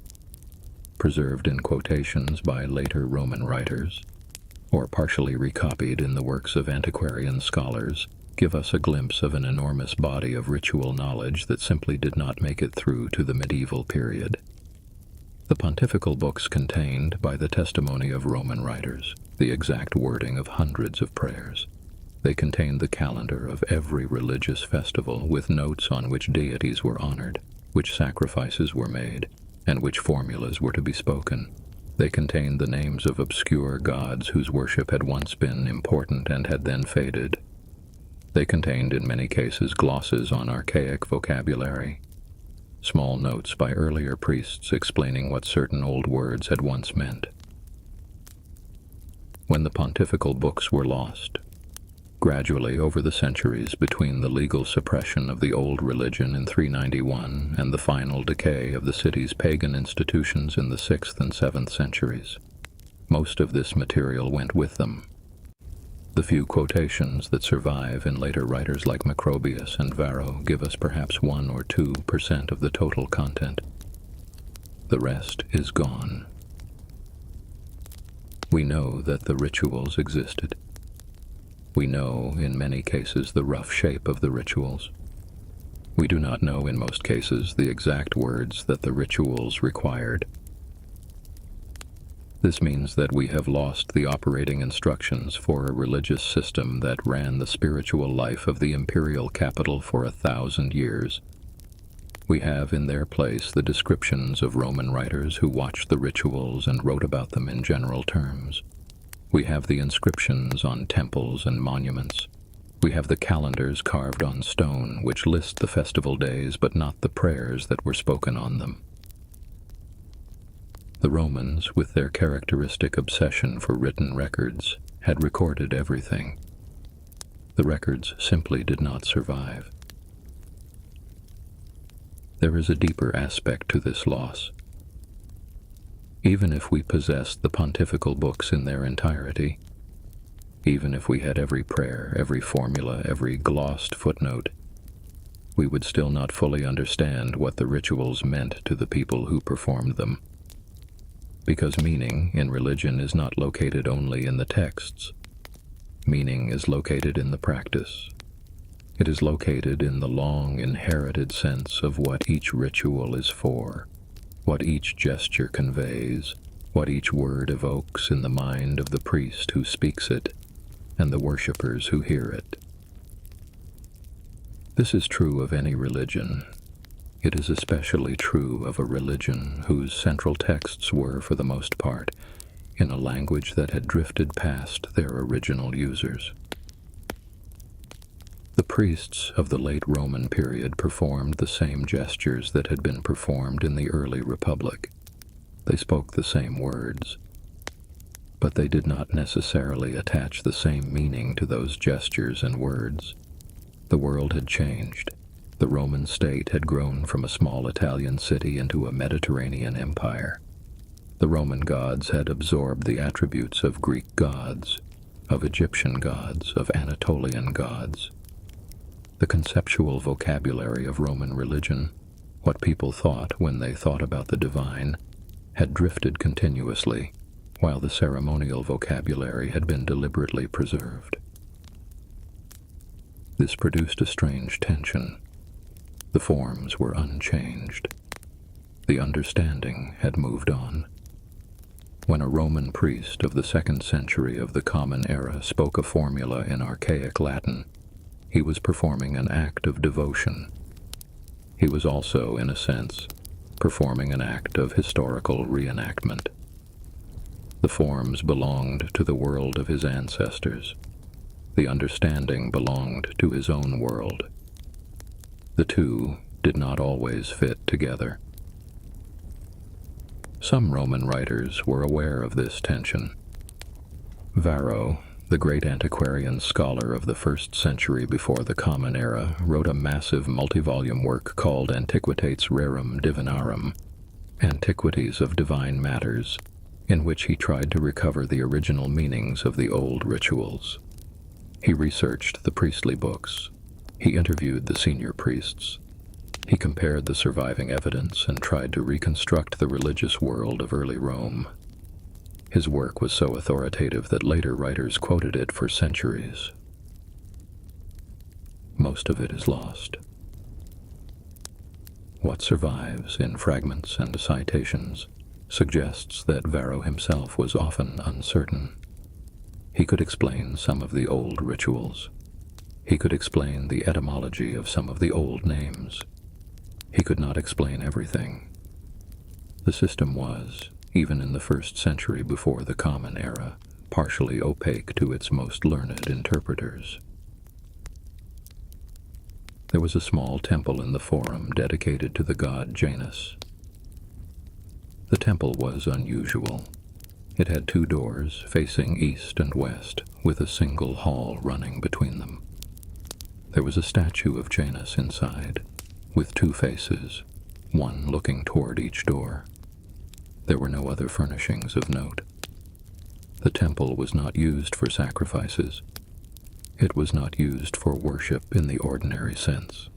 preserved in quotations by later Roman writers, or partially recopied in the works of antiquarian scholars, give us a glimpse of an enormous body of ritual knowledge that simply did not make it through to the medieval period. The pontifical books contained, by the testimony of Roman writers, the exact wording of hundreds of prayers. They contained the calendar of every religious festival with notes on which deities were honored, which sacrifices were made, and which formulas were to be spoken. They contained the names of obscure gods whose worship had once been important and had then faded. They contained, in many cases, glosses on archaic vocabulary, small notes by earlier priests explaining what certain old words had once meant. When the pontifical books were lost, gradually over the centuries between the legal suppression of the old religion in 391 and the final decay of the city's pagan institutions in the 6th and 7th centuries, most of this material went with them. The few quotations that survive in later writers like Macrobius and Varro give us perhaps 1 or 2% of the total content. The rest is gone. We know that the rituals existed. We know, in many cases, the rough shape of the rituals. We do not know, in most cases, the exact words that the rituals required. This means that we have lost the operating instructions for a religious system that ran the spiritual life of the imperial capital for 1,000 years. We have in their place the descriptions of Roman writers who watched the rituals and wrote about them in general terms. We have the inscriptions on temples and monuments. We have the calendars carved on stone which list the festival days but not the prayers that were spoken on them. The Romans, with their characteristic obsession for written records, had recorded everything. The records simply did not survive. There is a deeper aspect to this loss. Even if we possessed the pontifical books in their entirety, even if we had every prayer, every formula, every glossed footnote, we would still not fully understand what the rituals meant to the people who performed them. Because meaning in religion is not located only in the texts. Meaning is located in the practice. It is located in the long inherited sense of what each ritual is for, what each gesture conveys, what each word evokes in the mind of the priest who speaks it and the worshippers who hear it. This is true of any religion. It is especially true of a religion whose central texts were, for the most part, in a language that had drifted past their original users. The priests of the late Roman period performed the same gestures that had been performed in the early Republic. They spoke the same words, but they did not necessarily attach the same meaning to those gestures and words. The world had changed. The Roman state had grown from a small Italian city into a Mediterranean empire. The Roman gods had absorbed the attributes of Greek gods, of Egyptian gods, of Anatolian gods. The conceptual vocabulary of Roman religion, what people thought when they thought about the divine, had drifted continuously, while the ceremonial vocabulary had been deliberately preserved. This produced a strange tension. The forms were unchanged. The understanding had moved on. When a Roman priest of the 2nd century of the Common Era spoke a formula in archaic Latin, he was performing an act of devotion. He was also, in a sense, performing an act of historical reenactment. The forms belonged to the world of his ancestors. The understanding belonged to his own world. The two did not always fit together. Some Roman writers were aware of this tension. Varro, the great antiquarian scholar of the 1st century before the Common Era, wrote a massive multi-volume work called Antiquitates Rerum Divinarum, Antiquities of Divine Matters, in which he tried to recover the original meanings of the old rituals. He researched the priestly books. He interviewed the senior priests. He compared the surviving evidence and tried to reconstruct the religious world of early Rome. His work was so authoritative that later writers quoted it for centuries. Most of it is lost. What survives in fragments and citations suggests that Varro himself was often uncertain. He could explain some of the old rituals. He could explain the etymology of some of the old names. He could not explain everything. The system was, even in the 1st century before the Common Era, partially opaque to its most learned interpreters. There was a small temple in the Forum dedicated to the god Janus. The temple was unusual. It had 2 doors facing east and west, with a single hall running between them. There was a statue of Janus inside, with 2 faces, one looking toward each door. There were no other furnishings of note. The temple was not used for sacrifices. It was not used for worship in the ordinary sense.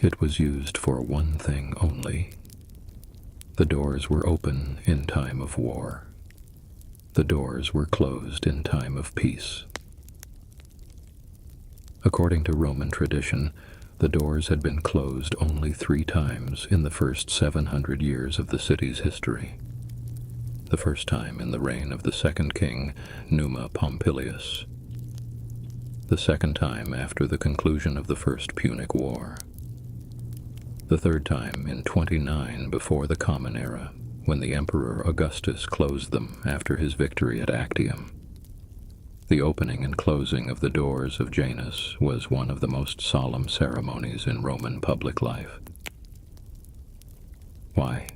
It was used for one thing only. The doors were open in time of war. The doors were closed in time of peace. According to Roman tradition, the doors had been closed only 3 times in the first 700 years of the city's history. The first time in the reign of the 2nd king, Numa Pompilius. The second time after the conclusion of the First Punic War. The third time in 29 before the Common Era, when the Emperor Augustus closed them after his victory at Actium. The opening and closing of the doors of Janus was one of the most solemn ceremonies in Roman public life. Why?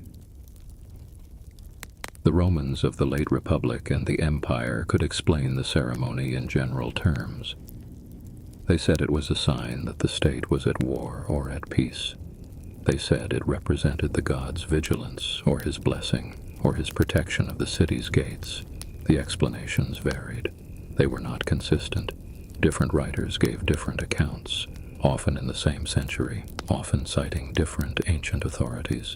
The Romans of the late Republic and the Empire could explain the ceremony in general terms. They said it was a sign that the state was at war or at peace. They said it represented the god's vigilance, or his blessing, or his protection of the city's gates. The explanations varied. They were not consistent. Different writers gave different accounts, often in the same century, often citing different ancient authorities.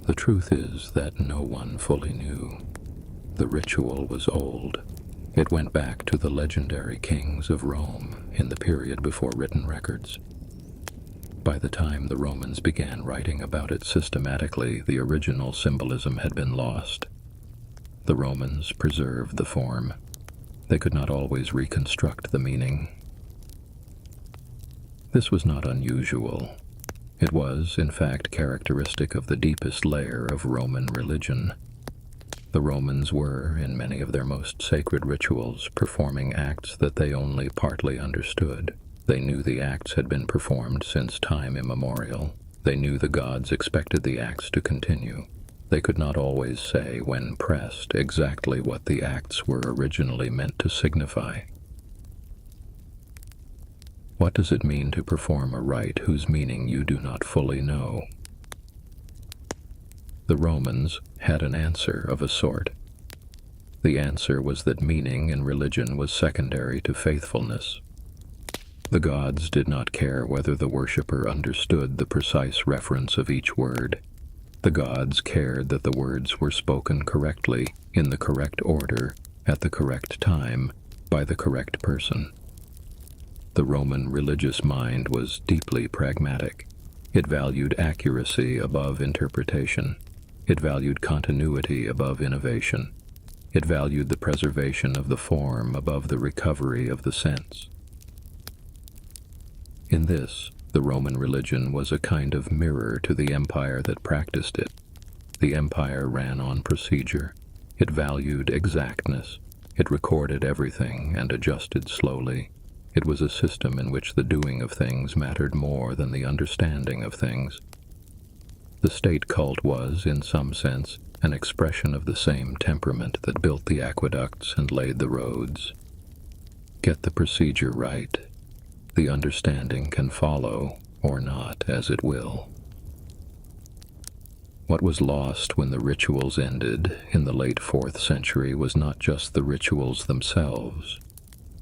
The truth is that no one fully knew. The ritual was old. It went back to the legendary kings of Rome in the period before written records. By the time the Romans began writing about it systematically, the original symbolism had been lost. The Romans preserved the form. They could not always reconstruct the meaning. This was not unusual. It was, in fact, characteristic of the deepest layer of Roman religion. The Romans were, in many of their most sacred rituals, performing acts that they only partly understood. They knew the acts had been performed since time immemorial. They knew the gods expected the acts to continue. They could not always say, when pressed, exactly what the acts were originally meant to signify. What does it mean to perform a rite whose meaning you do not fully know? The Romans had an answer of a sort. The answer was that meaning in religion was secondary to faithfulness. The gods did not care whether the worshipper understood the precise reference of each word. The gods cared that the words were spoken correctly, in the correct order, at the correct time, by the correct person. The Roman religious mind was deeply pragmatic. It valued accuracy above interpretation. It valued continuity above innovation. It valued the preservation of the form above the recovery of the sense. In this, the Roman religion was a kind of mirror to the empire that practiced it. The empire ran on procedure. It valued exactness. It recorded everything and adjusted slowly. It was a system in which the doing of things mattered more than the understanding of things. The state cult was, in some sense, an expression of the same temperament that built the aqueducts and laid the roads. Get the procedure right. The understanding can follow, or not, as it will. What was lost when the rituals ended in the late 4th century was not just the rituals themselves.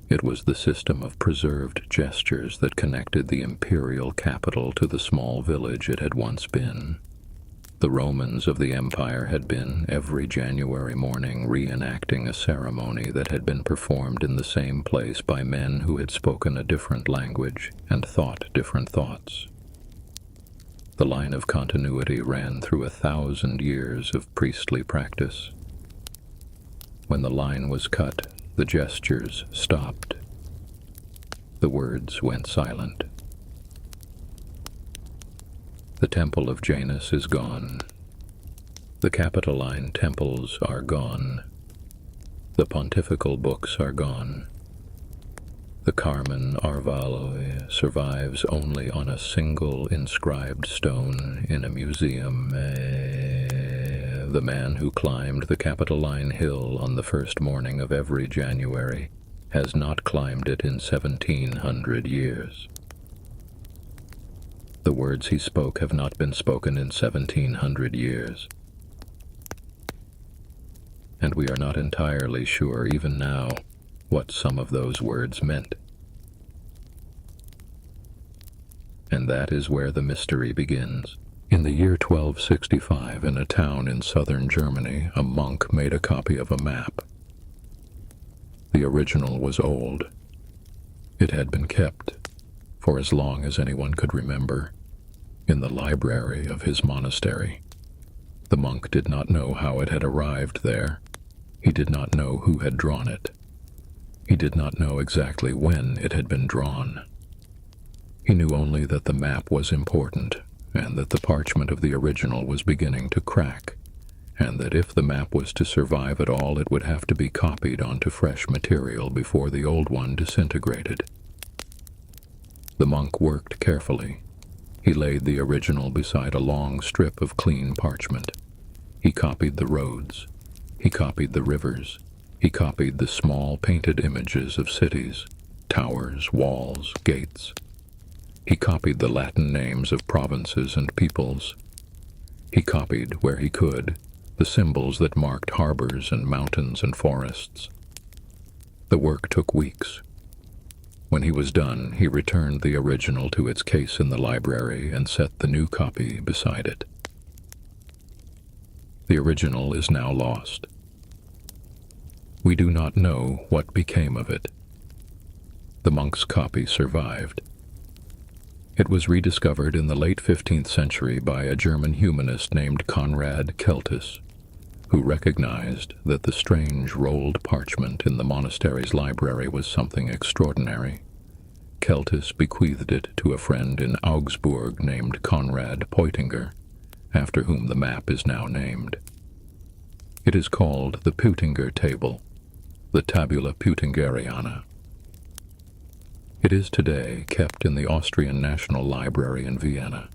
It was the system of preserved gestures that connected the imperial capital to the small village it had once been. The Romans of the empire had been, every January morning, reenacting a ceremony that had been performed in the same place by men who had spoken a different language and thought different thoughts. The line of continuity ran through 1,000 years of priestly practice. When the line was cut, the gestures stopped. The words went silent. The temple of Janus is gone. The Capitoline temples are gone. The pontifical books are gone. The Carmen Arvaloi survives only on a single inscribed stone in a museum. The man who climbed the Capitoline Hill on the first morning of every January has not climbed it in 1,700 years. The words he spoke have not been spoken in 1,700 years. And we are not entirely sure, even now, what some of those words meant. And that is where the mystery begins. In the year 1265, in a town in southern Germany, a monk made a copy of a map. The original was old. It had been kept, for as long as anyone could remember, in the library of his monastery. The monk did not know how it had arrived there. He did not know who had drawn it. He did not know exactly when it had been drawn. He knew only that the map was important, and that the parchment of the original was beginning to crack, and that if the map was to survive at all, it would have to be copied onto fresh material before the old one disintegrated. The monk worked carefully. He laid the original beside a long strip of clean parchment. He copied the roads. He copied the rivers. He copied the small painted images of cities, towers, walls, gates. He copied the Latin names of provinces and peoples. He copied, where he could, the symbols that marked harbors and mountains and forests. The work took weeks. When he was done, he returned the original to its case in the library and set the new copy beside it. The original is now lost. We do not know what became of it. The monk's copy survived. It was rediscovered in the late 15th century by a German humanist named Conrad Keltis, who recognized that the strange rolled parchment in the monastery's library was something extraordinary. Keltis bequeathed it to a friend in Augsburg named Conrad Peutinger, after whom the map is now named. It is called the Peutinger Table, the Tabula Peutingeriana. It is today kept in the Austrian National Library in Vienna.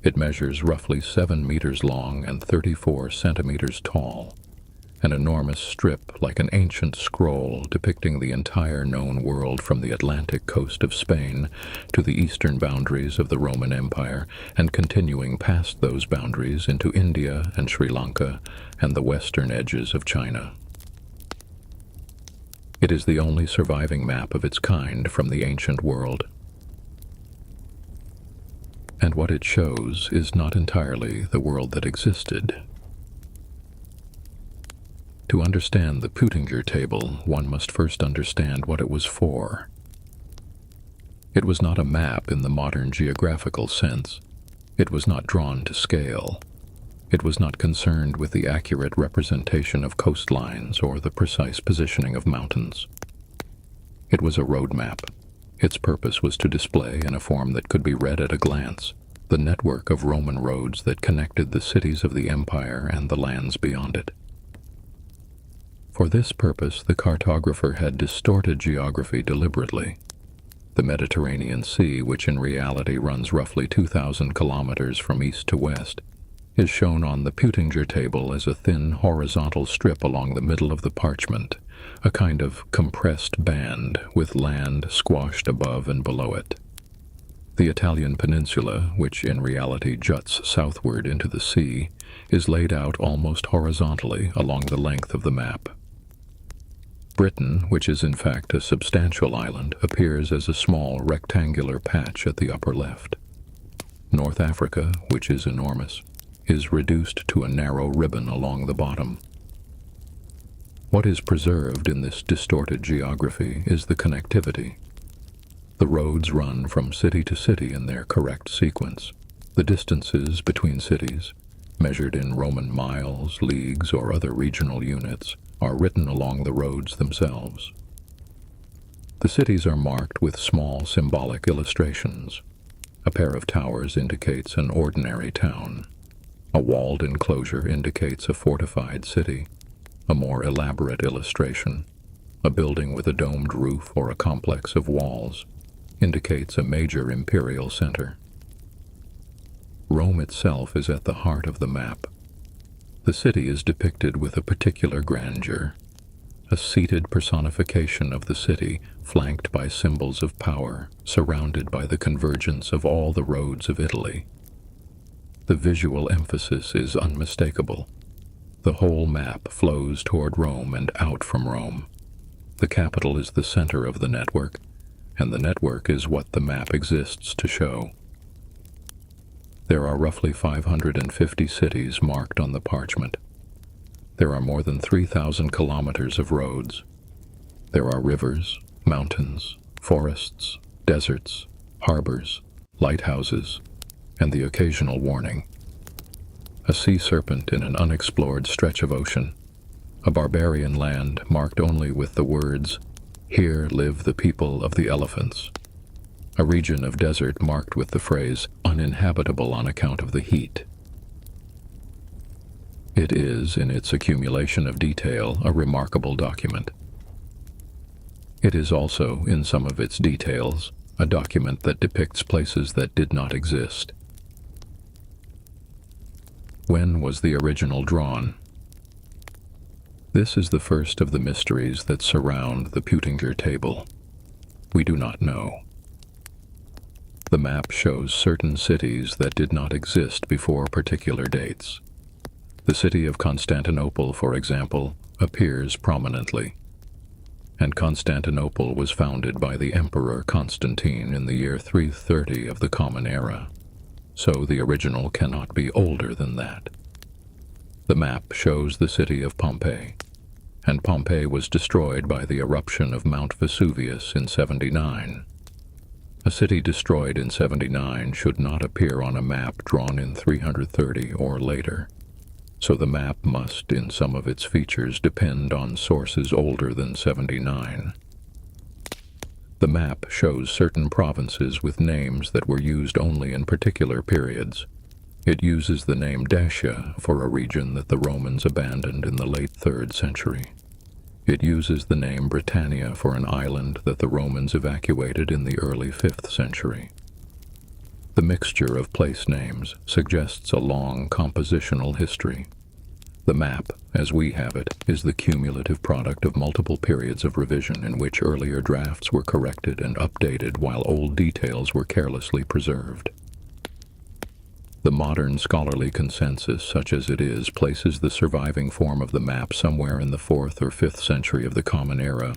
It measures roughly 7 meters long and 34 centimeters tall, an enormous strip like an ancient scroll depicting the entire known world from the Atlantic coast of Spain to the eastern boundaries of the Roman Empire and continuing past those boundaries into India and Sri Lanka and the western edges of China. It is the only surviving map of its kind from the ancient world. And what it shows is not entirely the world that existed. To understand the Peutinger Table, one must first understand what it was for. It was not a map in the modern geographical sense. It was not drawn to scale. It was not concerned with the accurate representation of coastlines or the precise positioning of mountains. It was a road map. Its purpose was to display, in a form that could be read at a glance, the network of Roman roads that connected the cities of the empire and the lands beyond it. For this purpose, the cartographer had distorted geography deliberately. The Mediterranean Sea, which in reality runs roughly 2,000 kilometers from east to west, is shown on the Peutinger Table as a thin horizontal strip along the middle of the parchment, a kind of compressed band with land squashed above and below it. The Italian peninsula, which in reality juts southward into the sea, is laid out almost horizontally along the length of the map. Britain, which is in fact a substantial island, appears as a small rectangular patch at the upper left. North Africa, which is enormous, is reduced to a narrow ribbon along the bottom. What is preserved in this distorted geography is the connectivity. The roads run from city to city in their correct sequence. The distances between cities, measured in Roman miles, leagues, or other regional units, are written along the roads themselves. The cities are marked with small symbolic illustrations. A pair of towers indicates an ordinary town. A walled enclosure indicates a fortified city. A more elaborate illustration, a building with a domed roof or a complex of walls, indicates a major imperial center. Rome itself is at the heart of the map. The city is depicted with a particular grandeur, a seated personification of the city flanked by symbols of power, surrounded by the convergence of all the roads of Italy. The visual emphasis is unmistakable. The whole map flows toward Rome and out from Rome. The capital is the center of the network, and the network is what the map exists to show. There are roughly 550 cities marked on the parchment. There are more than 3,000 kilometers of roads. There are rivers, mountains, forests, deserts, harbors, lighthouses, and the occasional warning. A sea serpent in an unexplored stretch of ocean, a barbarian land marked only with the words, "Here live the people of the elephants," a region of desert marked with the phrase, "uninhabitable on account of the heat." It is, in its accumulation of detail, a remarkable document. It is also, in some of its details, a document that depicts places that did not exist. When was the original drawn? This is the first of the mysteries that surround the Peutinger Table. We do not know. The map shows certain cities that did not exist before particular dates. The city of Constantinople, for example, appears prominently. And Constantinople was founded by the Emperor Constantine in the year 330 of the Common Era, so the original cannot be older than that. The map shows the city of Pompeii, and Pompeii was destroyed by the eruption of Mount Vesuvius in 79. A city destroyed in 79 should not appear on a map drawn in 330 or later, so the map must, in some of its features, depend on sources older than 79. The map shows certain provinces with names that were used only in particular periods. It uses the name Dacia for a region that the Romans abandoned in the late 3rd century. It uses the name Britannia for an island that the Romans evacuated in the early 5th century. The mixture of place names suggests a long compositional history. The map, as we have it, is the cumulative product of multiple periods of revision in which earlier drafts were corrected and updated while old details were carelessly preserved. The modern scholarly consensus, such as it is, places the surviving form of the map somewhere in the 4th or 5th century of the Common Era,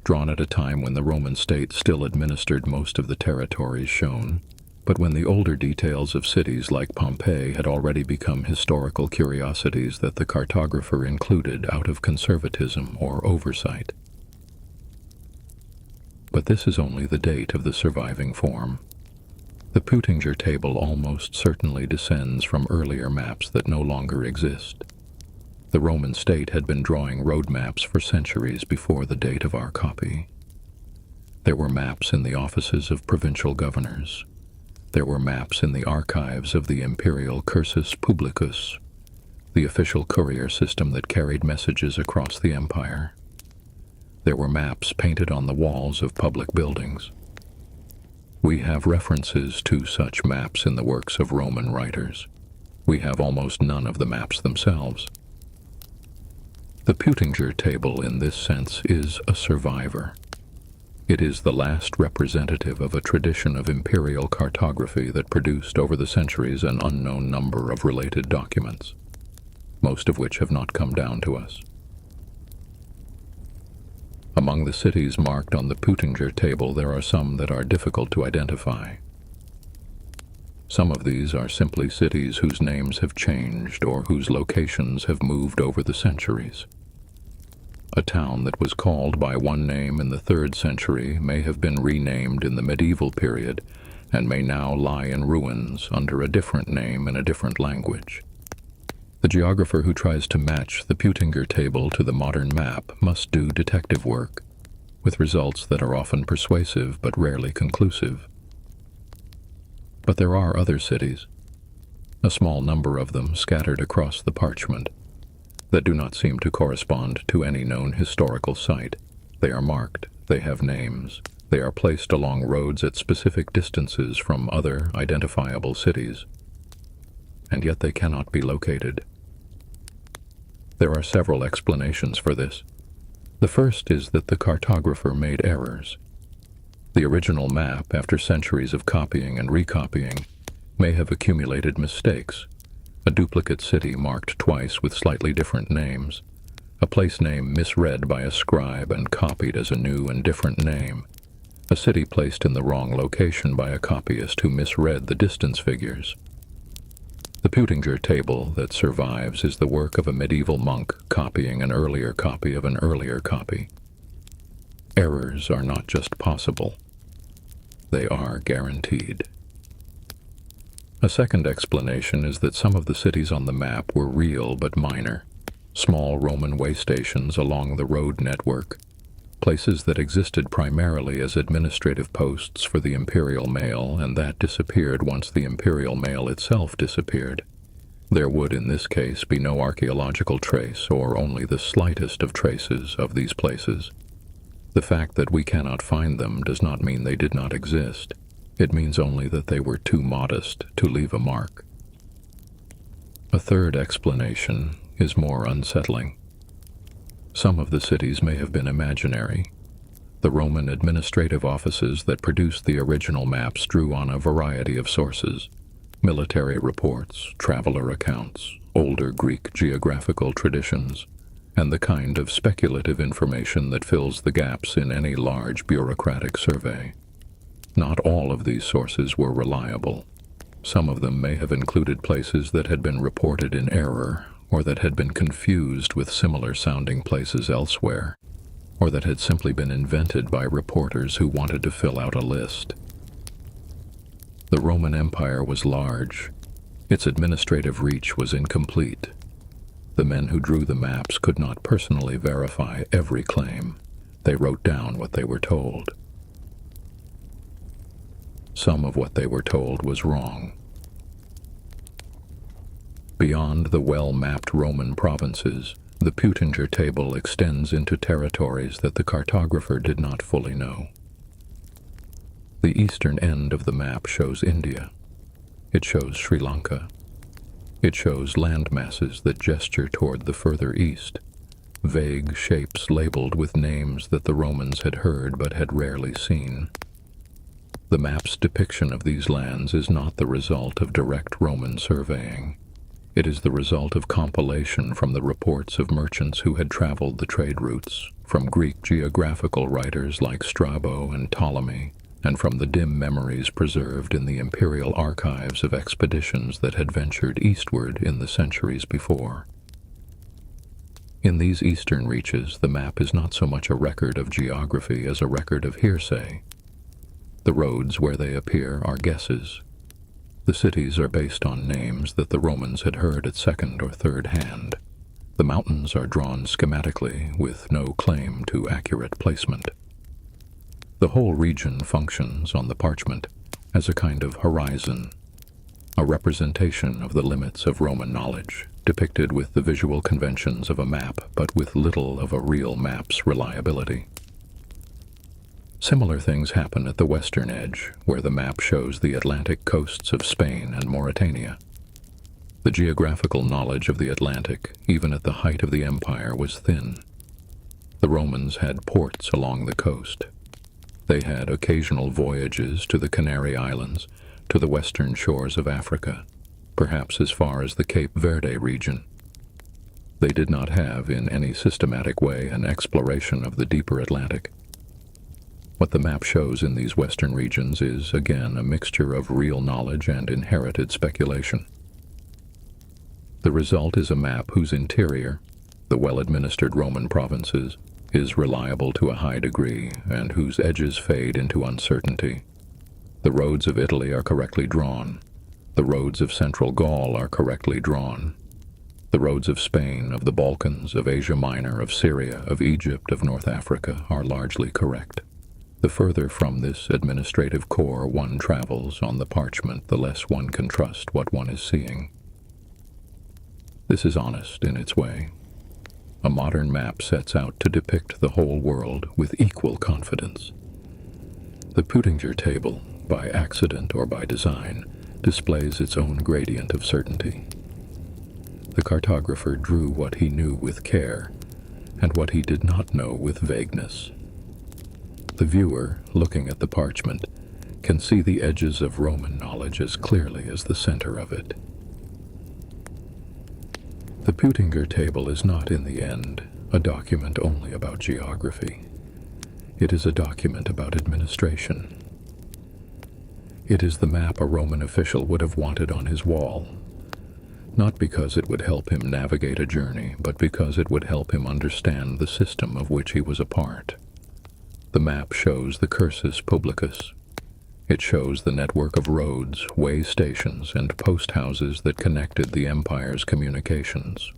drawn at a time when the Roman state still administered most of the territories shown, but when the older details of cities like Pompeii had already become historical curiosities that the cartographer included out of conservatism or oversight. But this is only the date of the surviving form. The Peutinger table almost certainly descends from earlier maps that no longer exist. The Roman state had been drawing road maps for centuries before the date of our copy. There were maps in the offices of provincial governors. There were maps in the archives of the imperial cursus publicus, the official courier system that carried messages across the empire. There were maps painted on the walls of public buildings. We have references to such maps in the works of Roman writers. We have almost none of the maps themselves. The Peutinger table, in this sense, is a survivor. It is the last representative of a tradition of imperial cartography that produced over the centuries an unknown number of related documents, most of which have not come down to us. Among the cities marked on the Peutinger table, there are some that are difficult to identify. Some of these are simply cities whose names have changed or whose locations have moved over the centuries. A town that was called by one name in the 3rd century may have been renamed in the medieval period and may now lie in ruins under a different name in a different language. The geographer who tries to match the Peutinger table to the modern map must do detective work, with results that are often persuasive but rarely conclusive. But there are other cities, a small number of them scattered across the parchment, that do not seem to correspond to any known historical site. They are marked, they have names, they are placed along roads at specific distances from other identifiable cities, and yet they cannot be located. There are several explanations for this. The first is that the cartographer made errors. The original map, after centuries of copying and recopying, may have accumulated mistakes. A duplicate city marked twice with slightly different names, a place name misread by a scribe and copied as a new and different name, a city placed in the wrong location by a copyist who misread the distance figures. The Peutinger table that survives is the work of a medieval monk copying an earlier copy of an earlier copy. Errors are not just possible, they are guaranteed. A second explanation is that some of the cities on the map were real but minor, small Roman way stations along the road network, places that existed primarily as administrative posts for the imperial mail, and that disappeared once the imperial mail itself disappeared. There would, in this case, be no archaeological trace or only the slightest of traces of these places. The fact that we cannot find them does not mean they did not exist. It means only that they were too modest to leave a mark. A third explanation is more unsettling. Some of the cities may have been imaginary. The Roman administrative offices that produced the original maps drew on a variety of sources: military reports, traveler accounts, older Greek geographical traditions, and the kind of speculative information that fills the gaps in any large bureaucratic survey. Not all of these sources were reliable. Some of them may have included places that had been reported in error, or that had been confused with similar-sounding places elsewhere, or that had simply been invented by reporters who wanted to fill out a list. The Roman Empire was large. Its administrative reach was incomplete. The men who drew the maps could not personally verify every claim. They wrote down what they were told. Some of what they were told was wrong. Beyond the well-mapped Roman provinces, the Putinger table extends into territories that the cartographer did not fully know. The eastern end of the map shows India. It shows Sri Lanka. It shows land masses that gesture toward the further east, vague shapes labeled with names that the Romans had heard but had rarely seen. The map's depiction of these lands is not the result of direct Roman surveying. It is the result of compilation from the reports of merchants who had traveled the trade routes, from Greek geographical writers like Strabo and Ptolemy, and from the dim memories preserved in the imperial archives of expeditions that had ventured eastward in the centuries before. In these eastern reaches, the map is not so much a record of geography as a record of hearsay. The roads where they appear are guesses. The cities are based on names that the Romans had heard at second or third hand. The mountains are drawn schematically with no claim to accurate placement. The whole region functions on the parchment as a kind of horizon, a representation of the limits of Roman knowledge, depicted with the visual conventions of a map, but with little of a real map's reliability. Similar things happen at the western edge, where the map shows the Atlantic coasts of Spain and Mauritania. The geographical knowledge of the Atlantic, even at the height of the empire, was thin. The Romans had ports along the coast. They had occasional voyages to the Canary Islands, to the western shores of Africa, perhaps as far as the Cape Verde region. They did not have, in any systematic way, an exploration of the deeper Atlantic. What the map shows in these western regions is, again, a mixture of real knowledge and inherited speculation. The result is a map whose interior, the well-administered Roman provinces, is reliable to a high degree, and whose edges fade into uncertainty. The roads of Italy are correctly drawn. The roads of central Gaul are correctly drawn. The roads of Spain, of the Balkans, of Asia Minor, of Syria, of Egypt, of North Africa are largely correct. The further from this administrative core one travels on the parchment, the less one can trust what one is seeing. This is honest in its way. A modern map sets out to depict the whole world with equal confidence. The Putinger table, by accident or by design, displays its own gradient of certainty. The cartographer drew what he knew with care, and what he did not know with vagueness. The viewer, looking at the parchment, can see the edges of Roman knowledge as clearly as the center of it. The Putinger table is not, in the end, a document only about geography. It is a document about administration. It is the map a Roman official would have wanted on his wall, not because it would help him navigate a journey, but because it would help him understand the system of which he was a part. The map shows the cursus publicus. It shows the network of roads, way stations, and post houses that connected the empire's communications.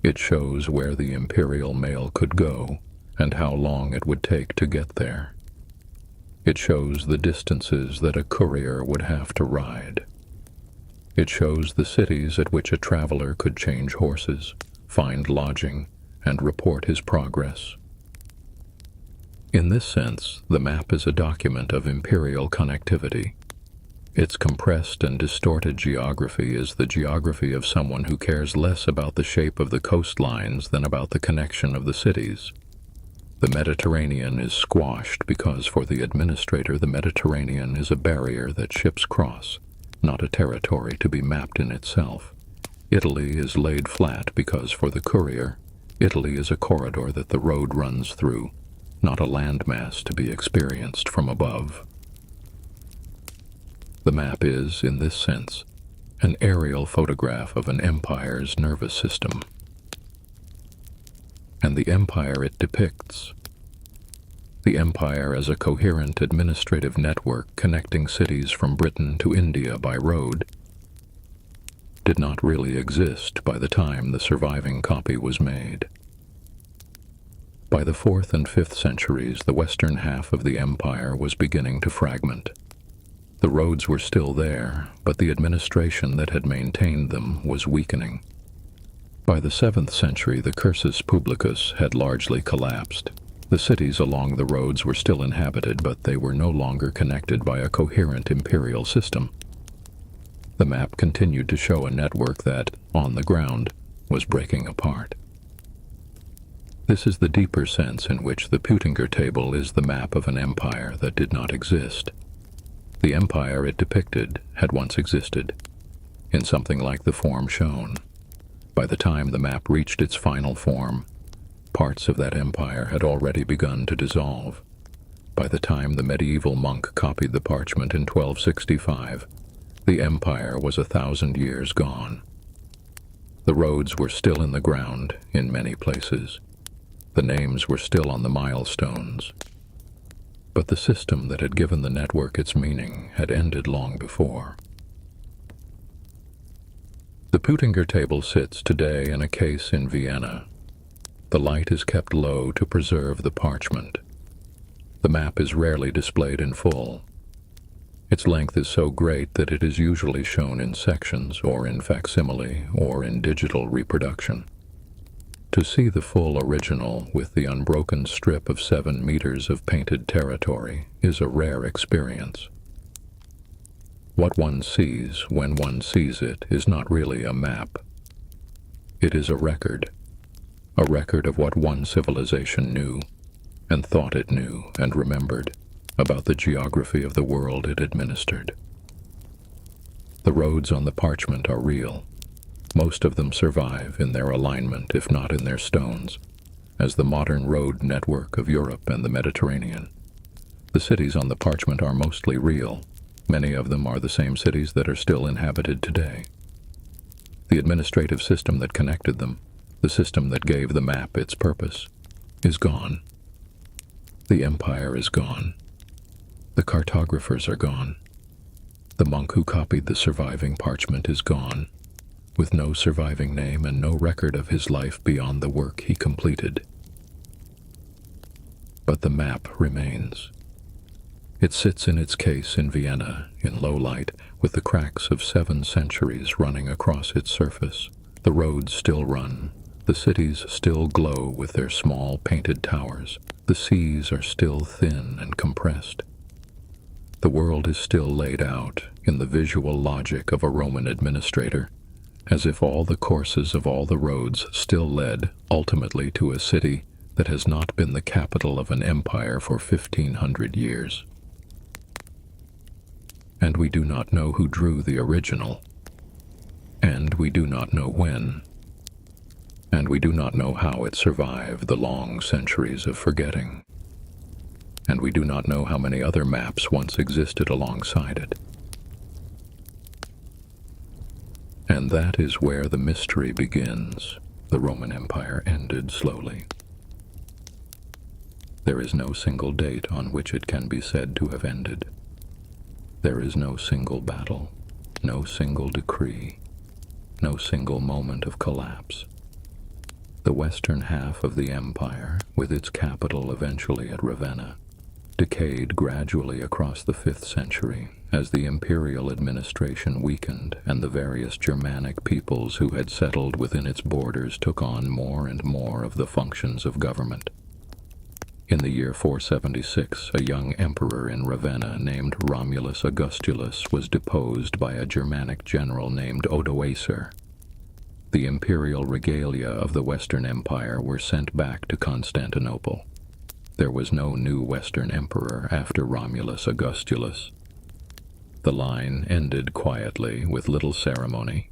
It shows where the imperial mail could go, and how long it would take to get there. It shows the distances that a courier would have to ride. It shows the cities at which a traveler could change horses, find lodging, and report his progress. In this sense, the map is a document of imperial connectivity. Its compressed and distorted geography is the geography of someone who cares less about the shape of the coastlines than about the connection of the cities. The Mediterranean is squashed because for the administrator the Mediterranean is a barrier that ships cross, not a territory to be mapped in itself. Italy is laid flat because for the courier, Italy is a corridor that the road runs through, not a landmass to be experienced from above. The map is, in this sense, an aerial photograph of an empire's nervous system. And the empire it depicts, the empire as a coherent administrative network connecting cities from Britain to India by road, did not really exist by the time the surviving copy was made. By the 4th and 5th centuries, the western half of the empire was beginning to fragment. The roads were still there, but the administration that had maintained them was weakening. By the 7th century, the cursus publicus had largely collapsed. The cities along the roads were still inhabited, but they were no longer connected by a coherent imperial system. The map continued to show a network that, on the ground, was breaking apart. This is the deeper sense in which the Peutinger table is the map of an empire that did not exist. The empire it depicted had once existed, in something like the form shown. By the time the map reached its final form, parts of that empire had already begun to dissolve. By the time the medieval monk copied the parchment in 1265, the empire was 1,000 years gone. The roads were still in the ground in many places. The names were still on the milestones. But the system that had given the network its meaning had ended long before. The Peutinger table sits today in a case in Vienna. The light is kept low to preserve the parchment. The map is rarely displayed in full. Its length is so great that it is usually shown in sections or in facsimile or in digital reproduction. To see the full original with the unbroken strip of 7 meters of painted territory is a rare experience. What one sees when one sees it is not really a map. It is a record of what one civilization knew, and thought it knew and remembered, about the geography of the world it administered. The roads on the parchment are real. Most of them survive in their alignment, if not in their stones, as the modern road network of Europe and the Mediterranean. The cities on the parchment are mostly real. Many of them are the same cities that are still inhabited today. The administrative system that connected them, the system that gave the map its purpose, is gone. The empire is gone. The cartographers are gone. The monk who copied the surviving parchment is gone, with no surviving name and no record of his life beyond the work he completed. But the map remains. It sits in its case in Vienna, in low light, with the cracks of 7 centuries running across its surface. The roads still run. The cities still glow with their small painted towers. The seas are still thin and compressed. The world is still laid out in the visual logic of a Roman administrator, as if all the courses of all the roads still led, ultimately, to a city that has not been the capital of an empire for 1,500 years. And we do not know who drew the original, and we do not know when, and we do not know how it survived the long centuries of forgetting, and we do not know how many other maps once existed alongside it. And that is where the mystery begins. The Roman Empire ended slowly. There is no single date on which it can be said to have ended. There is no single battle, no single decree, no single moment of collapse. The western half of the empire, with its capital eventually at Ravenna, decayed gradually across the 5th century as the imperial administration weakened and the various Germanic peoples who had settled within its borders took on more and more of the functions of government. In the year 476, a young emperor in Ravenna named Romulus Augustulus was deposed by a Germanic general named Odoacer. The imperial regalia of the Western Empire were sent back to Constantinople. There was no new Western emperor after Romulus Augustulus. The line ended quietly with little ceremony.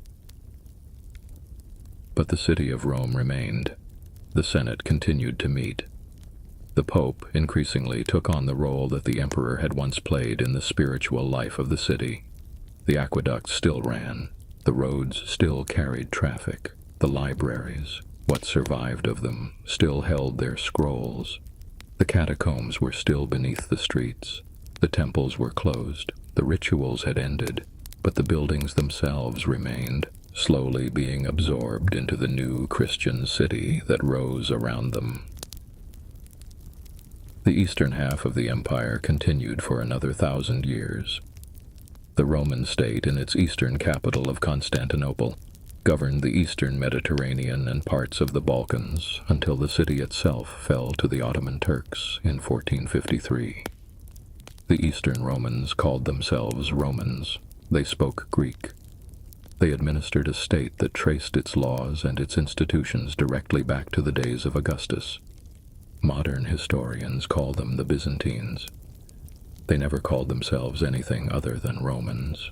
But the city of Rome remained. The Senate continued to meet. The Pope increasingly took on the role that the emperor had once played in the spiritual life of the city. The aqueducts still ran. The roads still carried traffic. The libraries, what survived of them, still held their scrolls. The catacombs were still beneath the streets. The temples were closed. The rituals had ended, but the buildings themselves remained, slowly being absorbed into the new Christian city that rose around them. The eastern half of the empire continued for another 1,000 years. The Roman state, in its eastern capital of Constantinople, governed the eastern Mediterranean and parts of the Balkans until the city itself fell to the Ottoman Turks in 1453. The Eastern Romans called themselves Romans. They spoke Greek. They administered a state that traced its laws and its institutions directly back to the days of Augustus. Modern historians call them the Byzantines. They never called themselves anything other than Romans.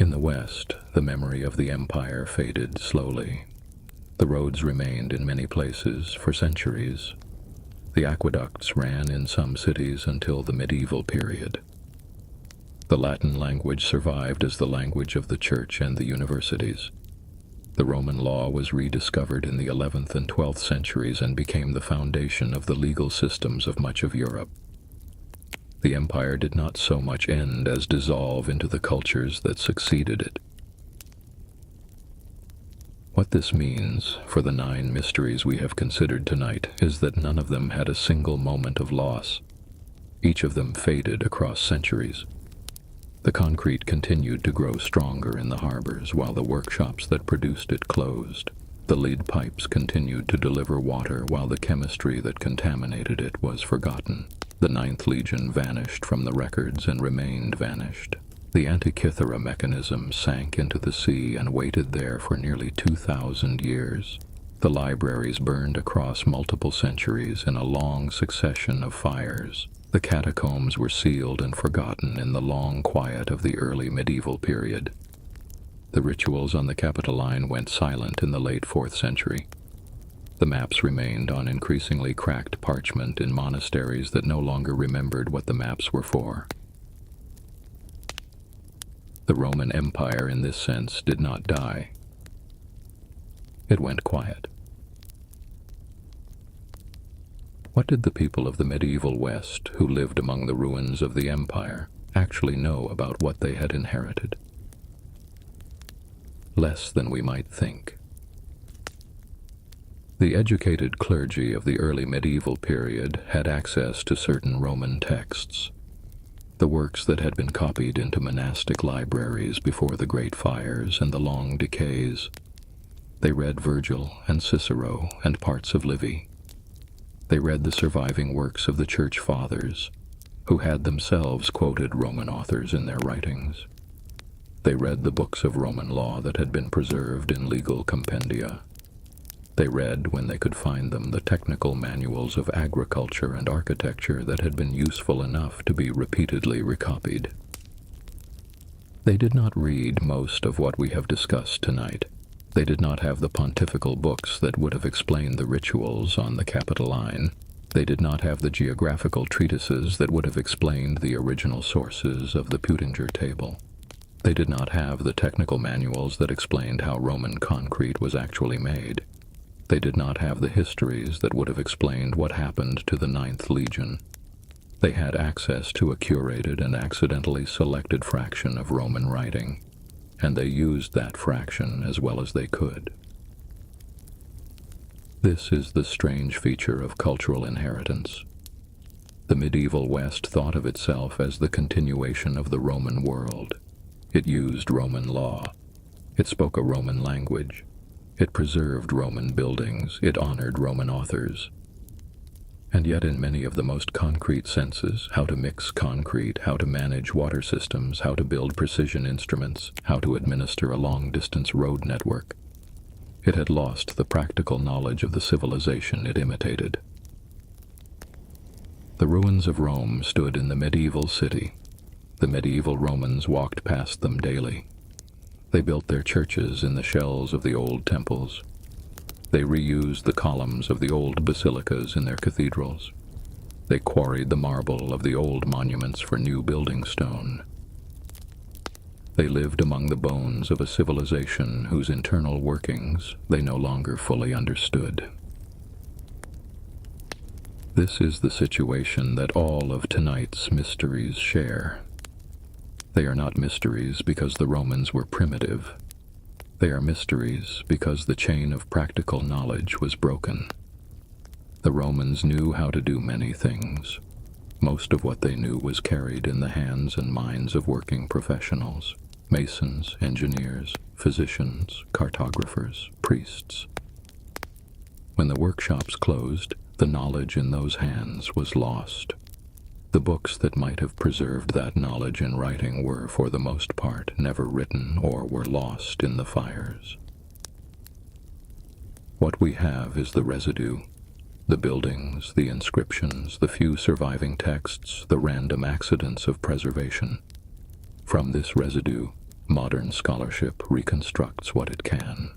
In the West, the memory of the empire faded slowly. The roads remained in many places for centuries. The aqueducts ran in some cities until the medieval period. The Latin language survived as the language of the church and the universities. The Roman law was rediscovered in the 11th and 12th centuries and became the foundation of the legal systems of much of Europe. The empire did not so much end as dissolve into the cultures that succeeded it. What this means for the 9 mysteries we have considered tonight is that none of them had a single moment of loss. Each of them faded across centuries. The concrete continued to grow stronger in the harbors while the workshops that produced it closed. The lead pipes continued to deliver water while the chemistry that contaminated it was forgotten. The 9th Legion vanished from the records and remained vanished. The Antikythera mechanism sank into the sea and waited there for nearly 2,000 years. The libraries burned across multiple centuries in a long succession of fires. The catacombs were sealed and forgotten in the long quiet of the early medieval period. The rituals on the Palatine went silent in the late 4th century. The maps remained on increasingly cracked parchment in monasteries that no longer remembered what the maps were for. The Roman Empire, in this sense, did not die. It went quiet. What did the people of the medieval West, who lived among the ruins of the empire, actually know about what they had inherited? Less than we might think. The educated clergy of the early medieval period had access to certain Roman texts. The works that had been copied into monastic libraries before the great fires and the long decays. They read Virgil and Cicero and parts of Livy. They read the surviving works of the Church Fathers, who had themselves quoted Roman authors in their writings. They read the books of Roman law that had been preserved in legal compendia. They read, when they could find them, the technical manuals of agriculture and architecture that had been useful enough to be repeatedly recopied. They did not read most of what we have discussed tonight. They did not have the pontifical books that would have explained the rituals on the Palatine. They did not have the geographical treatises that would have explained the original sources of the Putinger table. They did not have the technical manuals that explained how Roman concrete was actually made. They did not have the histories that would have explained what happened to the 9th Legion. They had access to a curated and accidentally selected fraction of Roman writing, and they used that fraction as well as they could. This is the strange feature of cultural inheritance. The medieval West thought of itself as the continuation of the Roman world. It used Roman law. It spoke a Roman language. It preserved Roman buildings. It honored Roman authors. And yet in many of the most concrete senses, how to mix concrete, how to manage water systems, how to build precision instruments, how to administer a long-distance road network, it had lost the practical knowledge of the civilization it imitated. The ruins of Rome stood in the medieval city. The medieval Romans walked past them daily. They built their churches in the shells of the old temples. They reused the columns of the old basilicas in their cathedrals. They quarried the marble of the old monuments for new building stone. They lived among the bones of a civilization whose internal workings they no longer fully understood. This is the situation that all of tonight's mysteries share. They are not mysteries because the Romans were primitive. They are mysteries because the chain of practical knowledge was broken. The Romans knew how to do many things. Most of what they knew was carried in the hands and minds of working professionals: masons, engineers, physicians, cartographers, priests. When the workshops closed, the knowledge in those hands was lost. The books that might have preserved that knowledge in writing were, for the most part, never written or were lost in the fires. What we have is the residue, the buildings, the inscriptions, the few surviving texts, the random accidents of preservation. From this residue, modern scholarship reconstructs what it can.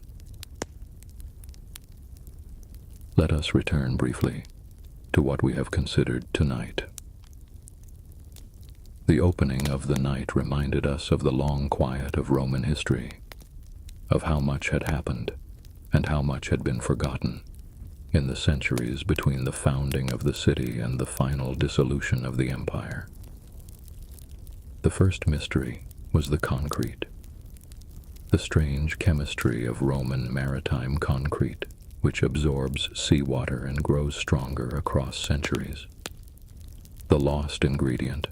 Let us return briefly to what we have considered tonight. The opening of the night reminded us of the long quiet of Roman history, of how much had happened and how much had been forgotten in the centuries between the founding of the city and the final dissolution of the empire. The first mystery was the concrete, the strange chemistry of Roman maritime concrete, which absorbs seawater and grows stronger across centuries. The lost ingredient,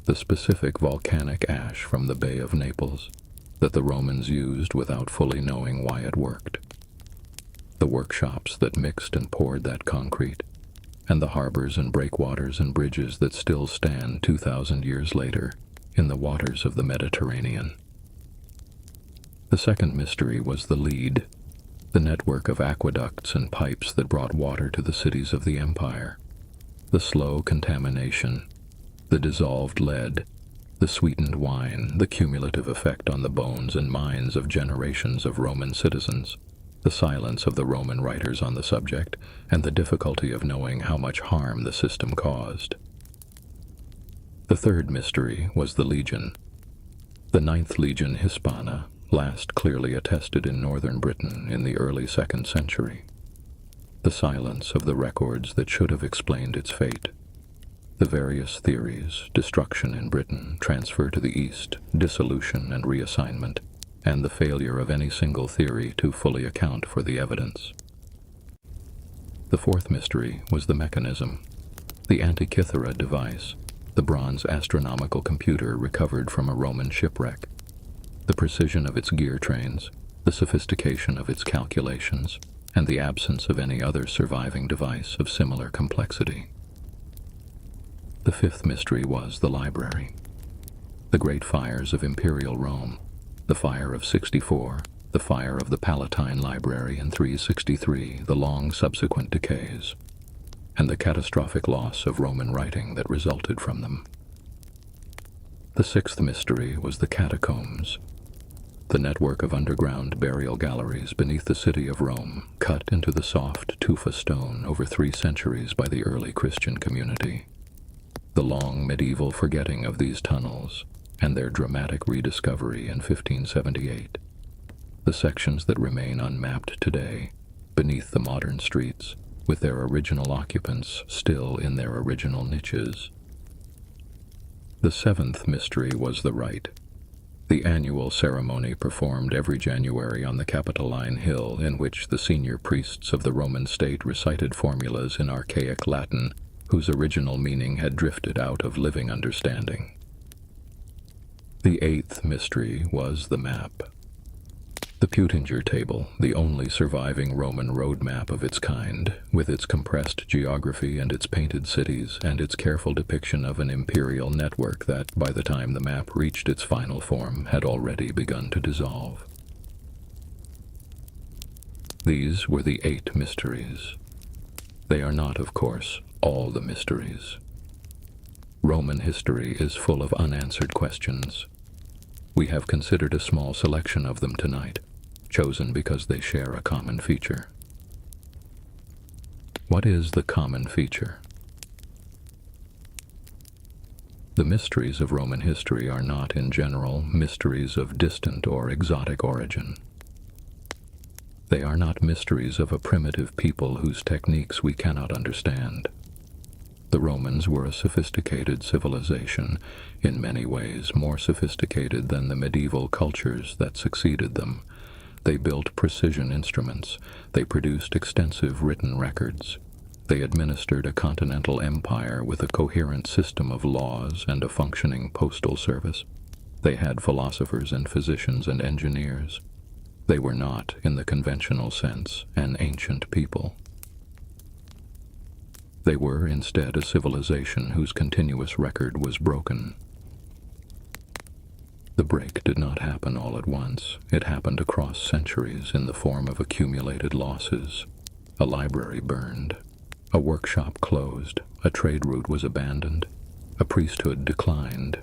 the specific volcanic ash from the Bay of Naples that the Romans used without fully knowing why it worked. The workshops that mixed and poured that concrete, and the harbors and breakwaters and bridges that still stand 2,000 years later in the waters of the Mediterranean. The second mystery was the lead, the network of aqueducts and pipes that brought water to the cities of the empire, the slow contamination, the dissolved lead, the sweetened wine, the cumulative effect on the bones and minds of generations of Roman citizens, the silence of the Roman writers on the subject, and the difficulty of knowing how much harm the system caused. The third mystery was the legion. The 9th Legion Hispana, last clearly attested in northern Britain in the early 2nd century. The silence of the records that should have explained its fate. The various theories, destruction in Britain, transfer to the East, dissolution and reassignment, and the failure of any single theory to fully account for the evidence. The fourth mystery was the mechanism, the Antikythera device, the bronze astronomical computer recovered from a Roman shipwreck, the precision of its gear trains, the sophistication of its calculations, and the absence of any other surviving device of similar complexity. The fifth mystery was the library. The great fires of Imperial Rome, the fire of 64, the fire of the Palatine Library in 363, the long subsequent decays, and the catastrophic loss of Roman writing that resulted from them. The sixth mystery was the Catacombs, the network of underground burial galleries beneath the city of Rome, cut into the soft tufa stone over 3 centuries by the early Christian community. The long medieval forgetting of these tunnels, and their dramatic rediscovery in 1578. The sections that remain unmapped today, beneath the modern streets, with their original occupants still in their original niches. The seventh mystery was the Rite, the annual ceremony performed every January on the Capitoline Hill in which the senior priests of the Roman state recited formulas in archaic Latin whose original meaning had drifted out of living understanding. The eighth mystery was the map. The Putinger table, the only surviving Roman road map of its kind, with its compressed geography and its painted cities and its careful depiction of an imperial network that, by the time the map reached its final form, had already begun to dissolve. These were the 8 mysteries. They are not, of course, all the mysteries. Roman history is full of unanswered questions. We have considered a small selection of them tonight, chosen because they share a common feature. What is the common feature? The mysteries of Roman history are not, in general, mysteries of distant or exotic origin. They are not mysteries of a primitive people whose techniques we cannot understand. The Romans were a sophisticated civilization, in many ways more sophisticated than the medieval cultures that succeeded them. They built precision instruments. They produced extensive written records. They administered a continental empire with a coherent system of laws and a functioning postal service. They had philosophers and physicians and engineers. They were not, in the conventional sense, an ancient people. They were instead a civilization whose continuous record was broken. The break did not happen all at once. It happened across centuries in the form of accumulated losses. A library burned. A workshop closed. A trade route was abandoned. A priesthood declined.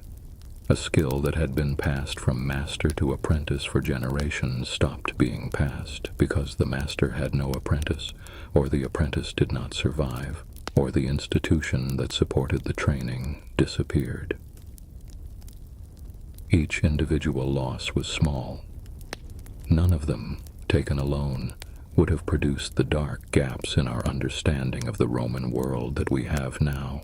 A skill that had been passed from master to apprentice for generations stopped being passed because the master had no apprentice, or the apprentice did not survive, or the institution that supported the training disappeared. Each individual loss was small. None of them, taken alone, would have produced the dark gaps in our understanding of the Roman world that we have now.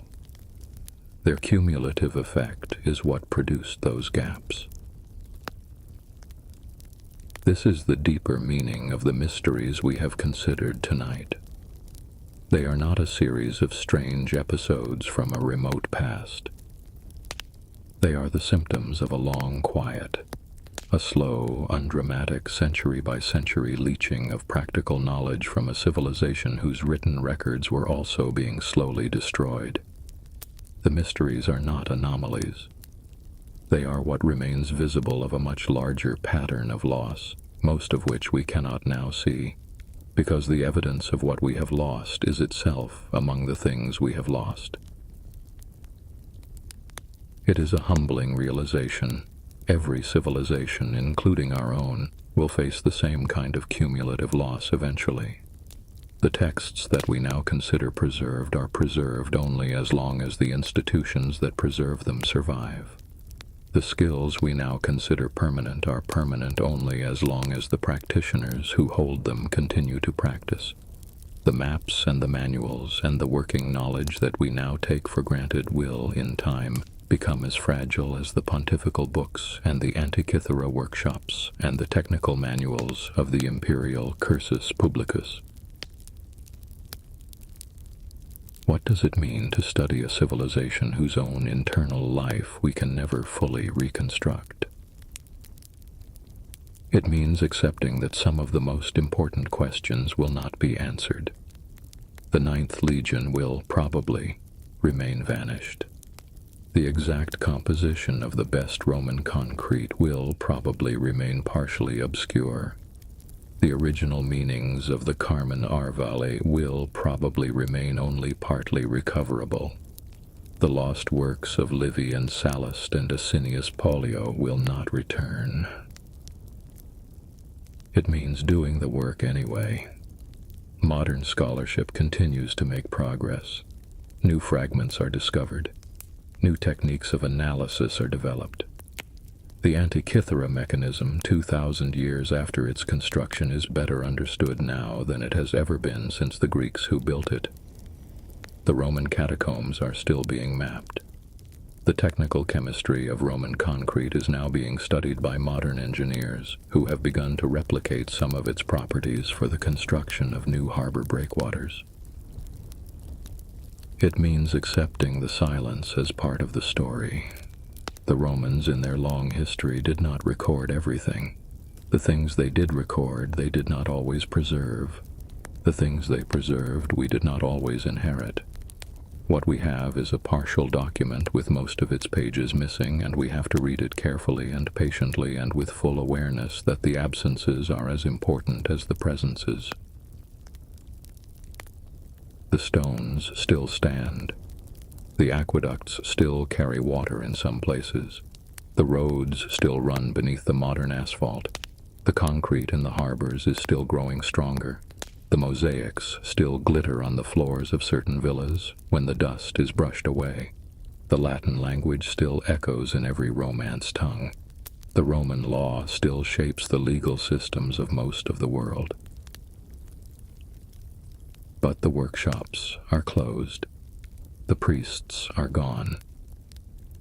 Their cumulative effect is what produced those gaps. This is the deeper meaning of the mysteries we have considered tonight. They are not a series of strange episodes from a remote past. They are the symptoms of a long quiet, a slow, undramatic, century-by-century leaching of practical knowledge from a civilization whose written records were also being slowly destroyed. The mysteries are not anomalies. They are what remains visible of a much larger pattern of loss, most of which we cannot now see, because the evidence of what we have lost is itself among the things we have lost. It is a humbling realization. Every civilization, including our own, will face the same kind of cumulative loss eventually. The texts that we now consider preserved are preserved only as long as the institutions that preserve them survive. The skills we now consider permanent are permanent only as long as the practitioners who hold them continue to practice. The maps and the manuals and the working knowledge that we now take for granted will, in time, become as fragile as the pontifical books and the Antikythera workshops and the technical manuals of the imperial cursus publicus. What does it mean to study a civilization whose own internal life we can never fully reconstruct? It means accepting that some of the most important questions will not be answered. The Ninth Legion will, probably, remain vanished. The exact composition of the best Roman concrete will probably remain partially obscure. The original meanings of the Carmen Arvale will probably remain only partly recoverable. The lost works of Livy and Sallust and Asinius Pollio will not return. It means doing the work anyway. Modern scholarship continues to make progress. New fragments are discovered. New techniques of analysis are developed. The Antikythera mechanism, 2,000 years after its construction, is better understood now than it has ever been since the Greeks who built it. The Roman catacombs are still being mapped. The technical chemistry of Roman concrete is now being studied by modern engineers who have begun to replicate some of its properties for the construction of new harbor breakwaters. It means accepting the silence as part of the story. The Romans, in their long history, did not record everything. The things they did record, they did not always preserve. The things they preserved, we did not always inherit. What we have is a partial document with most of its pages missing, and we have to read it carefully and patiently and with full awareness that the absences are as important as the presences. The stones still stand. The aqueducts still carry water in some places. The roads still run beneath the modern asphalt. The concrete in the harbors is still growing stronger. The mosaics still glitter on the floors of certain villas when the dust is brushed away. The Latin language still echoes in every Romance tongue. The Roman law still shapes the legal systems of most of the world. But the workshops are closed. The priests are gone.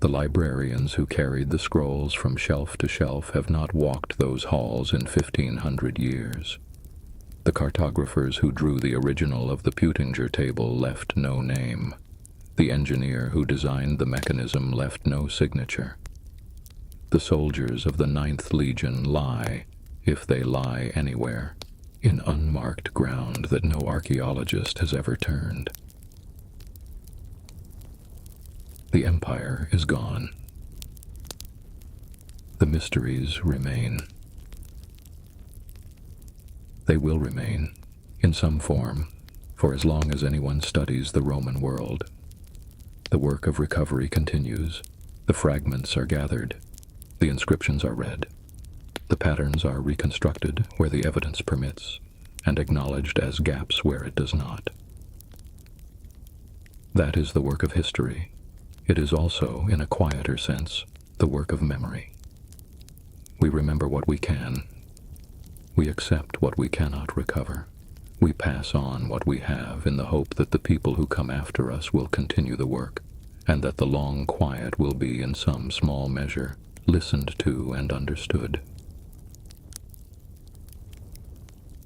The librarians who carried the scrolls from shelf to shelf have not walked those halls in 1500 years. The cartographers who drew the original of the Peutinger table left no name. The engineer who designed the mechanism left no signature. The soldiers of the 9th Legion lie, if they lie anywhere, in unmarked ground that no archaeologist has ever turned. The Empire is gone. The mysteries remain. They will remain, in some form, for as long as anyone studies the Roman world. The work of recovery continues. The fragments are gathered. The inscriptions are read. The patterns are reconstructed where the evidence permits, and acknowledged as gaps where it does not. That is the work of history. It is also, in a quieter sense, the work of memory. We remember what we can. We accept what we cannot recover. We pass on what we have in the hope that the people who come after us will continue the work, and that the long quiet will be, in some small measure, listened to and understood.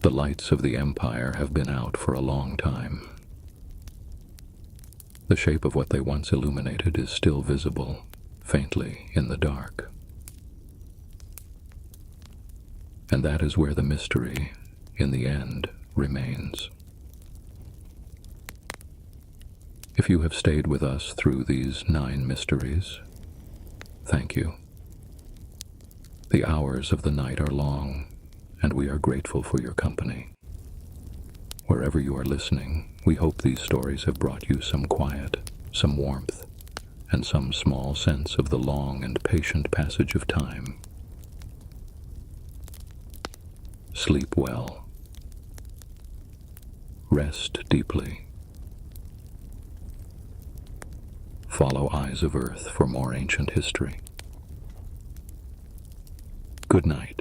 The lights of the Empire have been out for a long time. The shape of what they once illuminated is still visible, faintly in the dark. And that is where the mystery, in the end, remains. If you have stayed with us through these 9 mysteries, thank you. The hours of the night are long, and we are grateful for your company. Wherever you are listening, we hope these stories have brought you some quiet, some warmth, and some small sense of the long and patient passage of time. Sleep well. Rest deeply. Follow Eyes of Earth for more ancient history. Good night.